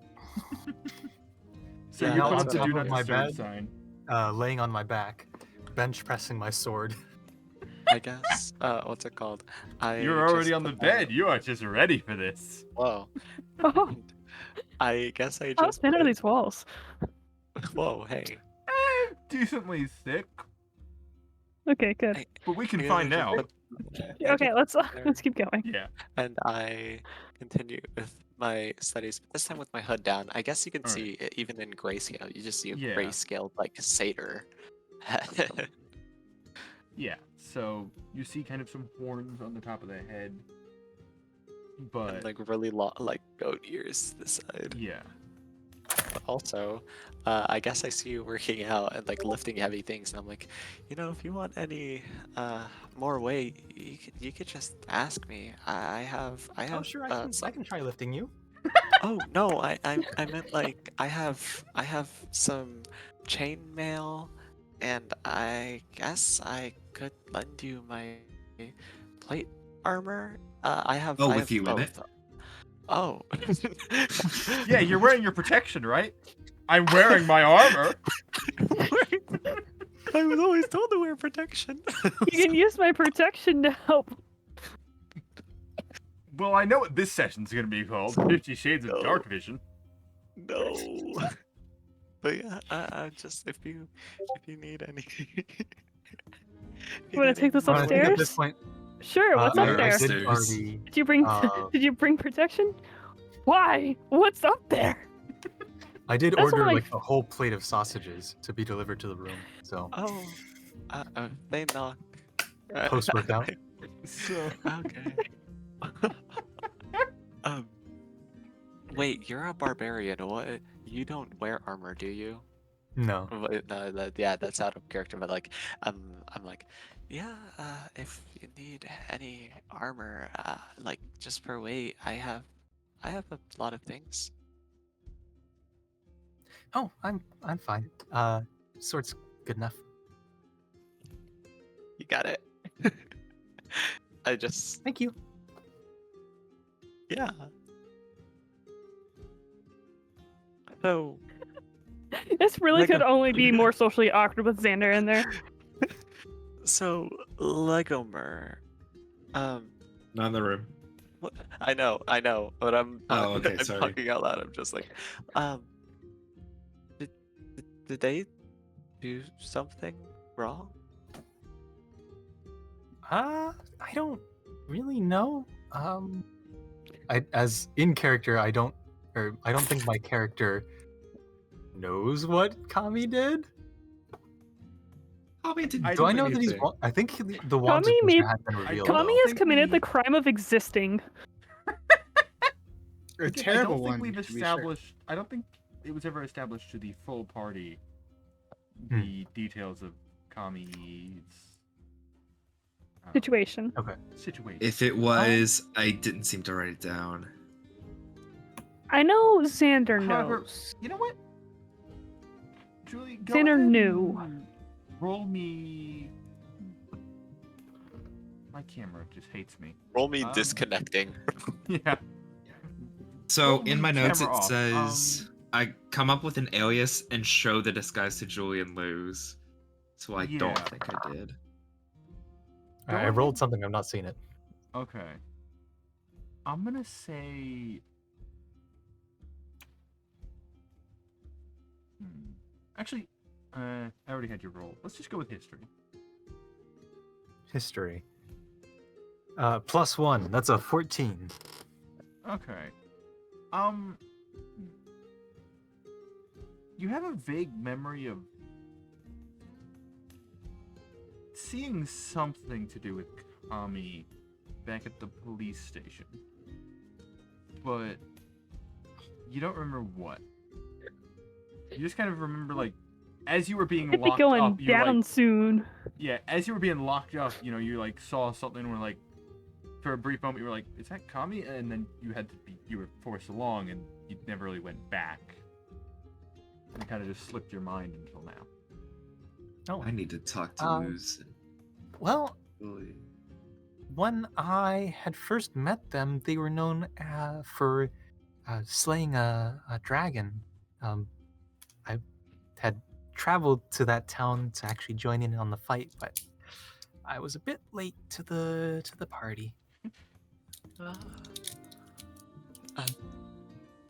So Yeah, you no, put on up the top do of not my disturb bed. sign. Laying on my back, bench pressing my sword. I guess. What's it called? You're already on the bed. You are just ready for this. Whoa. Oh, I guess I how just. thin are put- these walls? Whoa, hey. Decently thick, Okay, good. I- but we can I find just out. put- Okay, let's there. keep going. Yeah. And I continue with my studies, this time with my hood down. I guess you can Alright. see, even in grayscale, you just see a Yeah. grayscale, like, satyr. Yeah. So you see kind of some horns on the top of the head, but and, like, really long, like, goat ears this side. yeah. But also, I guess I see you working out and, like, lifting heavy things, and I'm like, if you want any more weight, you could just ask me. I have Oh, sure, I some- can try lifting you. Oh no, I meant like I have some chainmail, and I guess I could lend you my plate armor. I have. Oh, I with have you in it? both. Oh. Yeah, you're wearing your protection, right? I'm wearing my armor. I was always told to wear protection. You can use my protection to help. Well, I know what this session's gonna be called. 50 Shades of No. Dark Vision. No. But yeah, I just if you need any. You wanna take this Well, I think at this upstairs? point, Sure, what's I up there? upstairs. did already. Did you bring uh, did you bring protection? Why? What's up there? I did That's order what I- like a whole plate of sausages to be delivered to the room. So Oh, they knock. post-workout. So Okay. um. Wait, you're a barbarian. What? You don't wear armor, do you? No. No, yeah, that's out of character. But like, I'm like, yeah. If you need any armor, like just for weight, I have a lot of things. Oh, I'm fine. Sword's good enough. You got it. I just, Thank you. yeah. So, This really Like could a- only be more socially awkward with Xander in there. Legomer. Not in the room. What? I know, but I'm Oh, okay, I'm sorry. talking out loud. I'm just like, did they do something wrong? I don't really know. As in character, I don't think my character knows what Kami did. Kami didn't I Do I don't know think that he's? anything. I think the wand Kami situation made- has been revealed. don't Kami know. has think committed we- the crime of existing. A I terrible don't think one. we've to be sure. established. I don't think it was ever established to the full party Hmm. the details of Kami's Situation. situation. If it was, I didn't seem to write it down. I know Xander However, knows. You know what? Julie, go Xander ahead knew. and roll me. My camera just hates me. Roll me Um, disconnecting. Yeah. So Roll in me my notes camera it off. says I come up with an alias and show the disguise to Julian Lewis. So I don't Yeah. think I did. All right, I rolled something. I've not seen it. Okay. I'm gonna say. Actually, I already had your roll. Let's just go with history. History. +1. That's a 14. Okay. You have a vague memory of seeing something to do with Kami back at the police station, but you don't remember what. You just kind of remember, like, as you were being Could be locked going up, you down like, soon. yeah, as you were being locked up, you know, you like saw something where like, for a brief moment, you were like, "Is that Kami?" And then you were forced along, and you never really went back. And it kind of just slipped your mind until now. Oh, I need to talk to Luz. well, Really. when I had first met them, they were known for slaying a dragon. I had traveled to that town to actually join in on the fight, but I was a bit late to the party.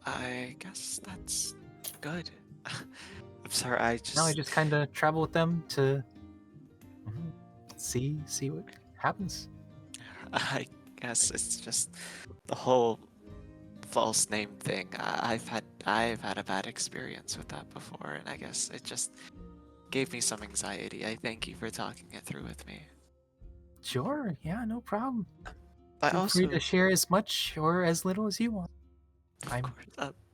I guess that's good. I'm sorry, Now I just kind of travel with them to see what happens. I guess it's just the whole false name thing. I've had a bad experience with that before, and I guess it just gave me some anxiety. I thank you for talking it through with me. Sure, yeah, no problem. I Feel also, free to share as much or as little as you want.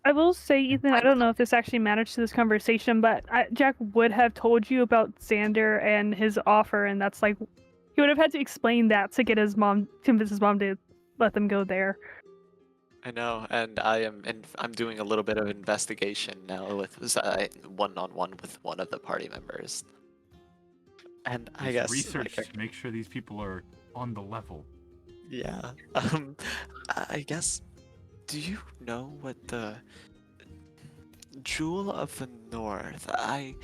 I will say, Ethan, I don't know if this actually matters to this conversation, but Jack would have told you about Xander and his offer, and that's like, he would have had to explain that to convince his mom to let them go there. I know, and I'm doing a little bit of investigation now with one-on-one with one of the party members. And I guess research to make sure these people are on the level. Yeah. I guess. Do you know what the Jewel of the North? I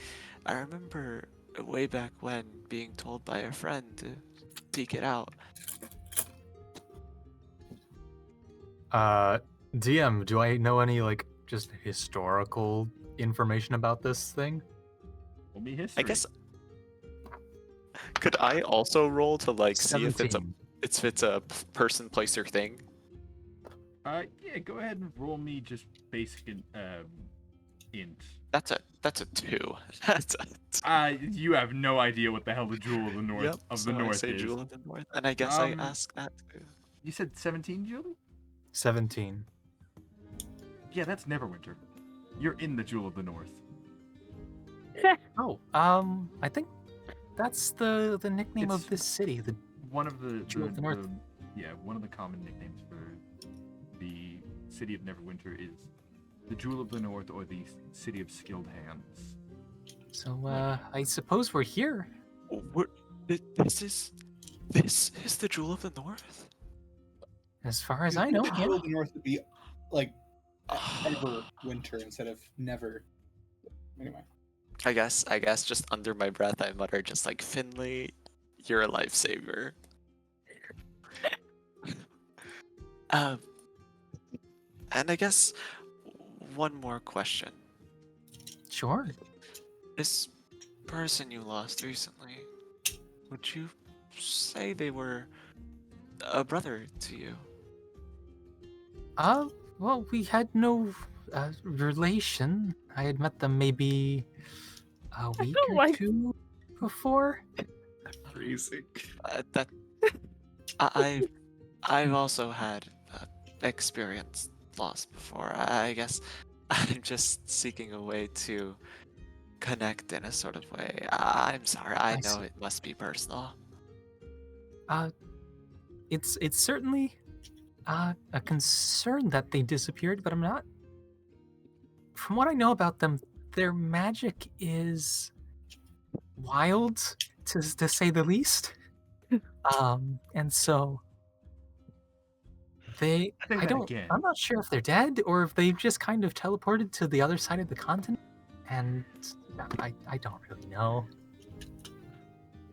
remember way back when being told by a friend to seek it out. DM, do I know any like just historical information about this thing? Will be history. I guess. Could I also roll to like see if it's a person, place, or thing? Yeah, go ahead and roll me just basic int. That's a 2. That's you have no idea what the hell the Jewel of the North Yep, of so the I North say is. Jewel of the North, and I guess I ask that too. You said 17, Julie? 17. Yeah, that's Neverwinter. You're in the Jewel of the North. Oh, I think that's the nickname of this city. The one of the Jewel of the North. One of the common nicknames for the city of Neverwinter is the Jewel of the North or the City of Skilled Hands. So, I suppose we're here. This is the Jewel of the North? As far as I know, The Jewel of the North would be like ever winter instead of never. Anyway. I guess just under my breath I mutter just like, Finley, you're a lifesaver. And I guess one more question. Sure. This person you lost recently, would you say they were a brother to you? Well, we had no relation. I had met them maybe a week or two before. Freezing. I've also had experienced loss before. I guess I'm just seeking a way to connect in a sort of way. I'm sorry. I know it must be personal. It's certainly a concern that they disappeared, but I'm not. From what I know about them, their magic is wild, to say the least. And so They, Say I that don't, again. I'm not sure if they're dead or if they've just kind of teleported to the other side of the continent. And I don't really know.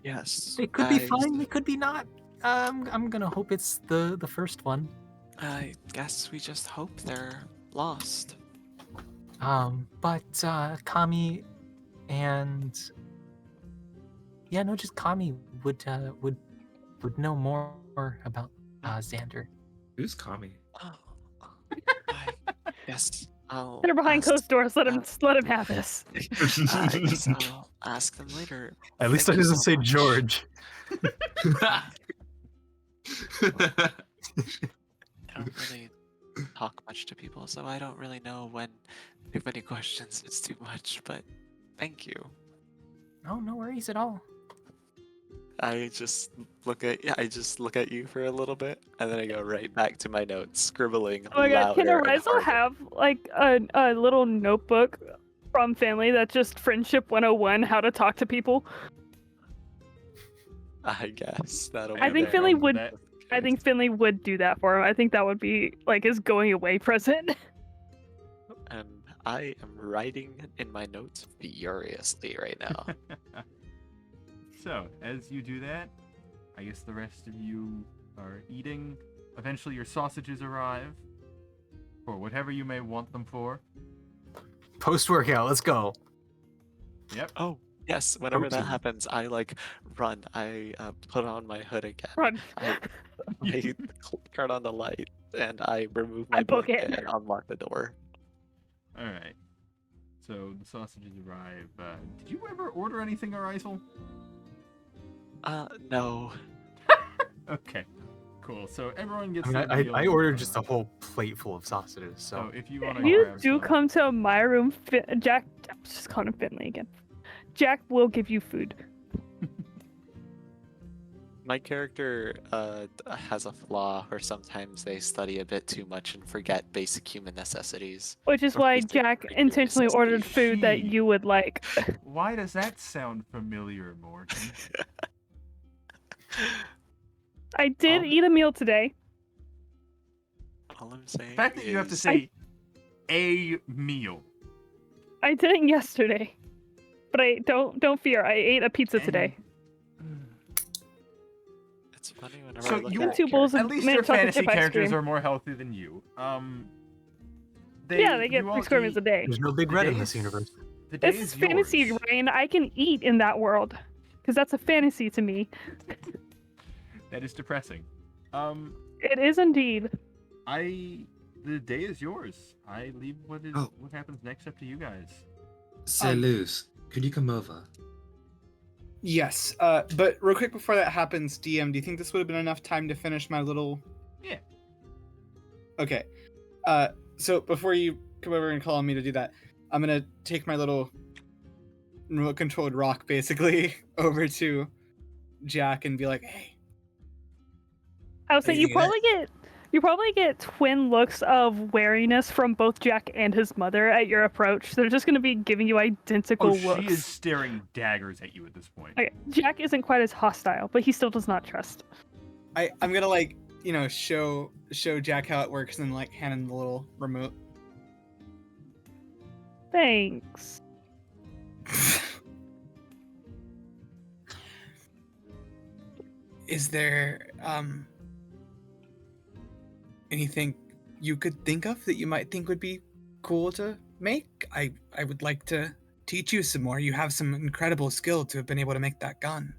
Yes. It could be fine, it could be not. I'm gonna hope it's the first one. I guess we just hope they're lost. But Kami and just Kami would know more about Xander. Who's Kami? Oh, yes. I'll They're behind ask, closed doors. Let him have this. yes, I'll ask them later. At least Thank I you doesn't so say much. George. I don't really talk much to people, so I don't really know when too many questions it's too much, but thank you. Oh, no worries at all. I just look at you for a little bit, and then I go right back to my notes, scribbling Oh my god, can louder and Arizel harder. have like a little notebook from family that's just Friendship 101, how to talk to people? I guess that'll. I be think there. Finley would. That- I think Finley would do that for him. I think that would be like his going away present. And I am writing in my notes furiously right now. So, as you do that, I guess the rest of you are eating. Eventually, your sausages arrive. For whatever you may want them for. Post-workout, let's go. Yep. Oh, yes, whenever that Protein. happens, I run. I put on my hood again. Run. I turn on the light and I remove I my book blanket it. and unlock the door. Alright. So, the sausages arrive. Did you ever order anything, Arizel? No. Okay. Cool. So, everyone gets I mean, their meal, I ordered just a whole plate full of sausages, So, so if you want to If you grab do some- come to my room, Jack, I'm just calling him Finley again. Jack will give you food. My character has a flaw where sometimes they study a bit too much and forget basic human necessities. Which is Or why basic Jack human intentionally ordered food that She- you would like. Why does that sound familiar, Morgan? I did Oh. eat a meal today. All I'm saying The fact that you have to is- say a meal. I didn't yesterday. But I don't fear. I ate a pizza today. It's funny whenever So I look you- at Two bowls of At least mint your chocolate fantasy chip ice characters cream. are more healthy than you. They Get you all 6 square meals eat- a day. there's no big The red day in this is- universe. The day This is is fantasy, yours. Ryan. I can eat in that world. Because that's a fantasy to me. That is depressing. It is indeed. The day is yours. I leave what happens next up to you guys. Salus, could you come over? Yes, but real quick before that happens, DM, do you think this would have been enough time to finish my little? Yeah. Okay. So before you come over and call on me to do that, I'm gonna take my little remote-controlled rock, basically, over to Jack and be like, "Hey, I would say Are you you gonna- probably get twin looks of wariness from both Jack and his mother at your approach. They're just going to be giving you identical Oh, looks. she is staring daggers at you at this point. Okay, Jack isn't quite as hostile, but he still does not trust. I'm gonna show Jack how it works and like hand him the little remote." Thanks. Is there anything you could think of that you might think would be cool to make? I would like to teach you some more. You have some incredible skill to have been able to make that gun.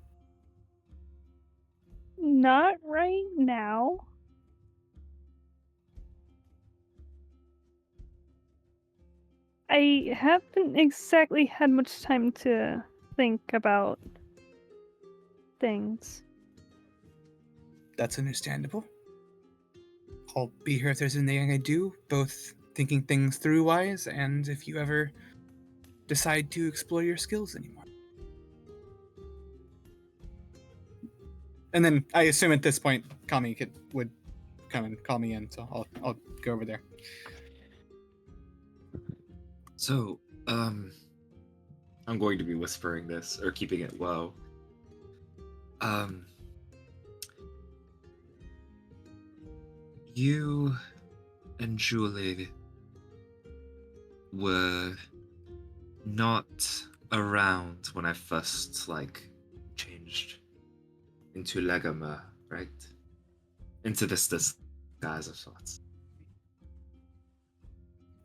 Not right now. I haven't exactly had much time to think about things. That's understandable. I'll be here if there's anything I do, both thinking things through wise and if you ever decide to explore your skills anymore. And then I assume at this point Kami would come and call me in, so I'll go over there. So, I'm going to be whispering this or keeping it low. You and Julie were not around when I first changed into Legomer, right? Into this disguise of sorts.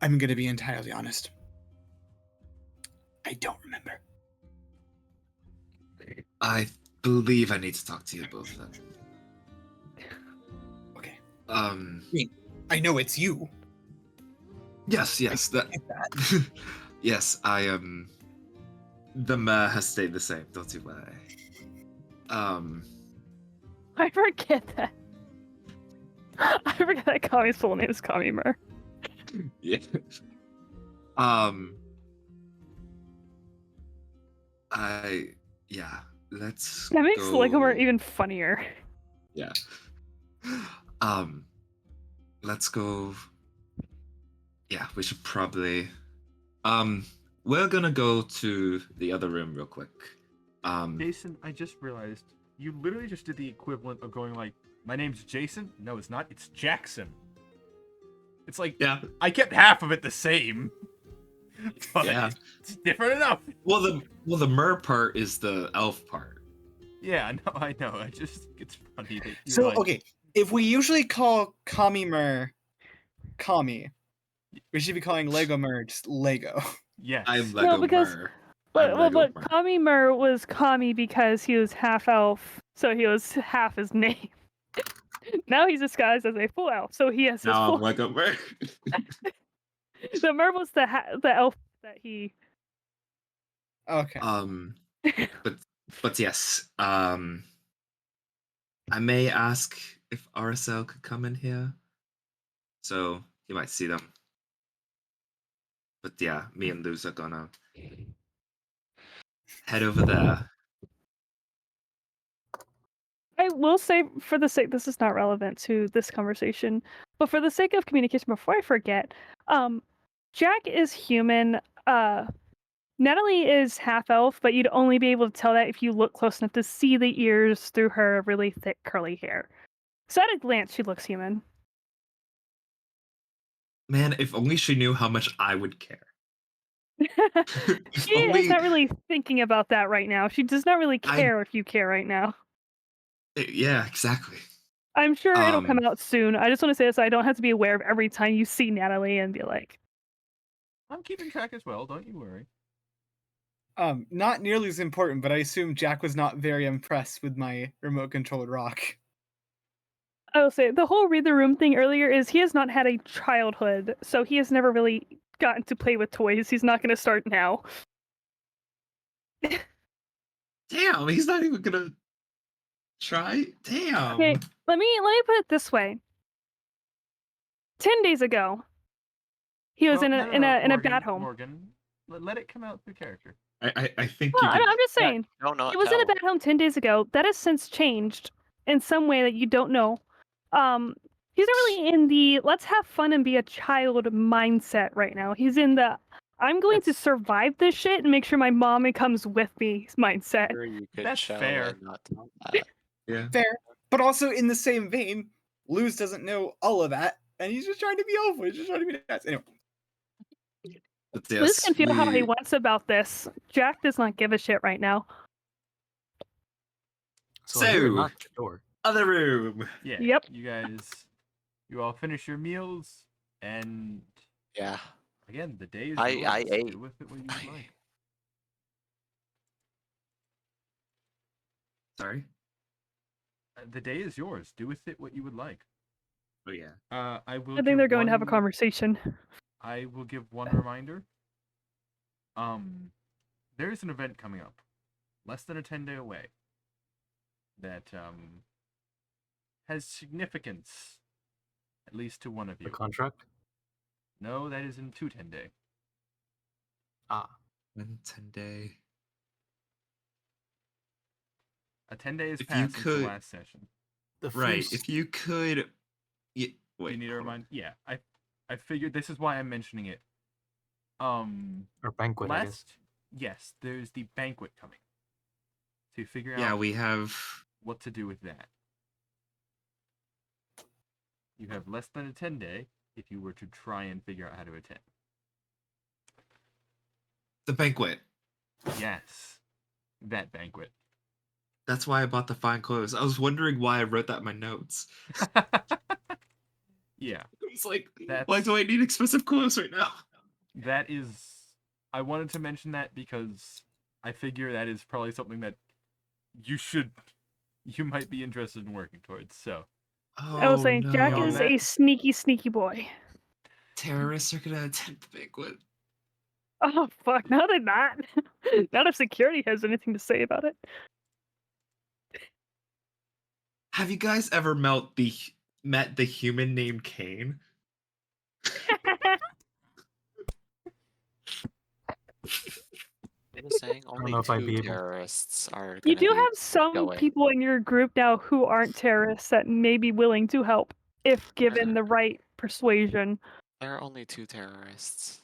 I'm gonna be entirely honest. I don't remember. I believe I need to talk to you both then. Okay. I know it's you. Yes, that. Get that. Yes, I am. The mayor has stayed the same. Don't you worry. I forget that. I forget that Kami's full name is Kami Mur. Yeah. Let's. That makes go... Legomur even funnier. Yeah. Let's go. Yeah, we should probably. We're gonna go to the other room real quick. Jason, I just realized you literally just did the equivalent of going like, "My name's Jason." No, it's not. It's Jackson. It's like, yeah, I kept half of it the same. But yeah, it's different enough. Well, the mer part is the elf part. Yeah, no, I know. It's funny that you're So like, okay, if we usually call Kami Kami, we should be calling Legomur just Lego. Yes. I'm No, Lego because mer. but Kami Mur was Kami because he was half elf, so he was half his name. Now he's disguised as a full elf, so he has his Now full. I'm Lego mer. The Mur was the elf that he. Okay. But yes. I may ask if RSL could come in here, so you might see them. But yeah, me and Luz are gonna head over there. I will say, for the sake, this is not relevant to this conversation, but for the sake of communication, before I forget, Jack is human. Natalie is half elf, but you'd only be able to tell that if you look close enough to see the ears through her really thick curly hair. So at a glance, she looks human. Man, if only she knew how much I would care. She is not really thinking about that right now. She does not really care if you care right now. Yeah, exactly. I'm sure it'll come out soon. I just want to say this so I don't have to be aware of every time you see Natalie and be like, I'm keeping track as well, don't you worry. Not nearly as important, but I assume Jack was not very impressed with my remote controlled rock. I will say, the whole read the room thing earlier is he has not had a childhood, so he has never really gotten to play with toys. He's not going to start now. Damn, he's not even gonna try. Damn. Okay, let me put it this way. 10 days ago, he was in a bat home. Morgan, let it come out through character. I think well, I'm just saying. No, he was in a bat home 10 days ago. That has since changed in some way that you don't know. He's not really in the let's have fun and be a child mindset right now. He's in the I'm going to survive this shit and make sure my mom comes with me mindset. Sure, you could That's show fair. and not tell that. Yeah. Fair. But also in the same vein, Luz doesn't know all of that, and he's just trying to be helpful. He's just trying to be nice. Anyway. Luz can feel how he wants about this. Jack does not give a shit right now. So I hear a knock at the door. Other room. Yeah. Yep. You all finish your meals, and Yeah. again, the day is I yours. ate. Do with it what you like. Sorry. The day is yours. Do with it what you would like. Oh yeah. I will. I think they're going to have a conversation. I will give one reminder. There is an event coming up, less than a 10-day away, that has significance, at least to one of you. The contract? No, that is in 2 10-day. Ah. 1 10-day. A 10-day is If you passed since the could- last session. Right. If you could. Do Wait. you need a hold on. reminder? Yeah, I figured this is why I'm mentioning it. Or banquet, I guess. Yes, there's the banquet coming. To figure Yeah, out we have. what to do with that. You have less than a 10 day if you were to try and figure out how to attend. The banquet. Yes, that banquet. That's why I bought the fine clothes. I was wondering why I wrote that in my notes. Yeah, It's like, That's- why do I need expensive clothes right now? that is. I wanted to mention that because I figure that is probably something that you might be interested in working towards. So, I was saying, Jack no. is That- a sneaky, sneaky boy. Terrorists are gonna attend the banquet. Oh fuck! Now they're not. Not if security has anything to say about it. Have you guys ever met the human named Kane? I was saying only know if I'd be two able- terrorists are. You gonna do be have some going. people in your group now who aren't terrorists that may be willing to help if given the right persuasion. There are only two terrorists.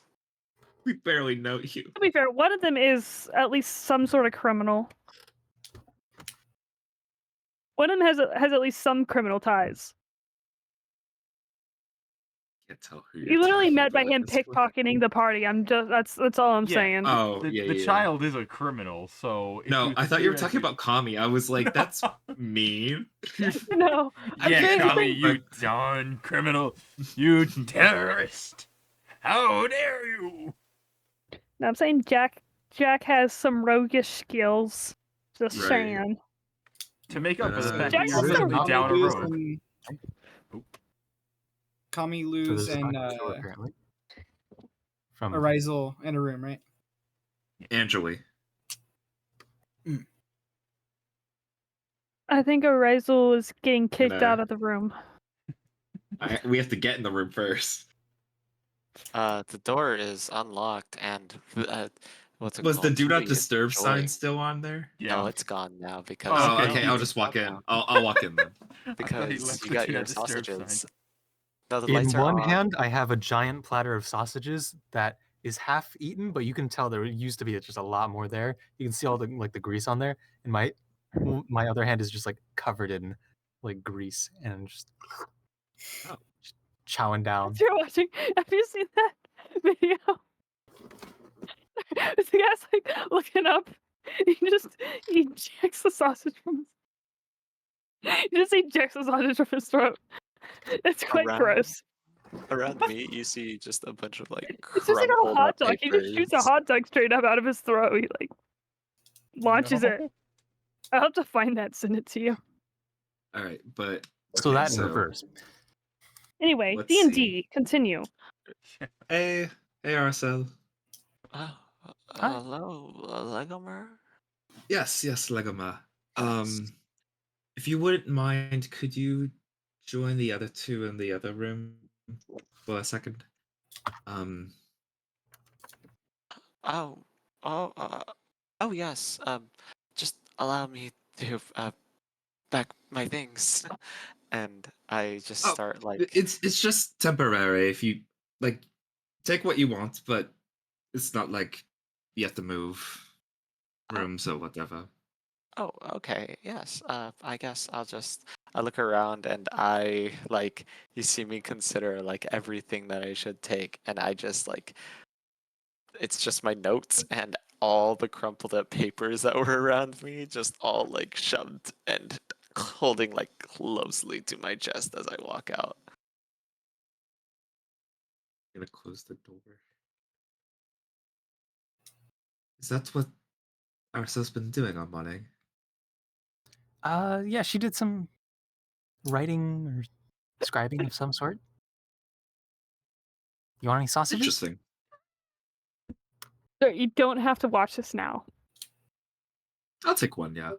We barely know you. To be fair, one of them is at least some sort of criminal. One of them has at least some criminal ties. Can't tell who You literally met by him pickpocketing. pickpocketing the party. That's all I'm Yeah. saying. Oh, the, yeah, the yeah. child is a criminal, so. If No, you I thought you were consider talking about Kami. I was like, that's mean. No. I'm Yeah, saying- Kami, you darn criminal, you terrorist! How dare you! No, I'm saying Jack has some roguish skills. Just Right. saying. To make up for the fact Jack that has you're some really down a lose road. and- Kami For lose this and show, apparently. From Arisal in a room, right? Angeli. I think Arisal is getting kicked Gonna- out of the room. We have to get in the room first. The door is unlocked, and what's it Was called? the do not Somebody is disturb sign enjoying- still on there? Yeah. No, it's gone now because. Oh, Oh, okay. okay. I'll just walk in. I'll walk in then. I thought he Because left you the got do your not disturb sign. sausages. No, the in lights are one on. hand, I have a giant platter of sausages that is half eaten, but you can tell there used to be just a lot more there. You can see all the the grease on there. And my other hand is just covered in grease and just chowing down. If you're watching, have you seen that video? This guy's looking up. He ejects the sausage from his. He just ejects the sausage from his throat. It's quite Around- gross. Around me, you see just a bunch of It's just like a crumpled hot up dog. He just shoots a papers. hot dog straight up out of his throat. He launches No. it. I'll have to find that, send it to you. All right, but So okay, that in reverse. Anyway, Let's D&D, see. continue. Hey, Arcel. Oh, Hi. hello, Legomer. Yes, Legoma. Yes. If you wouldn't mind, could you join the other two in the other room for a second? Oh, oh yes. Just allow me to pack my things, and I just Oh, start it's just temporary. If you take what you want, but it's not like you have to move rooms or whatever. Oh, okay. Yes. I guess I look around and I you see me consider everything that I should take, and I just it's just my notes and all the crumpled up papers that were around me, just all shoved and holding closely to my chest as I walk out. I'm gonna close the door. Is that what Arcel's been doing all morning? Yeah, she did some writing or scribing of some sort. You want any sausages? Interesting. So you don't have to watch this now. I'll take one, yeah.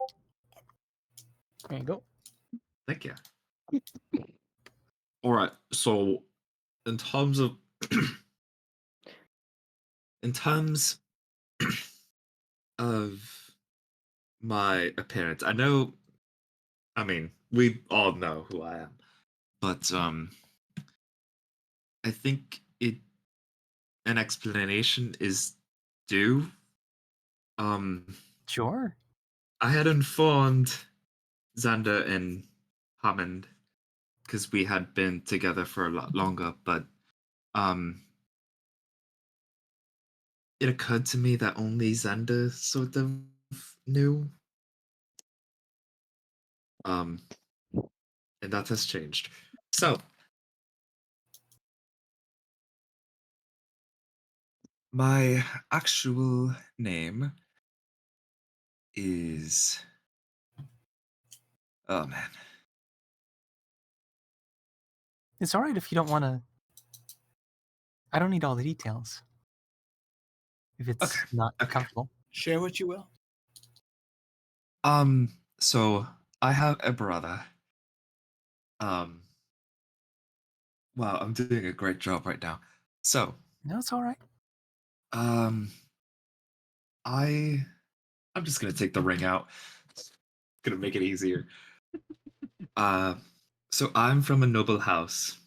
There you go. Thank you. Alright, so in terms of of my appearance, I mean, we all know who I am. But I think an explanation is due. Sure. I had informed Xander and Hammond because we had been together for a lot longer, but um, it occurred to me that only Xander sort of knew. And that has changed. So, my actual name is. Oh man. It's all right if you don't want to. I don't need all the details. If it's Okay. not Okay. comfortable. Share what you will. So I have a brother. Um. Wow, I'm doing a great job right now. So, No, it's all right. um, I'm just gonna take the ring out. Gonna make it easier. Uh, so I'm from a noble house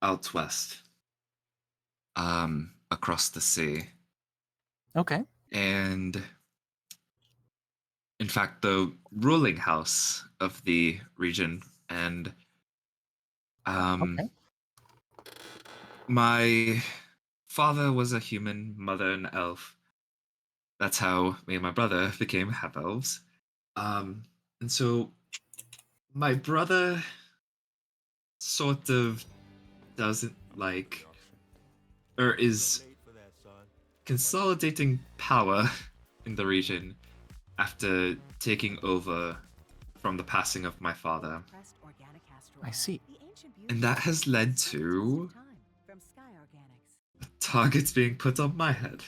out west, across the sea, Okay. and in fact, the ruling house of the region. And Okay. my father was a human, mother an elf. That's how me and my brother became half elves. And so my brother sort of doesn't like, or is consolidating power in the region after taking over from the passing of my father. I see. And that has led to targets being put on my head.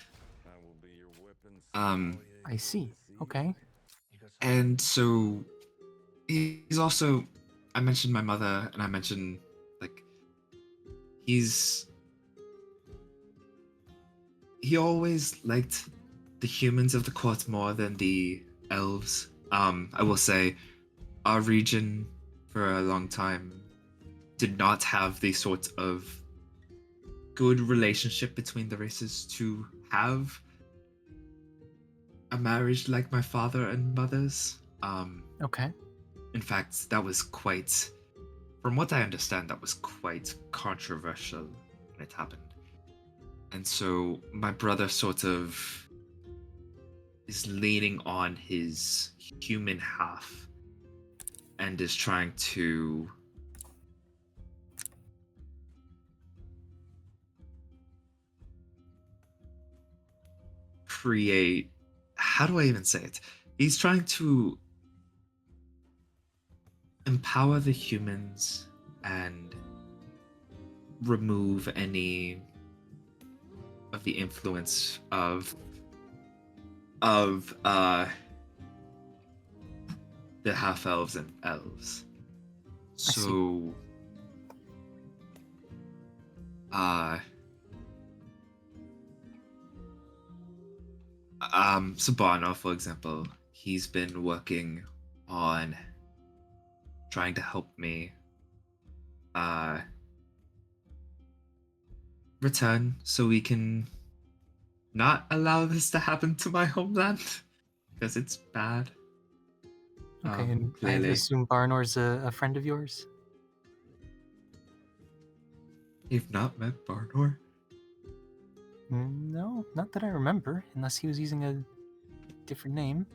I see. Okay. And so he's also, I mentioned my mother, and I mentioned like he always liked the humans of the court more than the elves. I will say our region for a long time did not have the sort of good relationship between the races to have a marriage like my father and mother's. Okay. In fact, that was quite, from what I understand, that was quite controversial when it happened. And so my brother sort of is leaning on his human half and is trying to create, how do I even say it? He's trying to empower the humans and remove any of the influence of the half elves and elves. So Sabana, for example, he's been working on trying to help me return so we can not allow this to happen to my homeland because it's bad. Okay, and I clearly. assume Barnor's a friend of yours? You've not met Barnor? No, not that I remember, unless he was using a different name.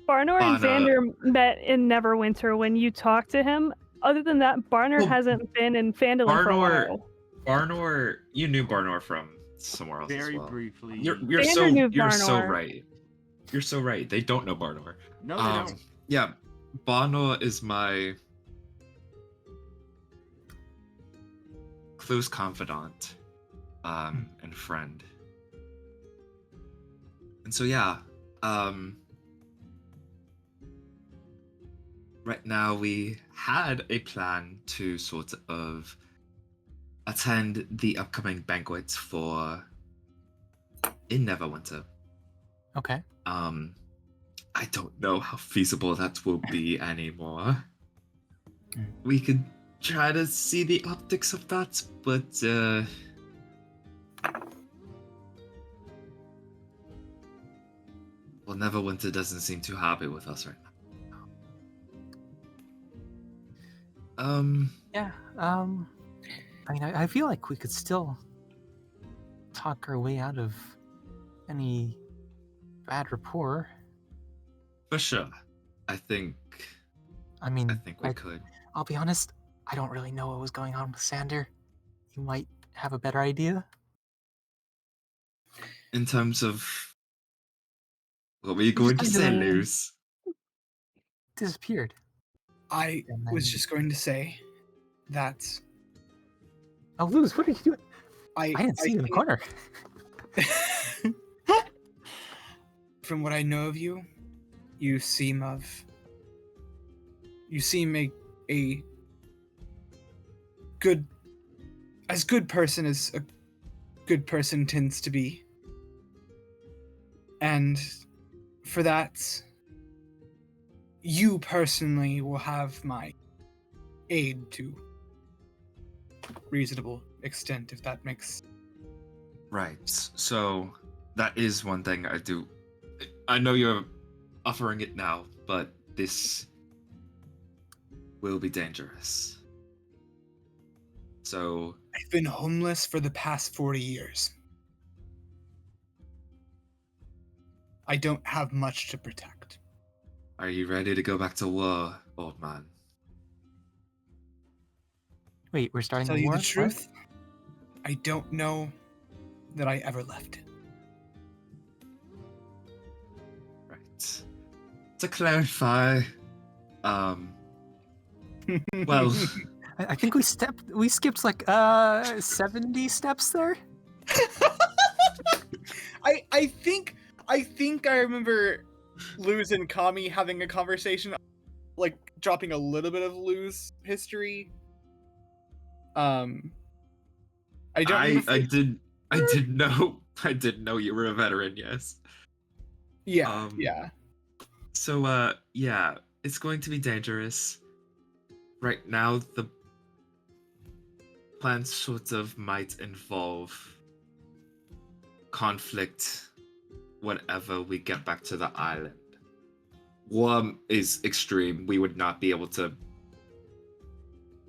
Barnor and Xander met in Neverwinter when you talked to him. Other than that, Barnor hasn't been in Phandalin for a while. Barnor, you knew Barnor from somewhere else Very as well. briefly. You're Xander so knew right. You're so right. They don't know Barnor. No, they don't. Yeah, Barnor is my close confidant and friend. And so yeah, right now we had a plan to sort of attend the upcoming banquets in Neverwinter. Okay. I don't know how feasible that will be anymore. We could try to see the optics of that, but well, Neverwinter doesn't seem too happy with us right now. Yeah. I mean, I feel like we could still talk our way out of any bad rapport. For sure. I think I mean, we could. I'll be honest, I don't really know what was going on with Sander. You might have a better idea. In terms of what were you going to say, Luz? Disappeared. I And was then- just going to say that Oh, Luz, what are you doing? I didn't see you in the corner. From what I know of you, you seem a good, as good person as a good person tends to be. And for that, you personally will have my aid to reasonable extent, if that makes. Right. So that is one thing I do. I know you're offering it now, but this will be dangerous. So I've been homeless for the past 40 years. I don't have much to protect. are you ready to go back to war, old man? Wait, we're starting Tell the you war? the truth, I don't know that I ever left it. Right. To clarify, well, I think we skipped like 70 steps there. I think I remember Luz and Kami having a conversation, like dropping a little bit of Luz history. I don't. remember I if- did know you were a veteran. Yes. Yeah, yeah. So yeah, it's going to be dangerous. Right now, the plan sort of might involve conflict whenever we get back to the island. War is extreme. We would not be able to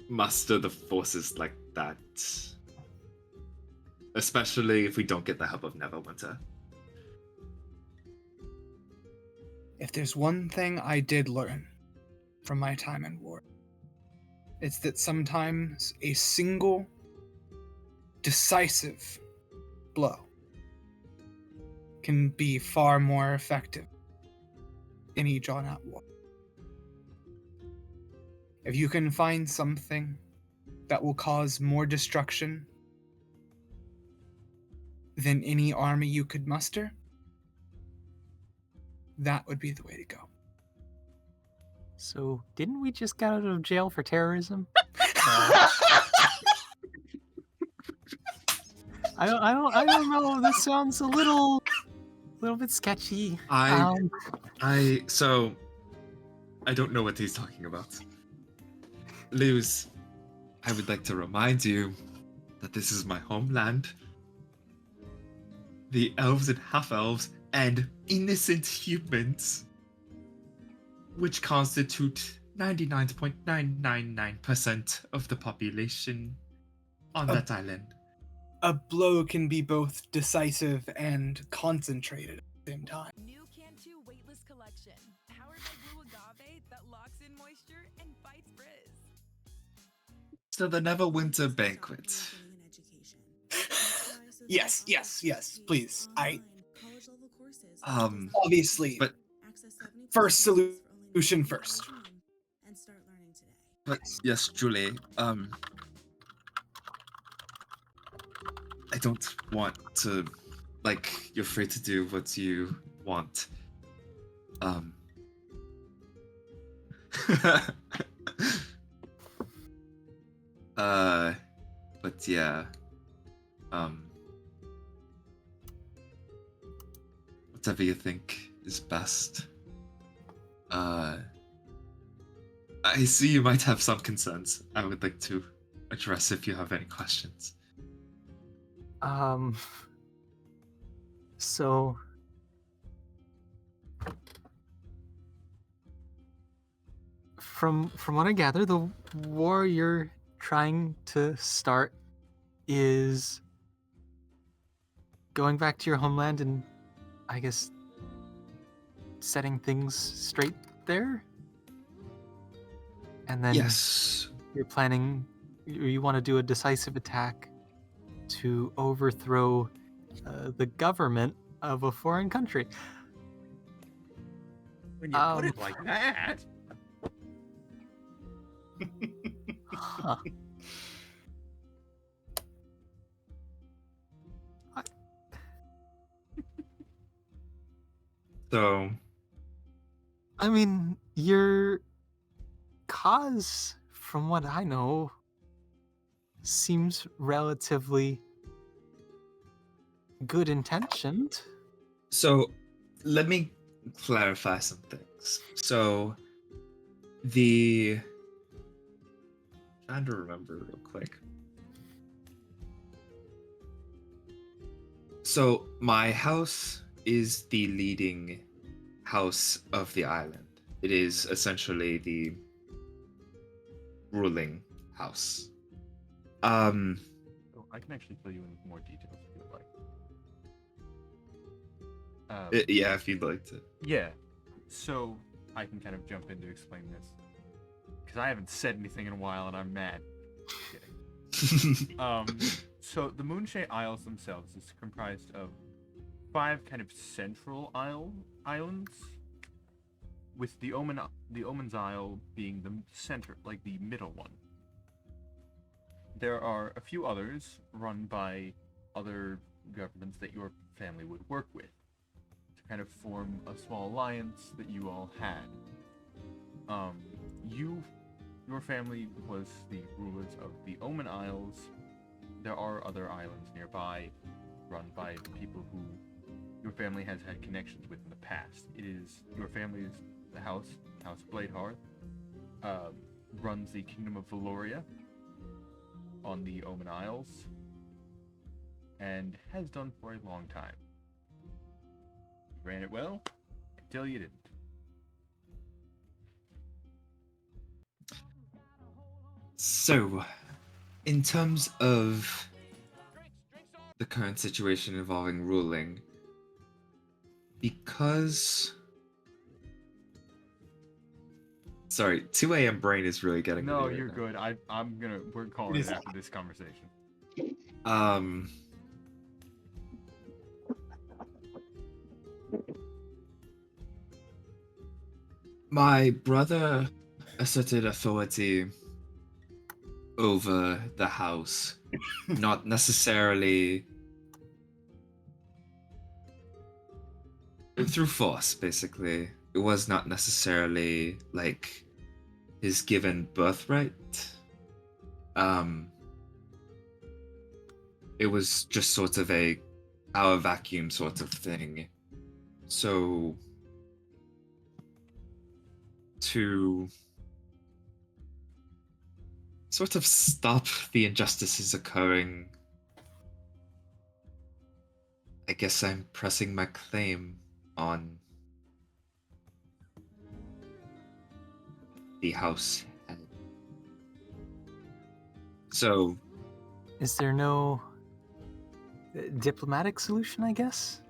muster the forces like that. Especially if we don't get the help of Neverwinter. If there's one thing I did learn from my time in war, it's that sometimes a single, decisive blow can be far more effective in a drawn-out war. If you can find something that will cause more destruction than any army you could muster, that would be the way to go. So didn't we just get out of jail for terrorism? I don't know. This sounds a little bit sketchy. So I don't know what he's talking about. Luz, I would like to remind you that this is my homeland. The elves and half-elves and innocent humans, which constitute 99.999% of the population on that island. A blow can be both decisive and concentrated at the same time. New Cantu weightless collection, powered by blue agave that locks in moisture and fights frizz. So the Neverwinter banquet. Yes, please. Um, Obviously, but first solution first. But yes, Julie, I don't want to, like, you're free to do what you want. But yeah, whatever you think is best. I see you might have some concerns I would like to address if you have any questions. So from what I gather, the war you're trying to start is going back to your homeland and, I guess, setting things straight there? And then Yes. you're planning, you want to do a decisive attack to overthrow the government of a foreign country. When you put it like that. Huh. So, I mean, your cause, from what I know, seems relatively good intentioned. so let me clarify some things. So, trying to remember real quick. So, my house is the leading house of the island. It is essentially the ruling house. Oh, I can actually fill you in with more details if you'd like. Yeah, if you'd like to. Yeah. So I can kind of jump in to explain this because I haven't said anything in a while and I'm mad. Kidding. So the Moonshae Isles themselves is comprised of 5 kind of central islands, with the Omen's Isle being the center, like the middle one. There are a few others run by other governments that your family would work with to kind of form a small alliance that you all had. Your family was the rulers of the Omen Isles. There are other islands nearby, run by people who your family has had connections with in the past. It is your family's House Bladehearth, runs the Kingdom of Valoria on the Omen Isles, and has done for a long time. You ran it well until you didn't. So, in terms of the current situation involving ruling, because... Sorry, 2 a.m. brain is really getting No, me right you're now. good. We're calling it after this conversation. My brother asserted authority over the house, not necessarily through force, basically. It was not necessarily like his given birthright. It was just sort of a power vacuum sort of thing. So to sort of stop the injustices occurring, I guess I'm pressing my claim on the house head. So, Is there no diplomatic solution, I guess?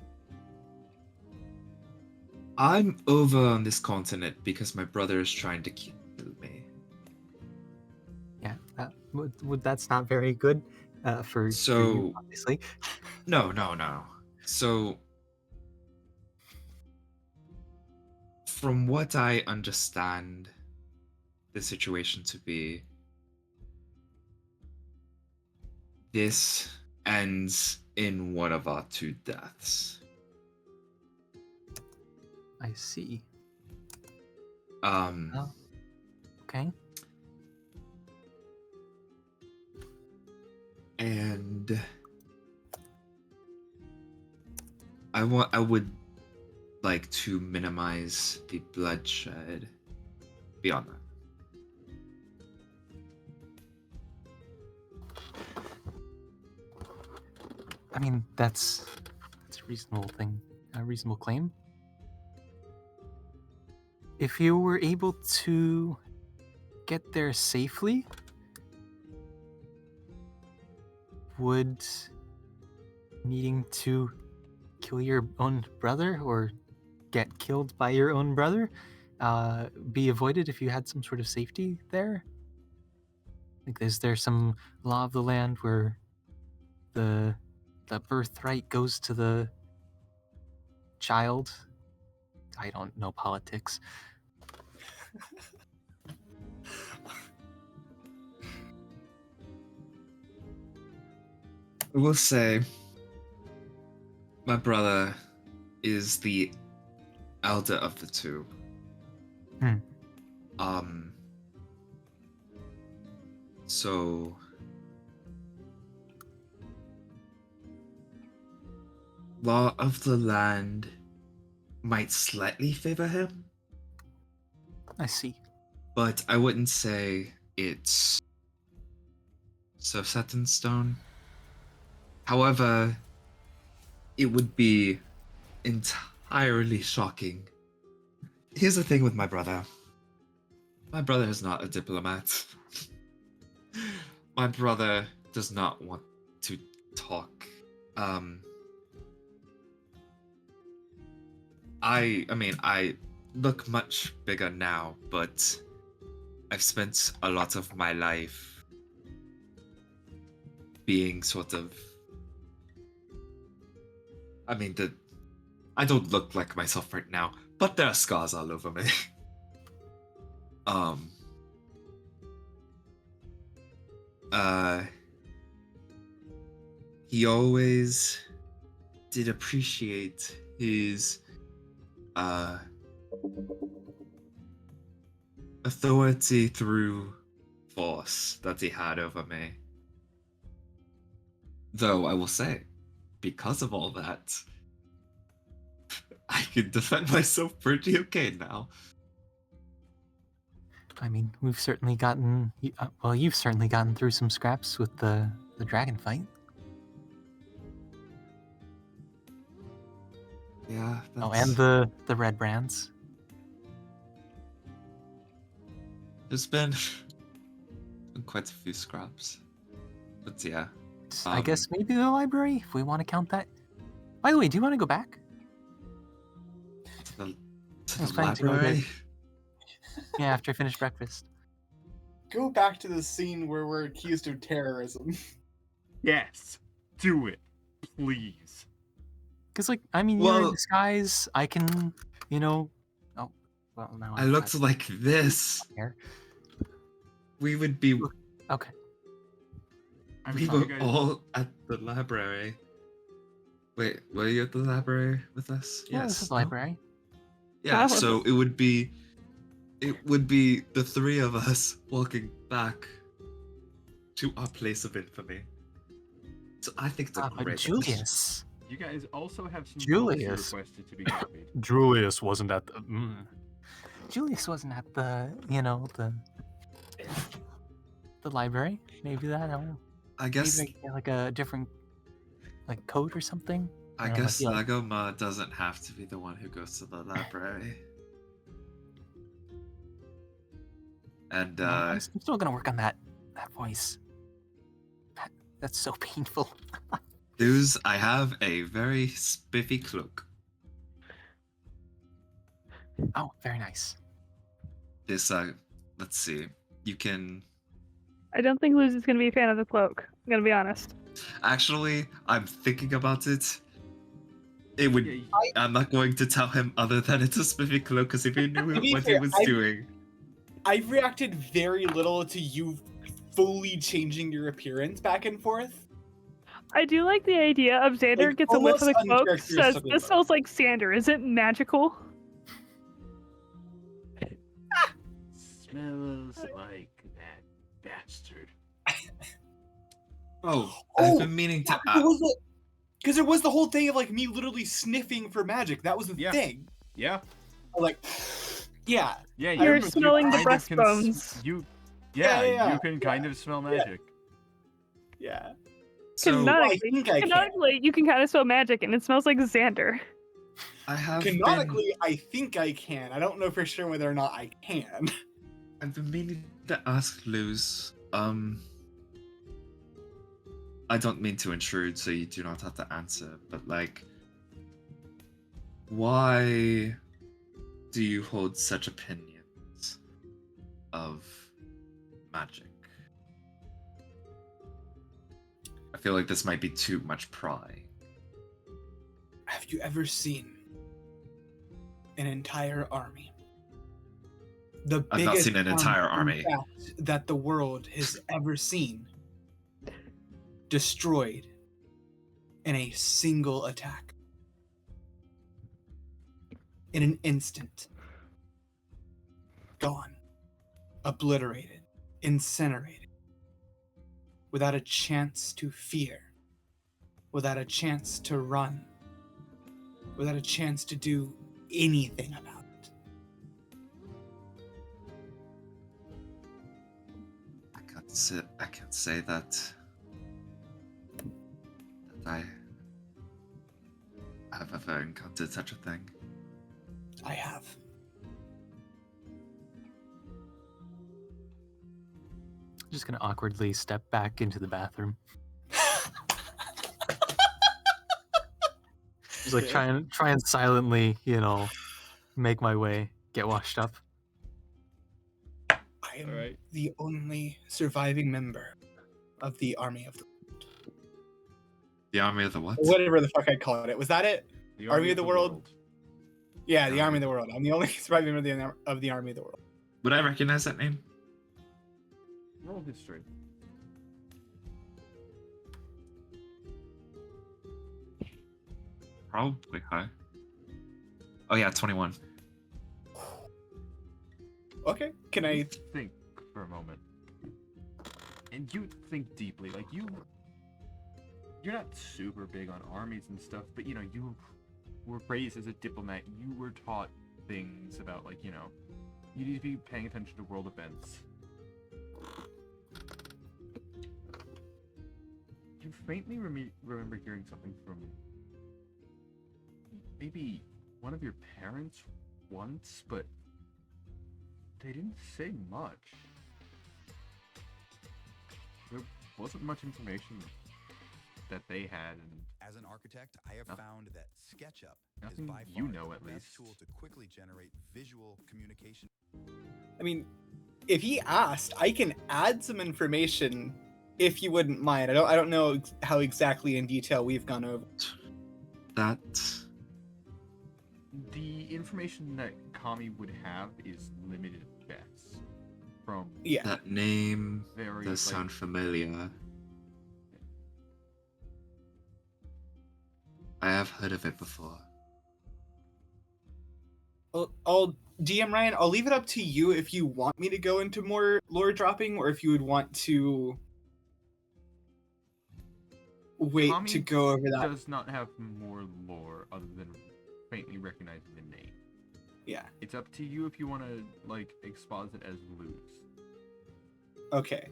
I'm over on this continent because my brother is trying to kill me. Yeah, that's not very good for you, obviously. No. So, from what I understand the situation to be, this ends in one of our 2 deaths. I see. Okay. And I would like to minimize the bloodshed beyond that. I mean, that's a reasonable thing, a reasonable claim. If you were able to get there safely, would needing to kill your own brother or get killed by your own brother be avoided if you had some sort of safety there? Like, is there some law of the land where the birthright goes to the child? I don't know politics. I will say, my brother is the elder of the two. So law of the land might slightly favor him, I see. but I wouldn't say it's so set in stone. However, it would be entirely shocking. Here's the thing with my brother. My brother is not a diplomat. My brother does not want to talk. I mean, I look much bigger now, but I've spent a lot of my life being sort of... I mean, I don't look like myself right now, but there are scars all over me. He always did appreciate his authority through force that he had over me. Though I will say, because of all that, I can defend myself pretty okay now. I mean, we've certainly gotten... well, you've certainly gotten through some scraps with the dragon fight. Yeah, Oh, and the red brands. There's been quite a few scraps. But yeah. I guess maybe the library, if we want to count that. By the way, do you want to go back? To the Planning to go library? Yeah, after I finish breakfast. Go back to the scene where we're accused of terrorism. Yes, do it, please. Because, like, I mean, you're in Well- disguise. I can, you know... Oh, well, now I looked like this. Here. We would be... Okay. I'm We sorry, were guys. all at the library. Wait, were you at the library with us? Yeah, this is the no? library. Yeah, I so it would be the three of us walking back to our place of infamy. So I think it's a But great Julius. You guys also have some Julius. policy requested to be copied. Julius wasn't at the... Julius wasn't at the, you know, the library. Maybe that, I don't know. I guess Maybe I get, like, a different, like, code or something. I don't know, guess yeah. Lagoma doesn't have to be the one who goes to the library. And No, I'm still gonna work on that voice. That's so painful. Dudes, I have a very spiffy cloak. Oh, very nice. This let's see. You can I don't think Luz is going to be a fan of the cloak. I'm going to be honest. actually, I'm thinking about it. It would. I'm not going to tell him other than it's a spiffy cloak because if he knew To be what fair, he was doing. I reacted very little to you fully changing your appearance back and forth. I do like the idea of Xander Like, gets a whiff of the almost cloak, says, uncharacteristically this though. smells like Xander. Is it magical? Smells like that bastard. Oh, I've been meaning to. Because there was the whole thing of like me literally sniffing for magic. That was the Yeah. thing. Yeah. Like, yeah. Yeah, You're you smelling the kind of can breastbones. You can kind of smell magic. Yeah. So Canonically, I think I can. canonically, you can kind of smell magic, and it smells like Xander. I have Canonically, I think I can. I don't know for sure whether or not I can. I've been meaning to ask Luz, I don't mean to intrude, so you do not have to answer, but like, why do you hold such opinions of magic? I feel like this might be too much pry. Have you ever seen an entire army? The I've not biggest seen an entire in army. fact, that the world has ever seen, destroyed in a single attack. In an instant. Gone. Obliterated. Incinerated. Without a chance to fear. Without a chance to run. Without a chance to do anything about it. I can't say that I have ever encountered such a thing. I have. I'm just gonna awkwardly step back into the bathroom. Just like try and silently, make my way, get washed up. I am the only surviving member of the Army of the The Army of the what? Whatever the fuck I called it. Was that it? The Army of the World? Yeah, the Army of the World. I'm the only surviving member of the Army of the World. Would I recognize that name? Roll history. Probably high. Oh yeah, 21. Okay, can I think for a moment? And you think deeply, like you're not super big on armies and stuff, but you were raised as a diplomat. You were taught things about you need to be paying attention to world events. You faintly remember hearing something from maybe one of your parents once, but they didn't say much. There wasn't much information that they had, and as an architect, I have found that SketchUp is nothing by you far know, the at best least. tool to quickly generate visual communication. I mean, if he asked, I can add some information if you wouldn't mind. I don't know how exactly in detail we've gone over. That the information that Kami would have is limited at best. From that name very, does sound familiar. I have heard of it before. I'll DM Ryan, I'll leave it up to you if you want me to go into more lore dropping or if you would want to wait Kami to go over that. does not have more lore other than faintly recognizing the name. Yeah. It's up to you if you want to exposit as Luz. Okay.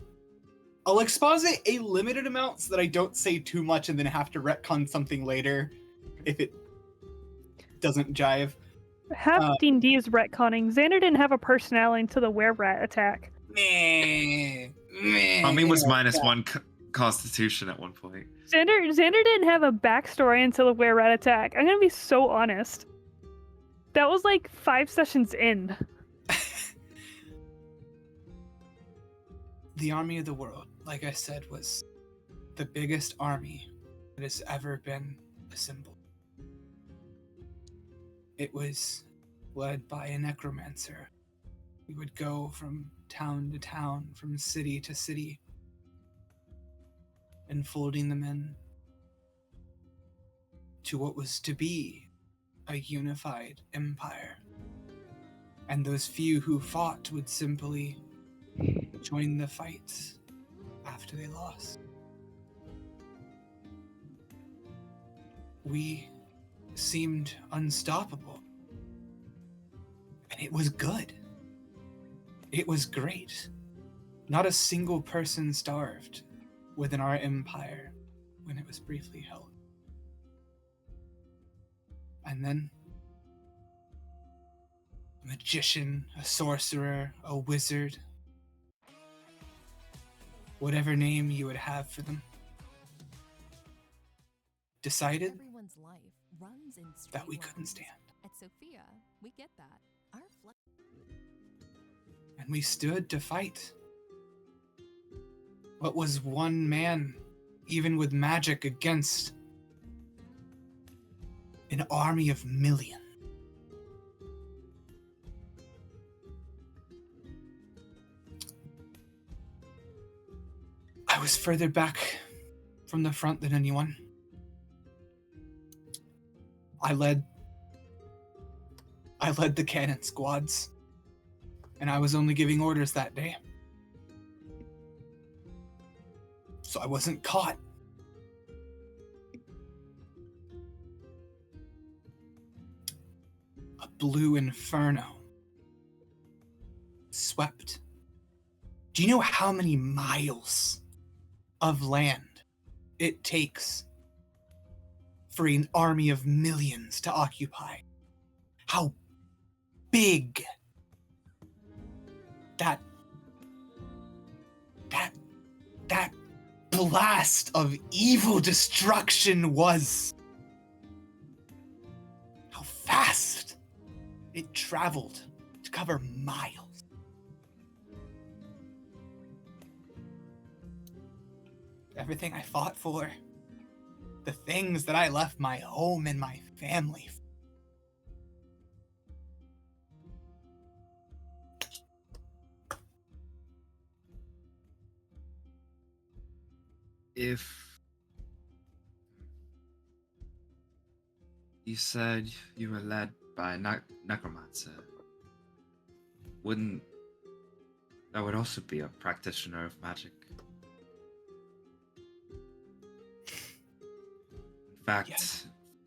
I'll exposit a limited amount so that I don't say too much and then have to retcon something later if it doesn't jive. Half D&D is retconning. Xander didn't have a personality until the were-rat attack. Kami was -1 constitution at one point. Xander didn't have a backstory until the were-rat attack. I'm gonna be so honest. That was like 5 sessions in. The Army of the World, like I said, was the biggest army that has ever been assembled. It was led by a necromancer. We would go from town to town, from city to city, enfolding them in to what was to be a unified empire. And those few who fought would simply join the fights after they lost. We seemed unstoppable. And it was good. It was great. Not a single person starved within our empire when it was briefly held. And then a magician, a sorcerer, a wizard, whatever name you would have for them, decided Everyone's life runs in that we straight couldn't lines. stand. At Sophia, we get that. Our And we stood to fight. What was one man, even with magic, against an army of millions? I was further back from the front than anyone. I led the cannon squads, and I was only giving orders that day. So I wasn't caught. A blue inferno swept. Do you know how many miles of land it takes for an army of millions to occupy? How big that blast of evil destruction was. How fast it traveled to cover miles. Everything I fought for, the things that I left my home and my family for. If you said you were led by a necromancer, wouldn't that would also be a practitioner of magic? In fact, Yes.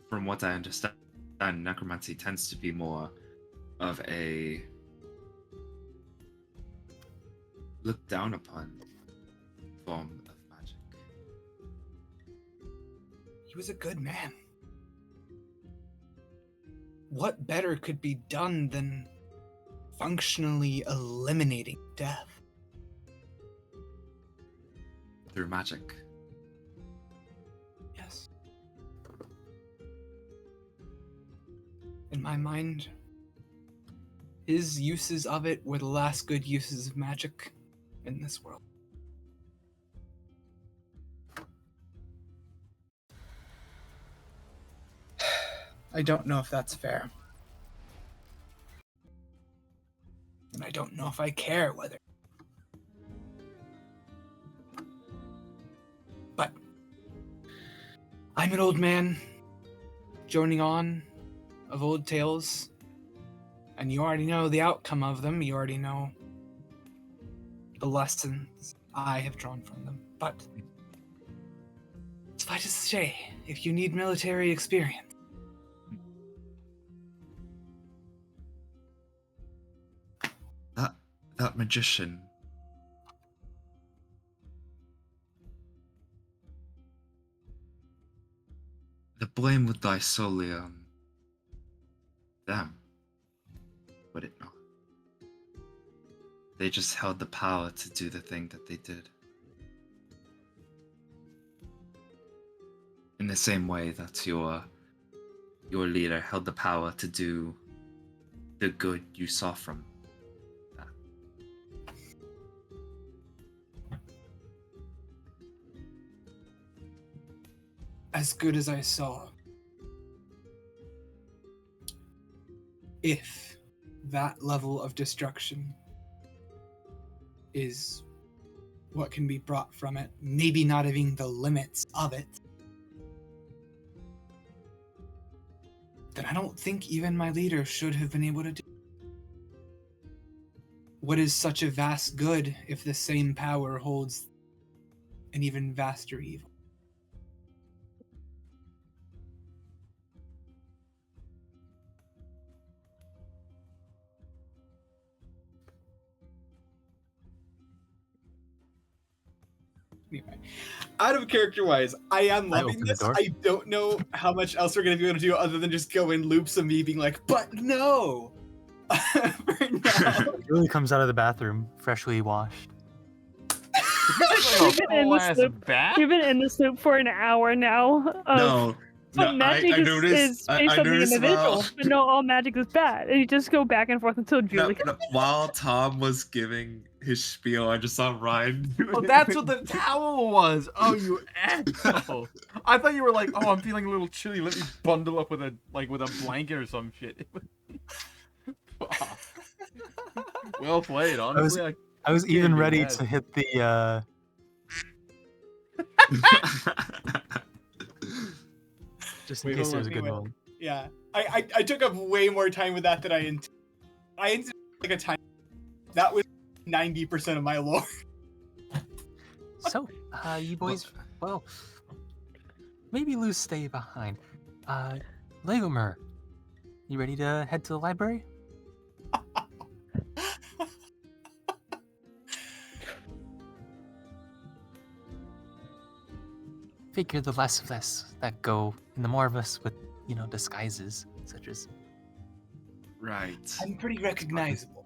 from what I understand, necromancy tends to be more of a looked down upon form of magic. He was a good man. What better could be done than functionally eliminating death? Through magic. Yes. In my mind, his uses of it were the last good uses of magic in this world. I don't know if that's fair. And I don't know if I care whether. But I'm an old man, joining on of old tales, and you already know the outcome of them. You already know the lessons I have drawn from them. But suffice to say, if you need military experience, That magician. The blame would lie solely on them, would it not? They just held the power to do the thing that they did. In the same way that your leader held the power to do the good you saw from that. as good as I saw, if that level of destruction is what can be brought from it, maybe not having the limits of it, then I don't think even my leader should have been able to do. What is such a vast good if the same power holds an even vaster evil? Anyway, out of character wise, I am I loving opened the this. door. I don't know how much else we're gonna be able to do other than just go in loops of me being like, but no. For now. Julie comes out of the bathroom, freshly washed. We've been in this loop. We've been in this loop for an hour now. No. But magic I noticed, is based on the noticed individual. while, But no, all magic is bad. And you just go back and forth until Julie. while Tom was giving his spiel, I just saw Ryan. Oh, that's what the towel was. Oh, you asshole! I thought you were like, oh, I'm feeling a little chilly. Let me bundle up with a blanket or some shit. Well played, honestly. I was can't even do ready that. to hit the. Just in Wait, case hold there was on, a good wait. one. Yeah, I took up way more time with that than I intended. I intended like a time. That was 90% of my lore. So, you boys, well, maybe Lou stay behind. Legomer, you ready to head to the library? Figure the less of us that go, and the more of us with, disguises, such as. Right. I'm pretty recognizable.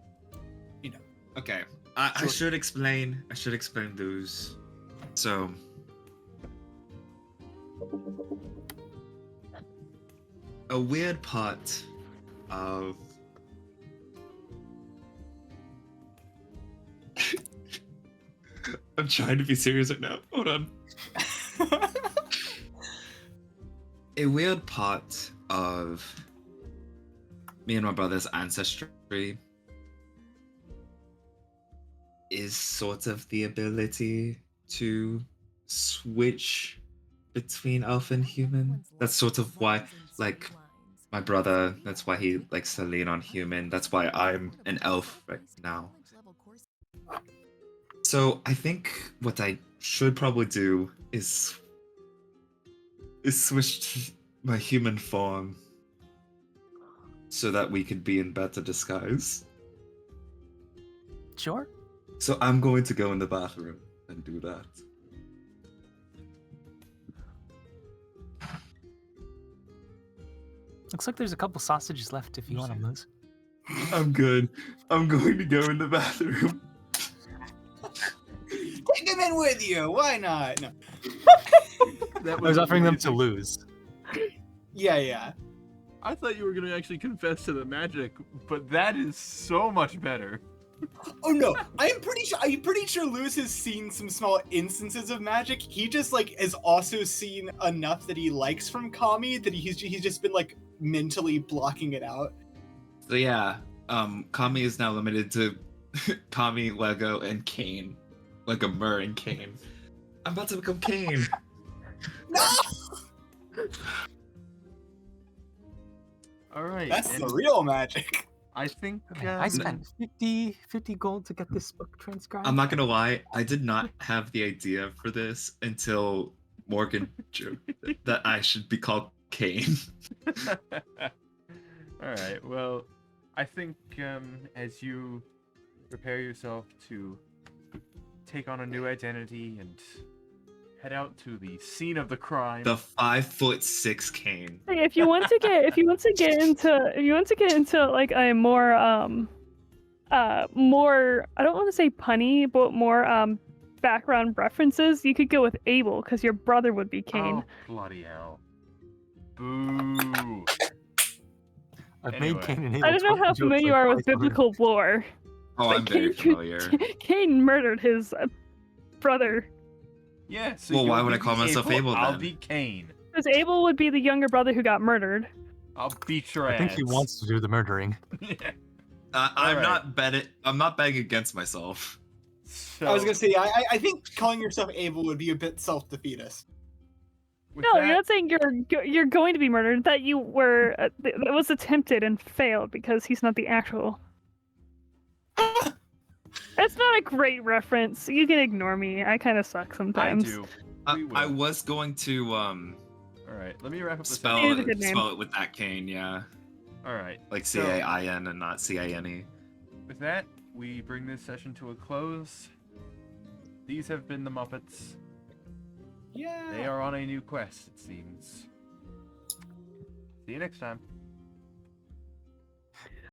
Okay. I should explain. I should explain those. So. A weird part of. I'm trying to be serious right now. Hold on. A weird part of me and my brother's ancestry is sort of the ability to switch between elf and human. That's sort of why, like, my brother, that's why he likes to lean on human. That's why I'm an elf right now. So I think what I should probably do is switch to my human form so that we could be in better disguise. Sure. So I'm going to go in the bathroom and do that. Looks like there's a couple sausages left if you want them, Liz. I'm good. I'm going to go in the bathroom. Take him in with you. Why not? No. That I was offering them to lose. Yeah. I thought you were gonna actually confess to the magic, but that is so much better. Oh no, I'm pretty sure Lewis has seen some small instances of magic. He just has also seen enough that he likes from Kami that he's just been mentally blocking it out. So yeah, Kami is now limited to Kami, Lego, and Kane. Like a Mur and Kane. I'm about to become Kane. No! Alright. That's the real magic. I think I spent 50 gold to get this book transcribed. I'm not gonna lie, I did not have the idea for this until Morgan joked that I should be called Kane. Alright, well, I think as you prepare yourself to take on a new identity and head out to the scene of the crime. The 5'6" Kane. Hey, if you want to get into like a more more, I don't want to say punny, but more background references, you could go with Abel because your brother would be Cain. Oh, bloody hell. Boo. I've Anyway. made Cain and Abel. I don't know how familiar you are with biblical lore. Oh, but I'm very familiar. Cain murdered his brother. Yeah, so Well, why you'll would I be call myself Abel I'll then? be Cain. Because Abel would be the younger brother who got murdered. I'll beat your ass. I think he wants to do the murdering. I'm Alright. not betting. I'm not betting against myself. So, I was gonna say, I think calling yourself Abel would be a bit self-defeatist. with No, that, you're not saying you're going to be murdered. That you were that was attempted and failed because he's not the actual. It's not a great reference. You can ignore me. I kind of suck I sometimes. do. We will. I was going to Alright, let me wrap up this spell It is a it, good name. spell it with that Kane, yeah, Alright. like So- CAIN and not CANE. With that, we bring this session to a close. These have been the Muppets. Yeah. They are on a new quest, it seems. See you next time.